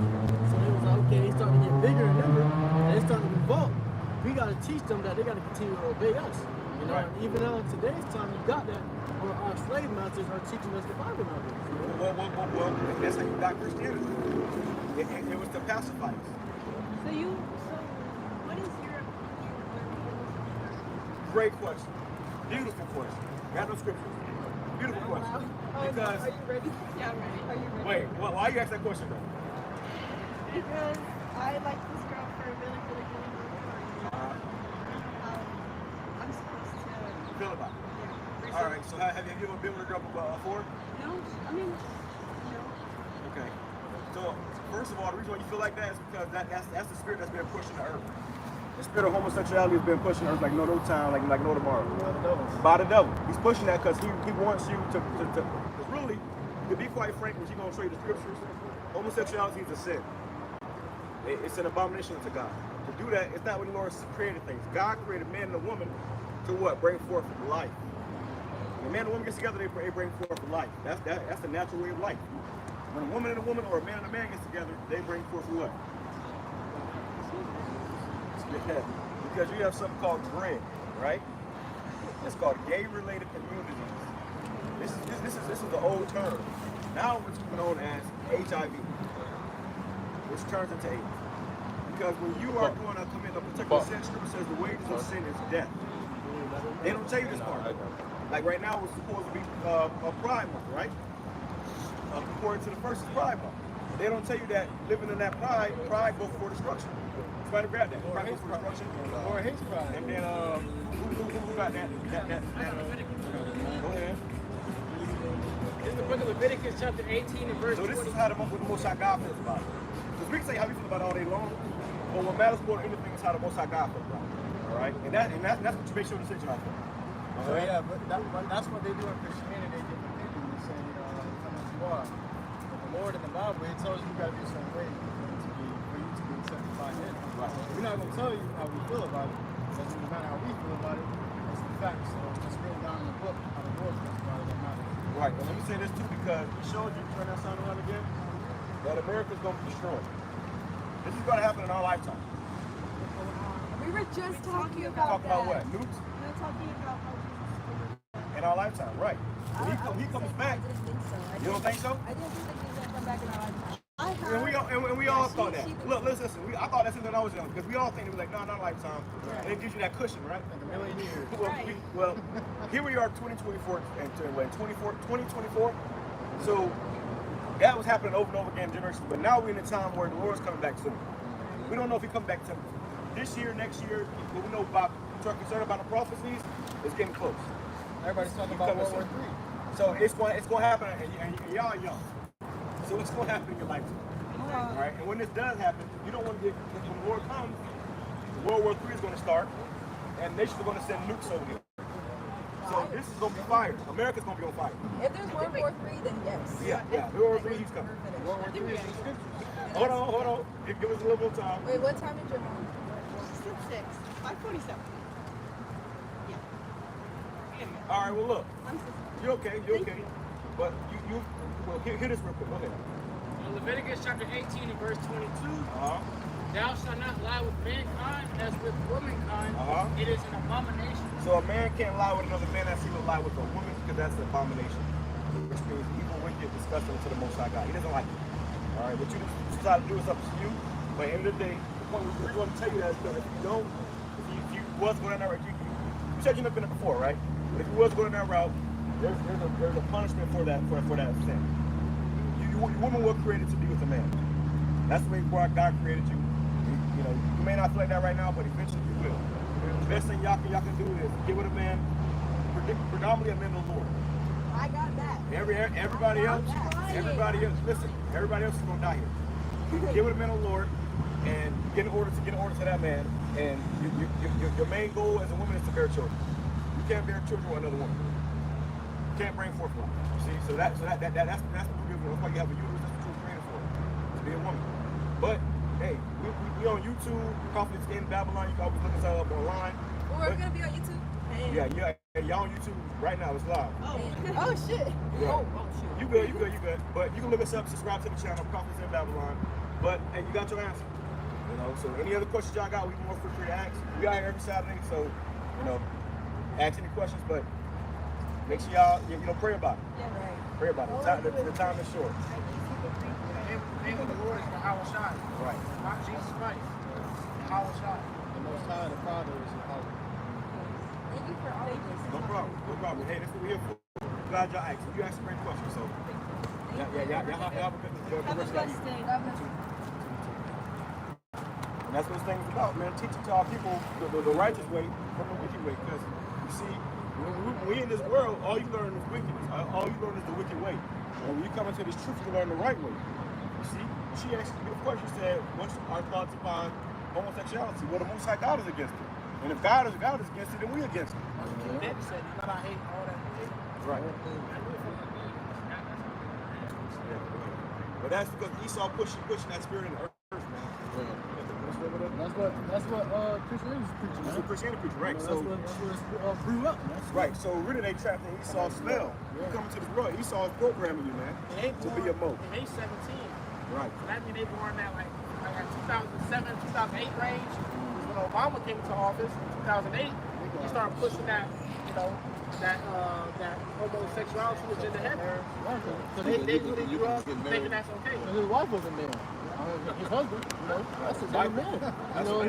So they was like, okay, they starting to get bigger in number and they starting to revolt. We got to teach them that they got to continue to obey us. Right. And even now in today's time, you got that where our slave masters are teaching us the Bible nowadays. Well, that's how you got Christianity. It was to pacify us. So what is your Great question. Beautiful question. Got no scriptures. Beautiful question. Because, are you ready? Yeah, I'm ready. Are you ready? wait, why you ask that question though? Because I like this girl for a really, really, really long time. I'm supposed to. Feel about it. Yeah. All right. So have you ever been with a girl before? No, I mean, no. Okay. So first of all, the reason why you feel like that is because that's the spirit that's been pushing the earth. The spirit of homosexuality has been pushing the earth like no time, like no tomorrow. By the devil. He's pushing that because he wants you to because really, to be quite frank, when you're gonna show you the scriptures, homosexuality is a sin. It's an abomination to God. To do that, it's not when the Lord created things. God created man and a woman to what? Bring forth life. When a man and a woman get together, they bring forth life. That's the natural way of life. When a woman and a woman or a man and a man gets together, they bring forth what? Because you have something called GREAT, right? It's called gay-related immunities. This is the old term. Now it's known as HIV, which turns into AIDS. Because when you are going to commit a particular sin, Scripture says the wages of sin is death. They don't tell you this part. Like right now, it's supposed to be a Pride Month, right? According to the first is Pride Month. They don't tell you that living in that pride goes for destruction. Somebody grab that. Pride goes for destruction. Or his pride. And then who got that? Go ahead. It's the book of Leviticus chapter 18 and verse 20. So this is how the Most High God feels about it. Because we can say how we feel about it all day long, but what matters more than anything is how the Most High God feels about it. All right? And that's what you make sure the decision out there. So yeah, but that's what they do in Christianity. They give opinion. They say, how much you are. But the Lord in the Bible, it tells you got to be a certain way for you to be accepted by Him. Right. We're not going to tell you how we feel about it. It doesn't matter how we feel about it. It's the fact. So it's written down in the book how the Lord feels about it. That matters. Right. And let me say this too, because we showed you, turn that sound around again, that America's going to be destroyed. This is going to happen in our lifetime. We were just talking about Talking about what? Nukes? We were talking about how Jesus. In our lifetime, right. When he comes back, I didn't think so. you don't think so? I didn't think that Jesus would come back in our lifetime. And we all thought that. Look, listen, I thought that since when I was young, because we all think it was like, no, not a lifetime. And it gives you that cushion, right? Like a million years. Well, here we are, 2024, and 2024. So that was happening over and over again, generations. But now we're in a time where the Lord's coming back soon. We don't know if He comes back this year, next year. What we know about, we're concerned about the prophecies, it's getting close. Everybody's talking about World War III. So it's going to happen, and y'all are young. So it's going to happen in your lifetime. All right? And when this does happen, you don't want to get, when the Lord comes, World War III is going to start, and nations are going to send nukes over here. So this is going to be fire. America's going to be on fire. If there's World War III, then yes. Yeah. World War III, he's coming. World War III is in Scripture. Hold on. Give us a little more time. Wait, what time did your mom? 5:47. All right, well, look. I'm so You're okay, you're okay. But well, hear this real quick. Go ahead. In Leviticus chapter 18 and verse 22, thou shalt not lie with mankind as with womankind. It is an abomination. So a man can't lie with another man as he would lie with a woman because that's an abomination. Which means evil, wicked, disgusting to the Most High God. He doesn't like it. All right, what you decide to do is up to you. But at the end of the day, the point we want to tell you that is that if you don't, if you was going down that route, you said you've never been there before, right? But if you was going down that route, there's a punishment for that sin. You woman were created to be with a man. That's the way God created you. You know, you may not feel like that right now, but eventually you will. The best thing y'all can do is get with a man, predominantly a man of the Lord. I got that. Everybody else, listen, everybody else is gonna die here. Get with a man of the Lord and get in order to that man. And your main goal as a woman is to bear children. You can't bear children with another woman. You can't bring forth life. You see, so that's the beauty. That's why you have a uterus. That's what you were created for, to be a woman. But hey, we on YouTube, Confidence in Babylon. You can always look us up online. Well, we're gonna be on YouTube. Yeah, y'all on YouTube right now. It's live. Oh shit. Yeah. Oh shit. You good. But you can look us up, subscribe to the channel, Confidence in Babylon. But hey, you got your answer. You know. So any other questions y'all got, we more free to ask. We out here every Saturday, so you know, ask any questions. But make sure y'all pray about it. Yeah, right. Pray about it. The time is short. The name of the Lord is YAHAWASHI. Right. Not Jesus Christ. YAHAWASHI. The Most High, the Father, is Yahweh. Thank you for all of this. No problem. Hey, that's what we're here for. Glad y'all asked. You asked a great question, so y'all have a good Have a rest of blessed your day. God bless you. And that's what this thing is about, man. Teaching to our people the righteous way from the wicked way. Because you see, when we in this world, all you learn is wickedness. All you learn is the wicked way. And when you come into this truth, you learn the right way. You see, she asked me a question. She said, "What's our thoughts upon homosexuality?" Well, the Most High God is against it. And if God is against it, then we against it. David said, "You know I hate all that." Right. But that's because Esau pushing that spirit in the earth, man. That's what Christianity is preaching. That's what Christianity preaching, right? That's So what grew up. right. So really, they trapped in Esau's spell. You come into this world, Esau is programming you, man, to be a mo. And they 17. Right. So that means they born that like 2007, 2008 range. When Obama came into office in 2008, he started pushing that, that homosexuality was in the head. So they really grew up thinking that's okay. His wife was a man. His husband, that's a damn man. He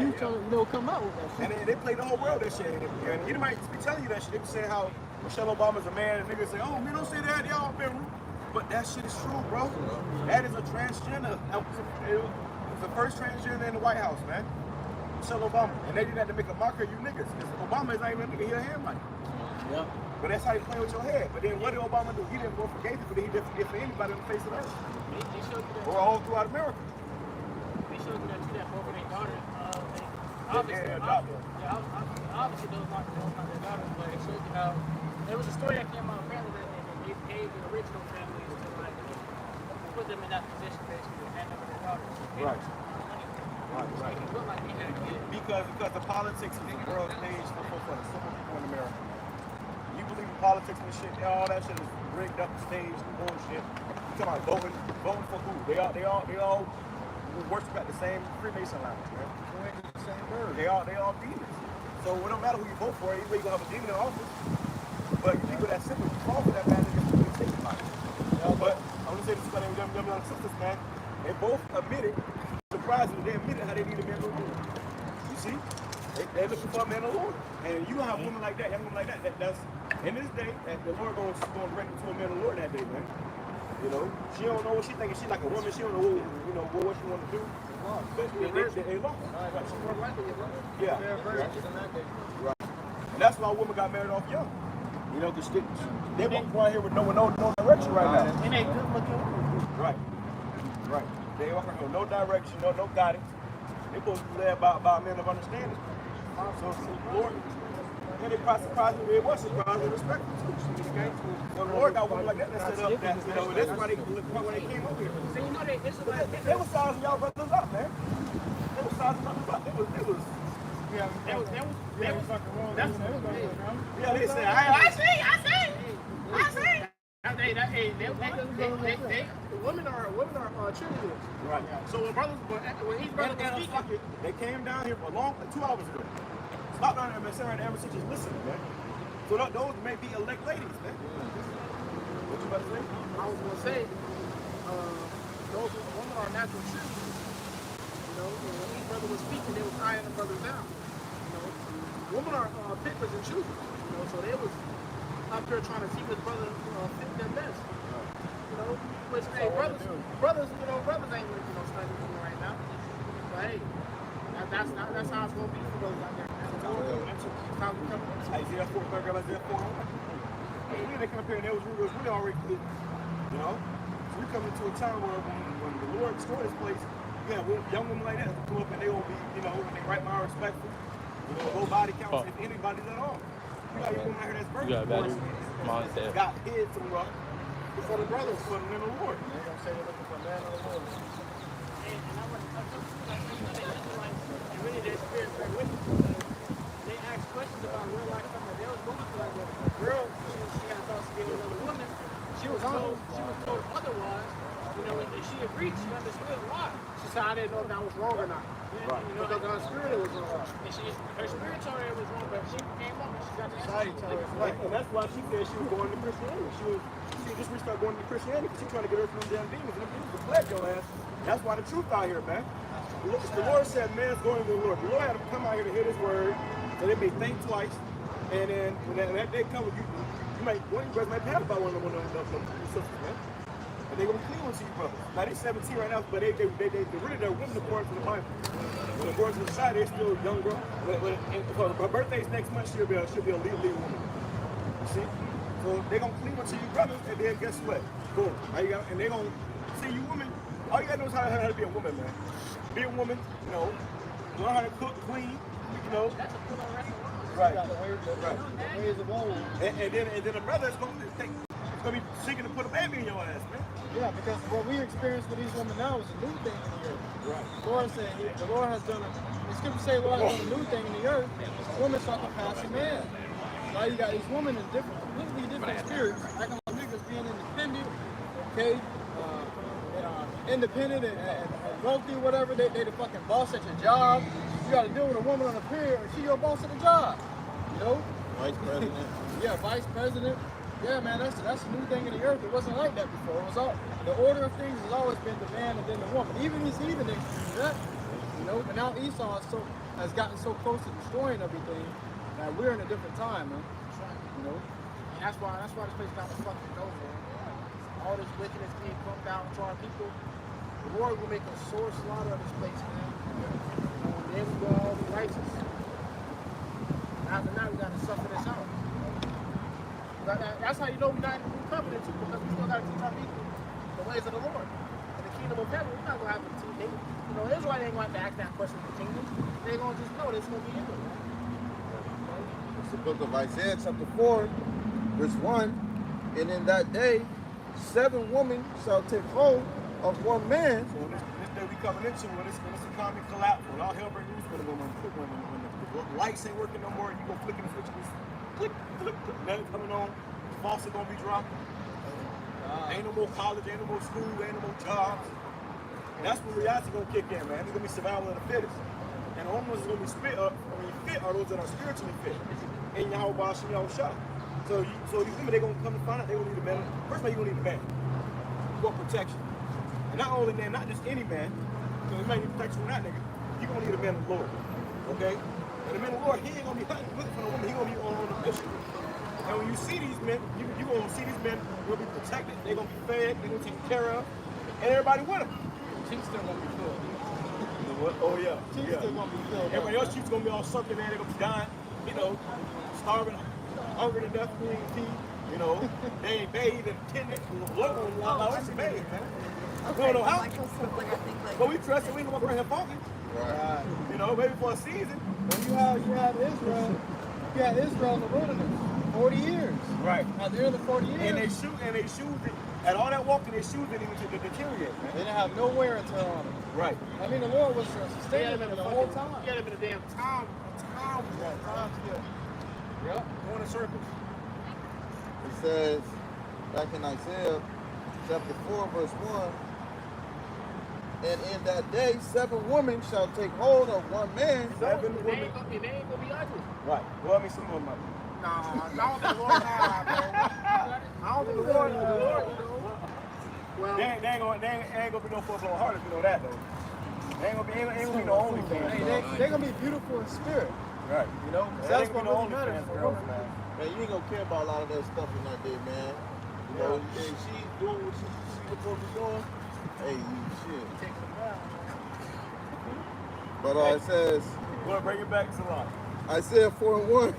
was trying to, come out with that shit. And they played the whole world that shit. And he might be telling you that shit. They be saying how Michelle Obama's a man, and niggas say, "Oh, man, don't say that, y'all remember." But that shit is true, bro. That is a transgender. It was the first transgender in the White House, man. Michelle Obama. And they did that to make a mockery of you niggas. Obama is not even a nigga, he a Hamite. Yeah. But that's how you play with your head. But then what did Obama do? He didn't go for gay people, he did for anybody on the face of the earth. They showed you that. Or all throughout America. They showed you that too, that both of their daughters. Obviously those not their daughters, but it showed you how there was a story that came out apparently that they paid the original families to like put them in that position basically to hand over their daughters. Right. Right. It looked like they had a kid. Because the politics is the world stage for the simple people in America. You believe in politics and shit, all that shit is rigged up, staged, bullshit. You talking about voting for who? They all worship at the same Freemason lounge, man. The same bird. They all demons. So it don't matter who you vote for, either you're gonna have a demon in office. But you people that simple, you fall for that man, they think about it. But I'm gonna say this about them young sisters, man. They both admitted, surprisingly, they admitted how they need a man of the Lord. You see? They're looking for a man of the Lord. And you don't have women like that, young women like that. That's in this day, that the Lord going to direct you to a man of the Lord that day, man. You know, she don't know what she thinking. She like a woman. She don't know what she want to do. But they lost. Yeah. Right. And that's why women got married off young. You know, because they walk around here with no direction right now. And they good looking. Right. They walk around with no direction, no guidance. They're supposed to be led by men of understanding. So Lord, and it was surprising and respectful too. Okay? So the Lord got women like that set up that, that's why they came over here. So you know they were sizing y'all brothers up, man. They were sizing brothers up. It was Yeah, they say, I see. The women are cheerleaders. Right. So when each brother was speaking, they came down here for 2 hours ago. Stopped down there, man, sitting right there, just listening, man. So those may be elect ladies, man. What you about to say? I was gonna say, those women are natural cheerleaders. You know, when each brother was speaking, they was eyeing the brothers down. You know, women are pickers and choosers. You know, so they was up here trying to see which brother fit them best. You know, which hey, brothers, you know, brothers ain't really studying women right now. But hey, that's how it's gonna be for brothers out there. That's how we coming into. Isaiah 4, Isaiah 4. When they come up here and they was really already clear. You know? So we come into a time where when the Lord destroys this place, yeah, young women like that come up and they won't be, you know, they right now respectful. You know, low body counts if anybody's at all. You got young women out here that's virgin. Got heads and rough. For the brothers, for them in the Lord. They're gonna say they're looking for a man of the Lord. And I want to touch on and really their spirit very with them. They asked questions about real life stuff that they was going through. Like a girl, she had thoughts to be with another woman. She was told otherwise. You know, and she agreed. She understood why. She said, I didn't know if that was wrong or not. Right. You know, because her spirit was wrong. And her spirit told her it was wrong, but she came up and she got the Society told her it's right. And that's why she said she was going to Christianity. She just restarted going to Christianity because she's trying to get her from them damn demons. And them demons will fled your ass. That's why the truth out here, man. The Lord said man's going to the Lord. The Lord had to come out here to hear his word. So they may think twice. And then when that day comes, one of you brothers might be happy about one of them sisters, man. And they're going to clean to you brothers. Now they're 17 right now, but they really they're women according to the Bible. When according to the side, they're still young girl. Her birthday's next month, she'll be a legal woman. You see? So they're going to clean to you brothers, and then guess what? Boom. And they're going to see you women. All you got to know is how to be a woman, man. Be a woman, you know, learn how to cook, clean, you know. That's a full restaurant. Right. The ways of old. And then the brother is going to be seeking to put a baby in your ass, man. Yeah, because what we experience with these women now is a new thing in the earth. Right. The Lord said, the Lord has done the scripture say the Lord has done a new thing in the earth. Women shall surpass a man. Now you got these women in completely different spirits, acting like niggas being independent, okay? Independent and wealthy, whatever. They the fucking boss at your job. You got to deal with a woman on the pier, and she your boss at the job. You know? Vice president. Yeah, vice president. Yeah, man, that's a new thing in the earth. It wasn't like that before. It was all the order of things has always been the man and then the woman. Even these heathen niggas do that. You know, but now Esau has gotten so close to destroying everything that we're in a different time, man. You know? And that's why this place got to fucking go, man. All this wickedness being pumped out into our people. The Lord will make a sore slaughter of this place, man. And then we go all be righteous. After that, we got to suffer this out. That's how you know we're not in the new covenant too, because we still got to teach our people the ways of the Lord. In the kingdom of heaven, we're not going to have to teach them. You know, Israel ain't going to have to ask that question in the kingdom. They're going to just know this is going to be in them. It's the book of Isaiah chapter 4, verse 1. And in that day, 7 women shall take hold of one man. So this day we coming into, when this economy collapse, when all hell breaks loose, when the lights ain't working no more, and you go flicking the switch, click, nothing coming on, the faucet gonna be dropped. Ain't no more college, ain't no more school, ain't no more jobs. That's when reality gonna kick in, man. It's gonna be survival of the fittest. And the only ones that's gonna be fit are those that are spiritually fit. And YAHAWASHI, YAHAWASHI. So these women, they're gonna come to find out they gonna need a man. First of all, you're gonna need a man. You want protection. And not only man, not just any man, because you might need protection from that nigga. You're gonna need a man of the Lord. Okay? And the man of the Lord, he ain't gonna be hunting looking for the woman, he gonna be on a mission. And when you see these men, you're gonna see these men, they'll be protected, they're gonna be fed, they're gonna be taken care of, and everybody with them. Cheeks still gonna be filled. Oh yeah. Cheeks still gonna be filled. Everybody else cheeks gonna be all sucking there, they're gonna be dying, you know, starving, hungry to death, being tea. You know, they ain't bathed and tended, blood on them, like it's bathed, man. We don't know how. But we trust it, we ain't gonna walk around here funky. Right. You know, maybe for a season. When you had Israel in the wilderness, 40 years. Right. At the end of the 40 years. And they shoes it, and all that walking, their shoes didn't even deteriorate, man. They didn't have no wear and tear on them. Right. I mean, the Lord was sustaining them the whole time. You had them in a damn time around. Time skip. Yep, going in circles. It says, back in Isaiah chapter 4, verse 1, and in that day 7 women shall take hold of one man. 7 They women. ain't gonna be ugly. Right. Well, I mean, some of them. Nah, I don't think the Lord, I don't think the Lord, you know. Well, They ain't gonna be no full-blown harlots, you know that though. They ain't gonna be no OnlyFans. Hey, they're gonna be beautiful in spirit. Right. You know, They that's ain't what gonna really be no matters OnlyFans for girls, women. man. Man, you ain't gonna care about a lot of that stuff in that day, man. You know, if she's doing what she's supposed to be doing, hey, you shit. But it says, We'll bring it back to life. Isaiah 4 and 1.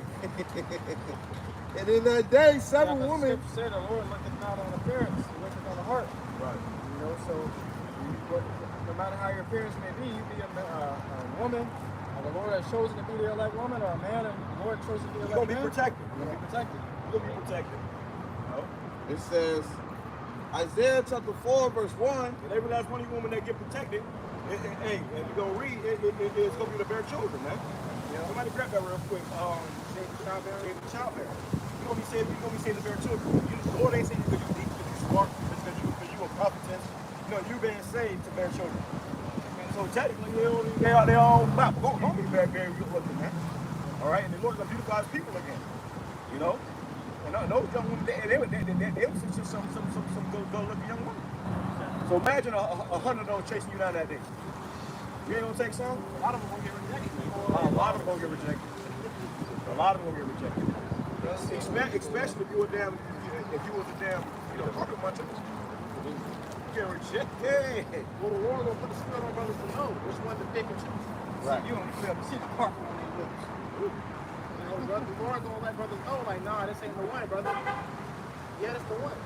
And in that day, 7 Like women. the Said the Lord looketh not on appearance, he looketh on the heart. Right. You know, so no matter how your appearance may be, you be a woman, or the Lord has chosen to be the elect woman, or a man, and the Lord chose to be the You're elect gonna be man. protected. You're gonna be protected. You're gonna be protected. You know? It says, Isaiah chapter 4, verse 1. And every last one of you women that get protected, hey, if you're gonna read, it's gonna be to bear children, man. You know, somebody grab that real quick. Childbearing. You're gonna be saved to bear children. The Lord ain't saying because you deep, because you smart, because you a prophetess. No, you being saved to bear children. So technically, they all gonna be very, very good looking, man. All right, and the Lord's gonna beautify His people again. You know, and those young women, they was just some good looking young women. So imagine 100 of those chasing you down that day. You ain't gonna take some? A lot of them gonna get rejected. A lot of them gonna get rejected. A lot of them gonna get rejected. Especially if you were a damn carpet muncher. You get rejected. Well, the Lord gonna put the spirit on brothers to know which one to pick and choose. Right. You don't even see the carpet on their lips. You know, brother, the Lord gonna let brothers know, like, nah, this ain't the one, brother. Yeah, it's the one.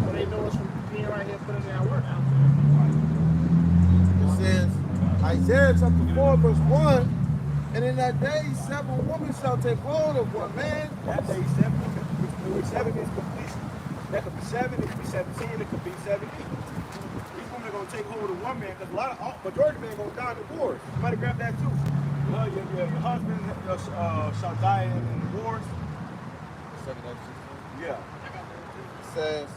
But they know us from being right here putting in our work. It says, Isaiah chapter 4, verse 1. And in that day, 7 women shall take hold of one man. That day 7 is completion. That could be 7, it could be 17, it could be 70. These women are going to take hold of one man because majority of men are going to die in the wars. You might grab that too. Your husband shall die in the wars. Yeah. It says,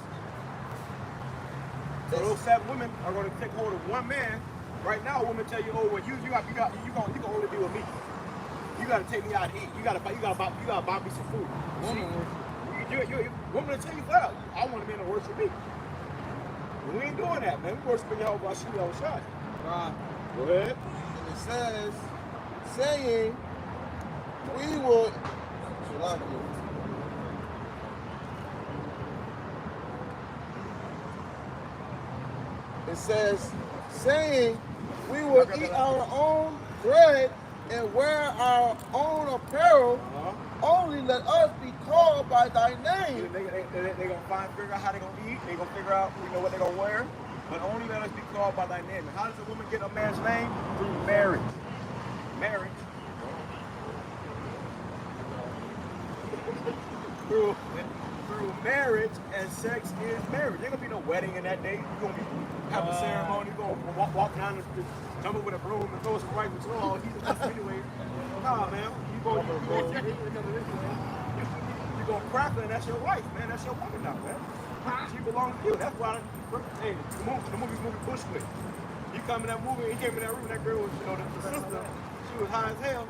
So those 7 women are going to take hold of one man. Right now, a woman tell you, oh, well, you can only be with me. You got to take me out to eat. You got to buy me some food. Woman will tell you flat out, I want a man to worship me. But we ain't doing that, man. We worshiping YAHWASHI, YAHWASHI. Go ahead. and it says, saying, we will. It says, saying, we will eat our own bread and wear our own apparel. Only let us be called by thy name. They're going to figure out how they're going to eat. They're going to figure out what they're going to wear. But only let us be called by thy name. And how does a woman get a man's name? Through marriage. Marriage. Through marriage, and sex is marriage. There ain't gonna be no wedding in that day. You're gonna have a ceremony. You're gonna walk down the street, jump up with a broom and throw some rice with all. He's a anyway. Nah, man. You're gonna crack her, and that's your wife, man. That's your woman now, man. She belongs to you. That's why, hey, the movie Bushwick. He come in that movie, he came in that room, that girl was, the sister, she was high as hell,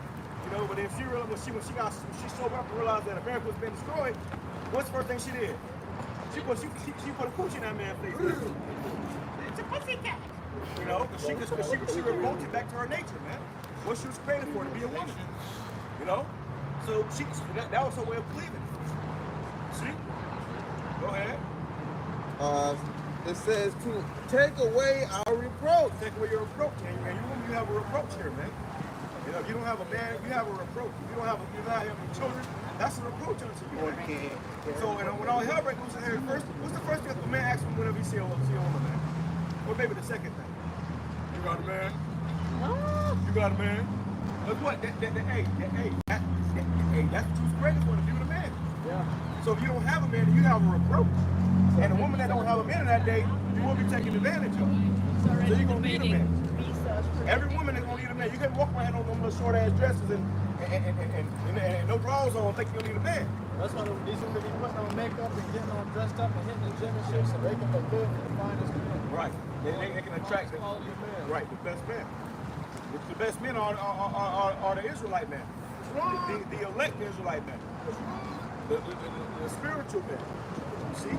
but then she realized when she sobered up and realized that America was being destroyed, what's the first thing she did? She put a coochie in that man's face. It's a pussycat. Because she revolted back to her nature, man. What she was created for, to be a woman. So that was her way of believing. See? Go ahead. It says to take away our reproach. Take away your reproach, man. You have a reproach here, man. If you don't have a man, you have a reproach. If you don't have any children, that's a reproach unto you. Man. So when all hell breaks loose in here, what's the first thing a man asks him whenever he see a woman, man? Or maybe the second thing. You got a man? You got a man? That's what? That's what you was created for, to be with a man. Yeah. So if you don't have a man, you have a reproach. And a woman that don't have a man in that day, you will be taken advantage of. So you're going to need a man. Every woman is going to need a man. You can't walk around on them little short ass dresses and no drawers on think you'll need a man. That's why these women be putting on makeup and getting all dressed up and hitting the gym and shit so they can look good for the finest men. Right. They can attract the right, the best men. The best men are the Israelite men. The elect Israelite men. The spiritual men. You see?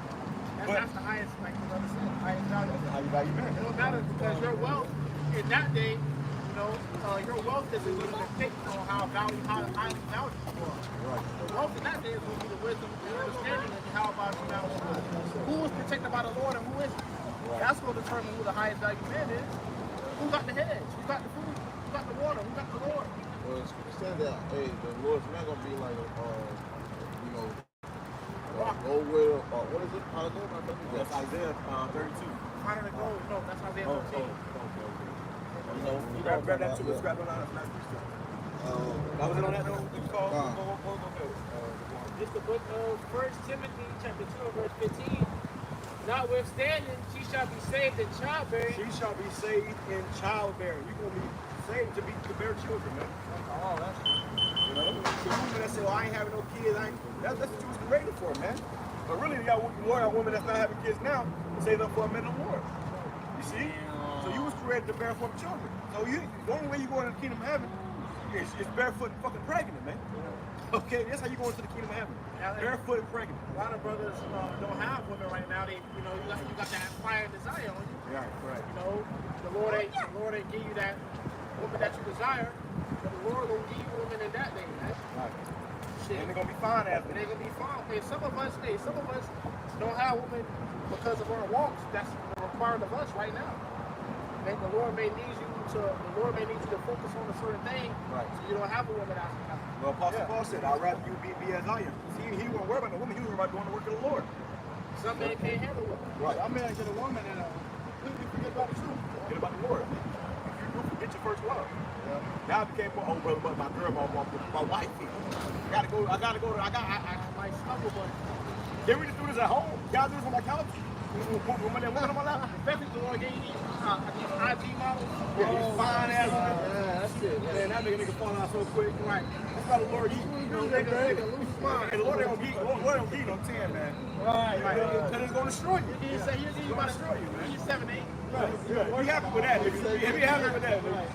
That's the highest, like the brother said, the highest value. That's how you value men. It don't matter because your wealth in that day, you know, your wealth isn't going to dictate on how highly valued you are. Right. The wealth in that day is going to be the wisdom and understanding of how about you now. Who is protected by the Lord and who isn't? Right. That's going to determine who the highest value man is. Who got the hedge? Who got the food? Who got the water? Who got the Lord? Well, it's said that, hey, the Lord's not going to be like, you know, go with, what is it? How to go? That's Isaiah 32. How to go? No, that's Isaiah 13. You know, Grab that too. Let's grab it on that. That was it on that note? This is the book of 1 Timothy, chapter 2, verse 15. Notwithstanding, she shall be saved in childbearing. She shall be saved in childbearing. You're going to be saved to bear children, man. Oh, that's true. You know? So women that say, well, I ain't having no kids, that's what you was created for, man. But really, you got more women that's not having kids now to save up for a minute more. You see? So you was created to bear forth children. So the only way you go into the kingdom of heaven is barefoot and fucking pregnant, man. Okay, that's how you go into the kingdom of heaven. Barefoot and pregnant. A lot of brothers don't have women right now. They, you know, you got that fire and desire on you. Yeah, right. You know, the Lord ain't give you that woman that you desire, but the Lord will give you women in that day, man. Right. Shit. And they're gonna be fine after. They're gonna be fine. Hey, some of us don't have women because of our walks. That's required of us right now. And the Lord may need you to focus on a certain thing, right? So you don't have a woman out. Well, Apostle Paul said, "I'd rather you be as I am." See, he wasn't worried about the woman; he was worried about doing the work of the Lord. Some men can't handle it. Right. Some men get a woman and completely forget about the truth. Forget about the Lord. If you do forget your first love. Yeah. Now I became brother, but my girl, my wife. I gotta go. I might stumble, but can we just do this at home? Y'all do this on my couch? When they're on my lap? Especially the Lord gave you IG models. Yeah, he's fine ass. Yeah, that's it. Man, that nigga fall out so quick. Right. That's why the Lord, nigga lose mind. And the Lord don't give you no 10, man. Right. Because it's gonna destroy you. He say he's about to destroy you, man. You're 7, 8. Right. Be happy with that, nigga. Be happy with that, nigga.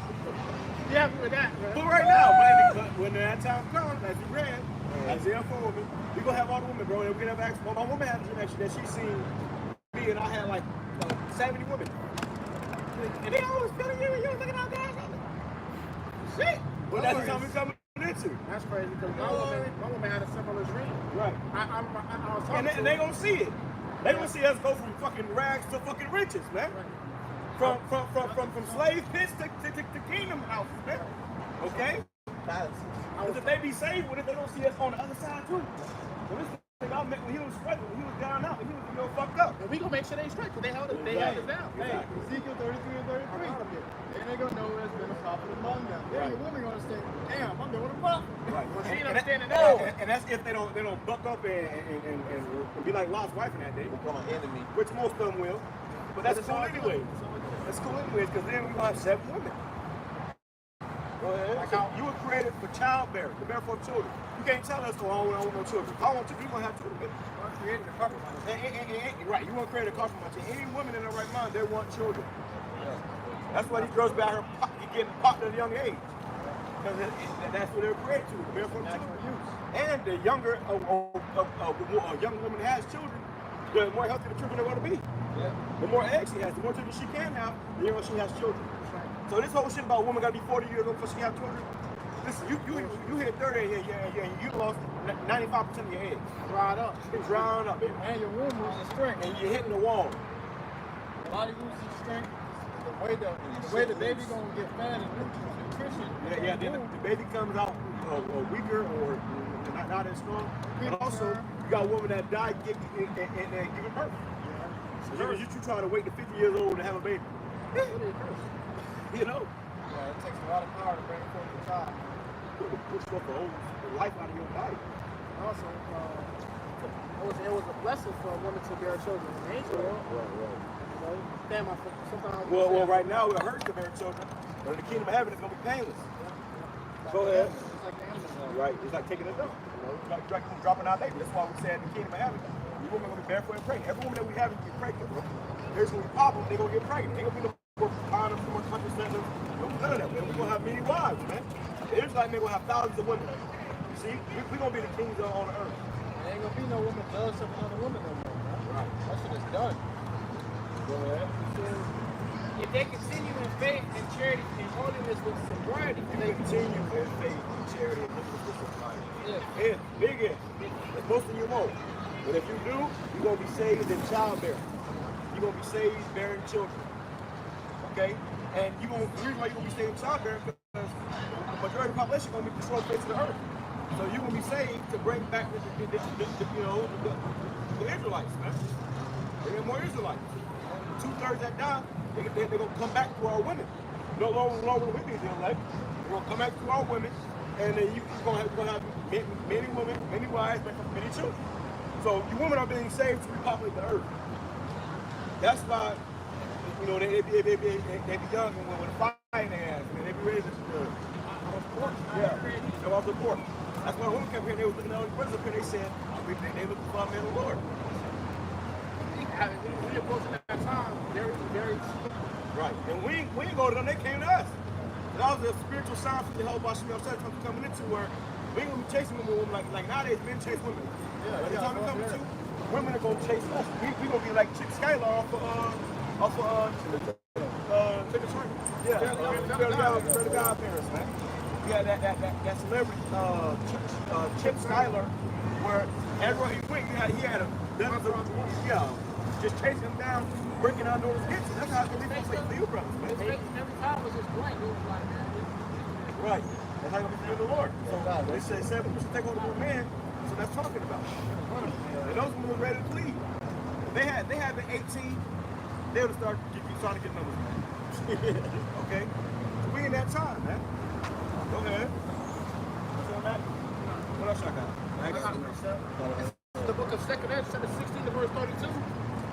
Be happy with that, man. But right now, but when that time comes, as you read, Isaiah 4 women, we gonna have all the women, bro, and we can have access. Well, my woman had a dream actually that she seen me, and I had like 70 women. And they always feeling you, and you was looking out there. Shit. But that's the time we coming into. That's crazy because my woman had a similar dream. Right. I was talking and they gonna see it. They gonna see us go from fucking rags to fucking riches, man. Right. From slave pits to kingdom houses, man. Okay? Because if they be saved with it, they don't see us on the other side too. So this thing I met when he was struggling, when he was down out, when he was fucked up. And we gonna make sure they straight because they held us down. Hey, Ezekiel 33 and 33. And they gonna know there's been a prophet among them. Then the woman gonna say, damn, I'm doing a prophet. Right. She ain't understanding that. And that's if they don't buck up and be like Lot's wife in that day. Become an enemy. Which most of them will. But that's cool anyway. That's cool anyways, because then we gonna have 7 women. Go ahead. Like you were created for childbearing, to bear forth children. You can't tell us, oh, I don't want no children. If I want children, you're going to have children. I'm creating a couple of them. Right, you want to create a couple of them. Any woman in their right mind, they want children. Yeah. That's why these girls be out here getting popped at a young age. Because that's what they're created to bear forth children. And the younger a young woman has children, the more healthy the children are going to be. Yeah. The more eggs she has, the more children she can have, the more she has children. So this whole shit about a woman gotta be 40 years old before she have children. Listen, you hit 30 you lost 95% of your eggs. Dried up. It's drying up. And your womb loses strength. And you're hitting the wall. Body loses strength. The way the baby gonna get fed and nutrition. Yeah. Then the baby comes out weaker or not as strong. And also, you got a woman that died and giving birth. So you trying to wait to 50 years old to have a baby. You know? Yeah, it takes a lot of power to bring forth a child. Push the whole life out of your body. Also, It was a blessing for a woman to bear children in the ancient world. Damn, sometimes. Well, right now it hurts to bear children, but in the kingdom of heaven it's gonna be painless. Go ahead. It's like the animals. Right, it's like taking a dump. Like dropping our baby. That's why we say in the kingdom of heaven, you women are gonna be barefoot and pregnant. Every woman that we have is gonna be pregnant, bro. There's gonna be a problem, they're gonna get pregnant. Ain't gonna be no condoms, no more contraceptives, none of that. We're gonna have many wives, man. It's like they're gonna have thousands of women. You see, we're gonna be the kings on the earth. There ain't gonna be no woman jealous of another woman no more, man. Right. That shit is done. Go ahead. If they continue in faith and charity and holiness with sobriety, You can continue in faith, charity, and holiness with sobriety. Yeah, big if. It's most of you won't. But if you do, you're gonna be saved in childbearing. You're gonna be saved bearing children. Okay? And the reason why you're gonna be saved in childbearing because the majority of the population is gonna be destroyed face of the earth. So you're gonna be saved to bring back the Israelites, man. Bring in more Israelites. 2/3 that die, they're gonna come back to our women. No longer will we be the elect. We're gonna come back to our women, and then you're gonna have many women, many wives, many children. So you women are being saved to repopulate the earth. That's why, they be young and with a fire in their hands, and they be ready to off the pork. That's why women came here, they was looking at all the brothers up here, they said, they looking for a man of the Lord. We approaching that time very, very soon. Right. And we ain't go to them, they came to us. That was a spiritual sign from the HALAL coming into where we ain't gonna be chasing women like nowadays men chase women. By the time we come to, women are gonna chase us. We gonna be like Chick Skylar off Chick Swing. Yeah, the godparents, man. Yeah, that celebrity Chip Skylar, where everywhere he went, he had a dozens of just chasing him down, breaking out those hits. That's how it's gonna be for you, brothers, man. every time was just blank. It was like, man. Right. That's how it's gonna be for the Lord. So they say we should take over the man. So that's talking about. And those women were ready to plead. They had been 18. They would have started trying to get numbers, man. Okay? So we in that time, man. Go ahead. What else I got? The book of 2 Ezra, chapter 16 to verse 32.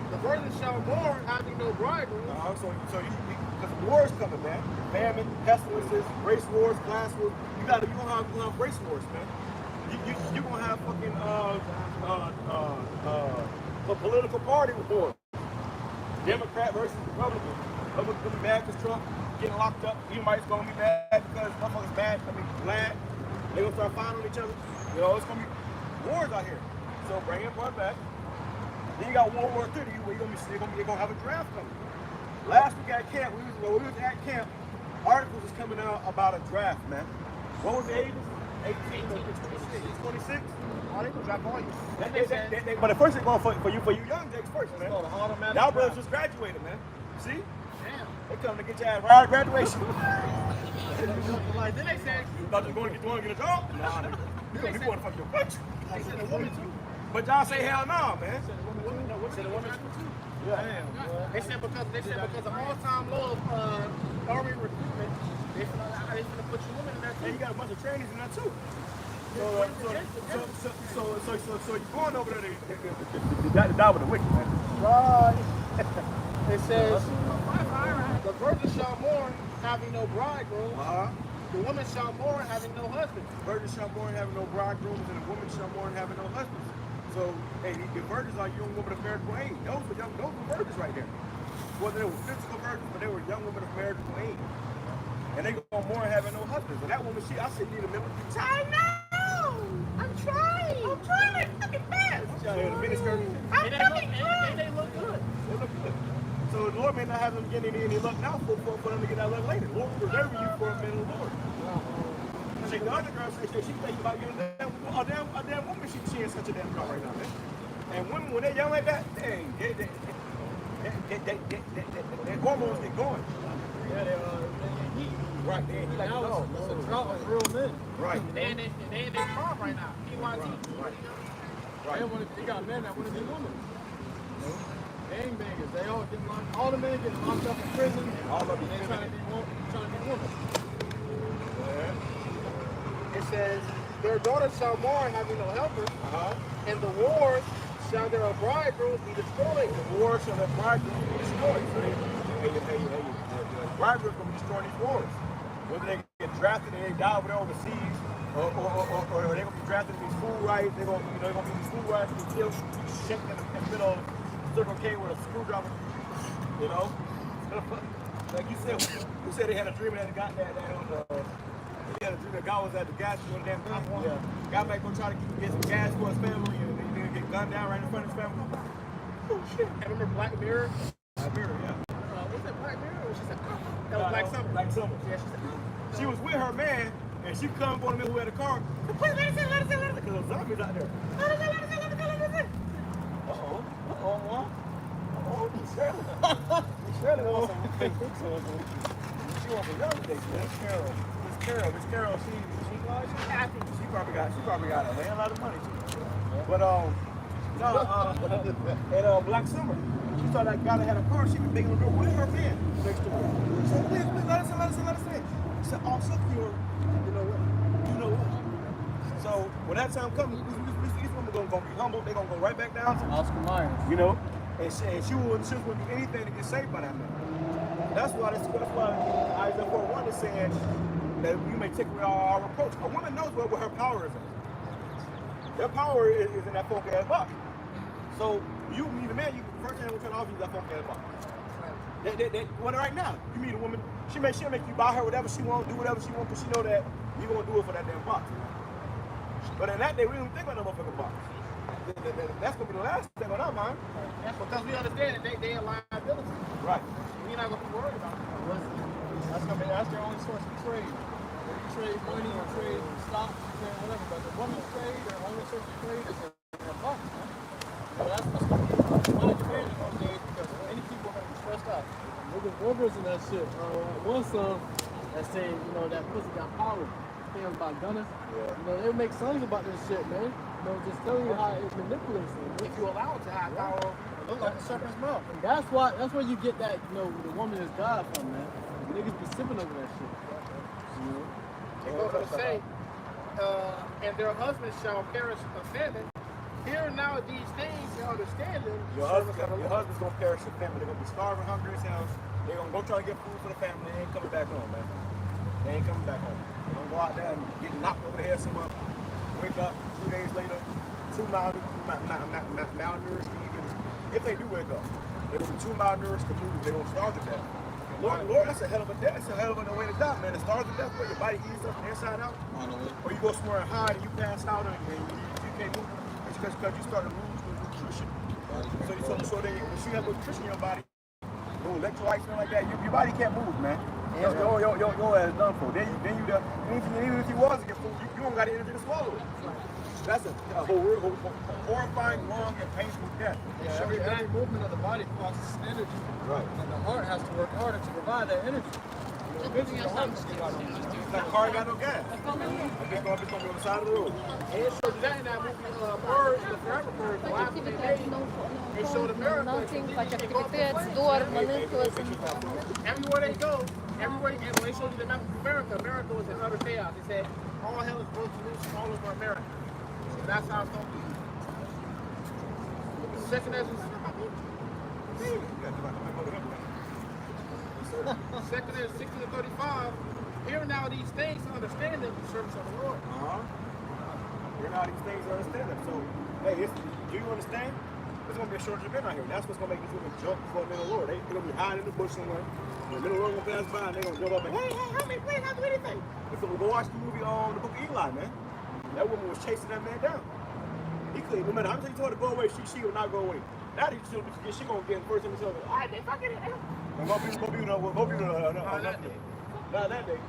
The virgin shall mourn, having no bridegroom. So because war is coming, man. Famine, pestilences, race wars, class wars. You're gonna have race wars, man. You're gonna have fucking a political party war. Democrat versus Republican. Republicans gonna be mad because Trump getting locked up. Edomites gonna be mad because motherfuckers mad. Glad. They're gonna start fighting on each other. It's gonna be wars out here. So bring it back. Then you got World War III where you're gonna have a draft coming. Last week at camp, we was at camp, articles is coming out about a draft, man. What was the ages? 18 to 26? Oh, they gonna draft all you. But at first they're going for you young Jakes first, man. Y'all brothers just graduated, man. See? Damn. They coming to get your ass right at graduation. Like, then they said, You thought you was going to get a job? Nah, nigga. You gonna to fuck your bitch. they said a woman too. But y'all say hell no, man. Said a woman too. Yeah. They said because of all-time low of army recruitment, they finna put you women in that And too. you got a bunch of trainees in that too. So you're going over there to die with the wicked, man. Right. It says, the virgin shall mourn, having no bridegroom. The woman shall mourn, having no husband. Virgins shall mourn having no bridegrooms, and the woman shall mourn having no husbands. So, hey, the virgins are young women of marriageable age. Those were virgins right there. Well, they were physical virgins, but they were young women of marriageable age. And they gonna mourn having no husbands. And that woman, I said, you need a member. I know! I'm trying like fucking fast. Y'all hear the miniskirt? I'm fucking trying. They look good. They look good. So the Lord may not have them get any luck now for them to get that luck later. The Lord will reserve you for a man of the Lord. The other girl said she think about you a damn woman she ain't such a damn girl right now, man. And women when they're young like that, their hormones get going. Yeah, they heat. Right, they ain't like no. It's a drought of real men. Right. They in their prom right now. PYT. Right. They got men that want to be women. Gang bangers. They all the men get locked up in prison. All of them. They trying to be women. It says, their daughters shall mourn, having no helper. And the wars shall their bridegrooms be destroyed. The wars shall their bridegrooms be destroyed. So the bridegrooms going to destroy these wars. Whether they get drafted and they die over there overseas, or they're going to be drafted in these school riots, they're going to be these school riots, be killed, shaken in the middle of Circle K with a screwdriver. You know? Like you said they had a dream that got that he had a dream that God was at the gas station damn time. Yeah. God might go try to get some gas for his family and then get gunned down right in front of his family. Oh shit. I remember Black Mirror? Black Mirror, yeah. Was it Black Mirror? Or she said, that was Black Summer. Black Summer. Yeah, she said, she was with her man and she come on the middle of the car. Please let us in. Because there's zombies out there. Let us in. Uh-oh, Shirley wants some fake books on. She wants a young date, man. Miss Carol, she happy. She probably got a hell lot of money too. But and Black Summer, she thought that guy that had a car, she was making a door with her man next to her. So please let us in. She said, oh, so pure. You know what? So when that time comes, these women gonna be humble. They're gonna go right back down to Oscar Myers. you know. And she wouldn't do anything to get saved by that man. That's why Isaiah 4:1 is saying that you may take away our reproach. A woman knows what her power is in. Their power is in that funky ass box. So you meet a man, first thing we're trying to offer you that funky ass box. Well, right now, you meet a woman, she'll make you buy her whatever she wants, do whatever she wants, because she know that you're gonna do it for that damn box. But in that day, we don't think about that motherfucking box. That's gonna be the last thing on our mind. that's because we understand that they are liability. Right. We're not going to be worried about it. That's their only source of trade. If you trade money or trade stocks, trade whatever, but the woman's trade, their only source of trade is their box, man. So that's what's going to be money trade in those days because many people are going to be stressed out. Niggas in that shit. One song that say, that pussy got power. Things about Gunna. Yeah. They make songs about this shit, man. Just telling you how it manipulates them. If you allow it to have power, it looks like a serpent's mouth. And that's where you get that, the woman is God from, man. Niggas be sipping over that shit. It goes on to say, and their husbands shall perish of famine. Hear now these things and understand them. Your husband's gonna perish with famine. They're gonna be starving, hungry as hell. They're gonna go try to get food for the family. They ain't coming back home, man. They ain't coming back home. They're gonna go out there and get knocked over the head somewhere. Wake up 2 days later, too malnourished. If they do wake up, they're gonna be too malnourished to move. They're gonna starve to death. Lord, that's a hell of a death. That's a hell of a way to die, man. To starve to death where your body eats up from the inside out, or you go somewhere and hide and you pass out and you can't move. It's because you start to lose nutrition. So when you have nutrition in your body, no electrolytes, nothing like that, your body can't move, man. Your ass done for. Then you even if you was to get food, you don't got the energy to swallow it. That's a horrifying, long, and painful death. Yeah, every movement of the body costs energy. Right. And the heart has to work harder to provide that energy. Eventually the heart will get out of it. That car ain't got no gas. It's gonna be on the side of the road. And it showed that in that movie, Birds, the Forever Birds, the last thing they made. It showed America. Everywhere they go, and when they showed you the map of America was in utter chaos. They said, all hell is broken loose all over America. So that's how it's going to be. Second Ezra 16:35. Hear now these things to understand them, the service of the Lord. Hear now these things to understand them. So, hey, do you understand? There's going to be a shortage of men out here. That's what's going to make these women jump before the men of the Lord. They're going to be hiding in the bush somewhere. The men of the Lord going to pass by and they're going to jump up and, hey, help me, please, I'll do anything. So we go watch the movie on the book of Eli, man. That woman was chasing that man down. He couldn't, no matter how much he told her to go away, she would not go away. Now she going to get in first and tell her, all right, then fuck it. Now that day,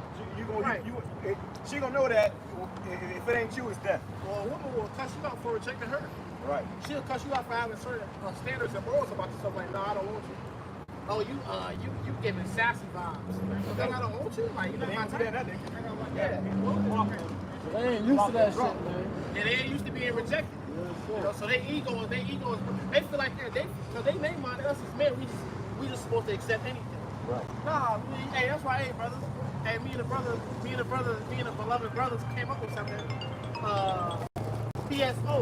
she gonna know that if it ain't you, it's death. Well, a woman will cuss you out for rejecting her. Right. She'll cuss you out for having certain standards and morals about yourself. Like, no, I don't want you. Oh, you giving sassy vibes. Like, I don't want you. Like, you're not my type. They ain't used to that shit, man. Yeah, they ain't used to being rejected. So their ego is, they feel like because they name on us as men, we just supposed to accept anything. Right. Nah, hey, that's why, hey, brothers. Hey, me and the beloved brothers came up with something. PSO.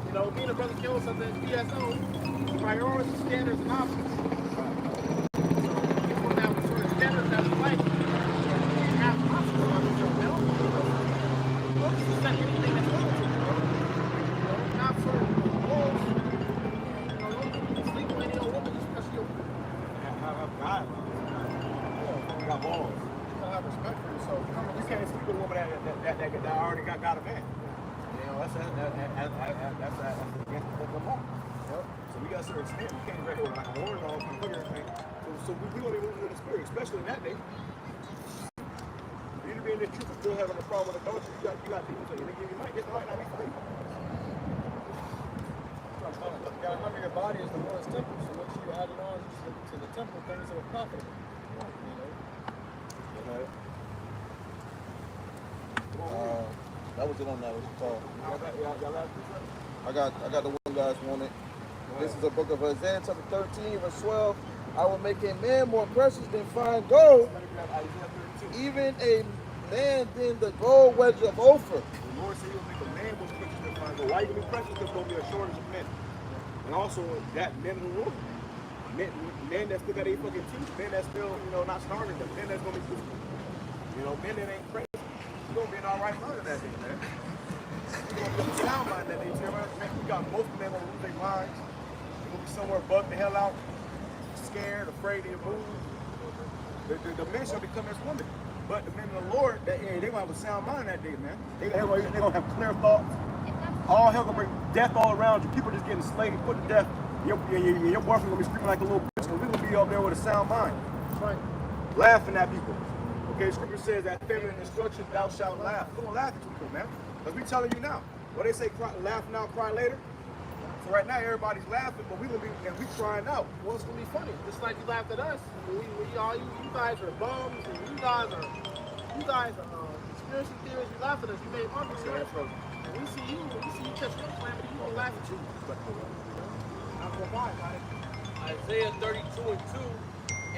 You know, me and the brother killed something PSO. Priorities, standards, and options. So people have certain standards that we like. Have options on it. Focus is not anything that's wrong with you. Not certain rules. Don't sleep with any old woman, especially your God. You got balls. you don't have respect for yourself. You can't sleep with a woman that already got a man. You know, that's against the law. Yep. So we got certain standards. We can't record like a war law and put everything. So we don't even move in the spirit, especially in that day. You need to be in this truth and still having a problem with adultery. You got people saying you might not be free. You gotta remember your body is the Lord's temple, so what you added on to the temple things that are profitable. That was it on that. What you call? I got the one you guys wanted. This is the book of Isaiah, chapter 13, verse 12. I will make a man more precious than fine gold, even a man than the gold wedge of Ophir. The Lord said he will make a man more precious than fine gold. Why are you going to be precious? There's going to be a shortage of men. And also, that men in the Lord. Men that still got 8 fucking teeth. Men that still, not starving. The men that's going to be fruitful. Men that ain't crazy. You're going to be in all right mind that day, man. You're going to be sound mind that day. We got most of them going to lose their minds. They're going to be somewhere bugged the hell out. Scared, afraid to move. The men shall become as women. But the men of the Lord, they're going to have a sound mind that day, man. They're going to have clear thoughts. All hell going to bring death all around you. People just getting slaved, put to death. Your boyfriend going to be screaming like a little bitch. And we're going to be up there with a sound mind. Right. Laughing at people. Okay, scripture says that feminine instruction, thou shalt laugh. We're going to laugh at people, man. Because we telling you now. What they say, laugh now, cry later. So right now, everybody's laughing, but we crying out. Well, it's gonna be funny. Just like you laughed at us. You guys are bums, and you guys are conspiracy theorists. You laugh at us. You made money, right? And we see you catch your calamity, you gonna laugh at you. I'm gonna buy it. Isaiah 32:2,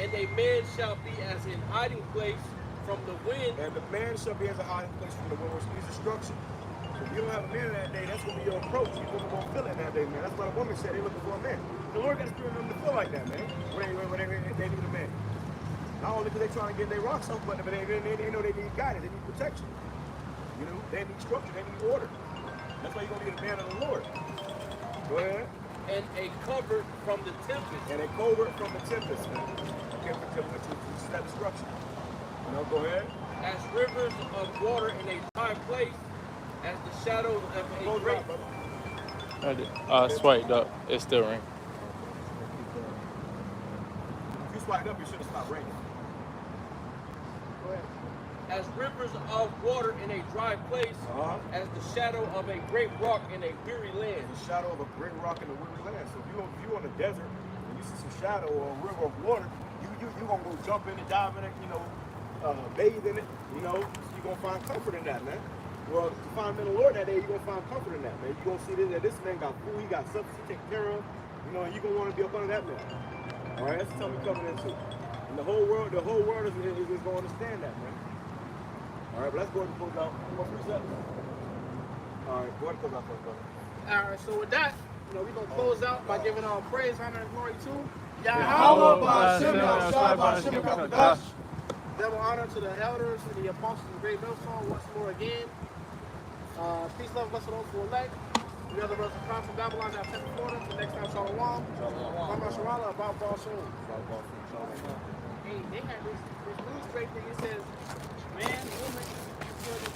and a man shall be as an hiding place from the wind. And the man shall be as a hiding place from the wind, which means destruction. If you don't have a man in that day, that's going to be your approach. You're going to feel it in that day, man. That's what a woman said. They're looking for a man. The Lord got to spirit them to feel like that, man. When they need a man. Not only because they're trying to get their rocks off, but they know they need guidance. They need protection. They need structure. They need order. That's why you're going to be a man of the Lord. Go ahead. And a covert from the tempest. And a covert from the tempest, man. Okay, which is that destruction. Go ahead. As rivers of water in a dry place, as the shadow of a great... Swiped up. It still raining. If you swiped up, it should have stopped raining. Go ahead. As rivers of water in a dry place, as the shadow of a great rock in a weary land. The shadow of a great rock in a weary land. So if you're on the desert and you see some shadow or a river of water, you're going to go jump in it, dive in it, bathe in it, you're going to find comfort in that, man. Well, to find men of the Lord that day, you're going to find comfort in that, man. You're going to see that this man got food, he got substance to take care of, and you're going to want to be up under that man. All right, that's the time we're coming into. And the whole world is going to understand that, man. All right, but let's go ahead and close out. What precepts? All right, go ahead and close out first, brother. All right, so with that, we're going to close out by giving all praise, honor, and glory to Yahawah, BAHASHAM, QADASH. Double honor to the elders and the apostles of Great Millstone once more again. Peace, love, blessed those who elect. The other brothers and prophets from Babylon have 10 quarter. Till next time, Shalom. About BAHASHAM. Hey, they had this news break thing. It says, man, woman, children,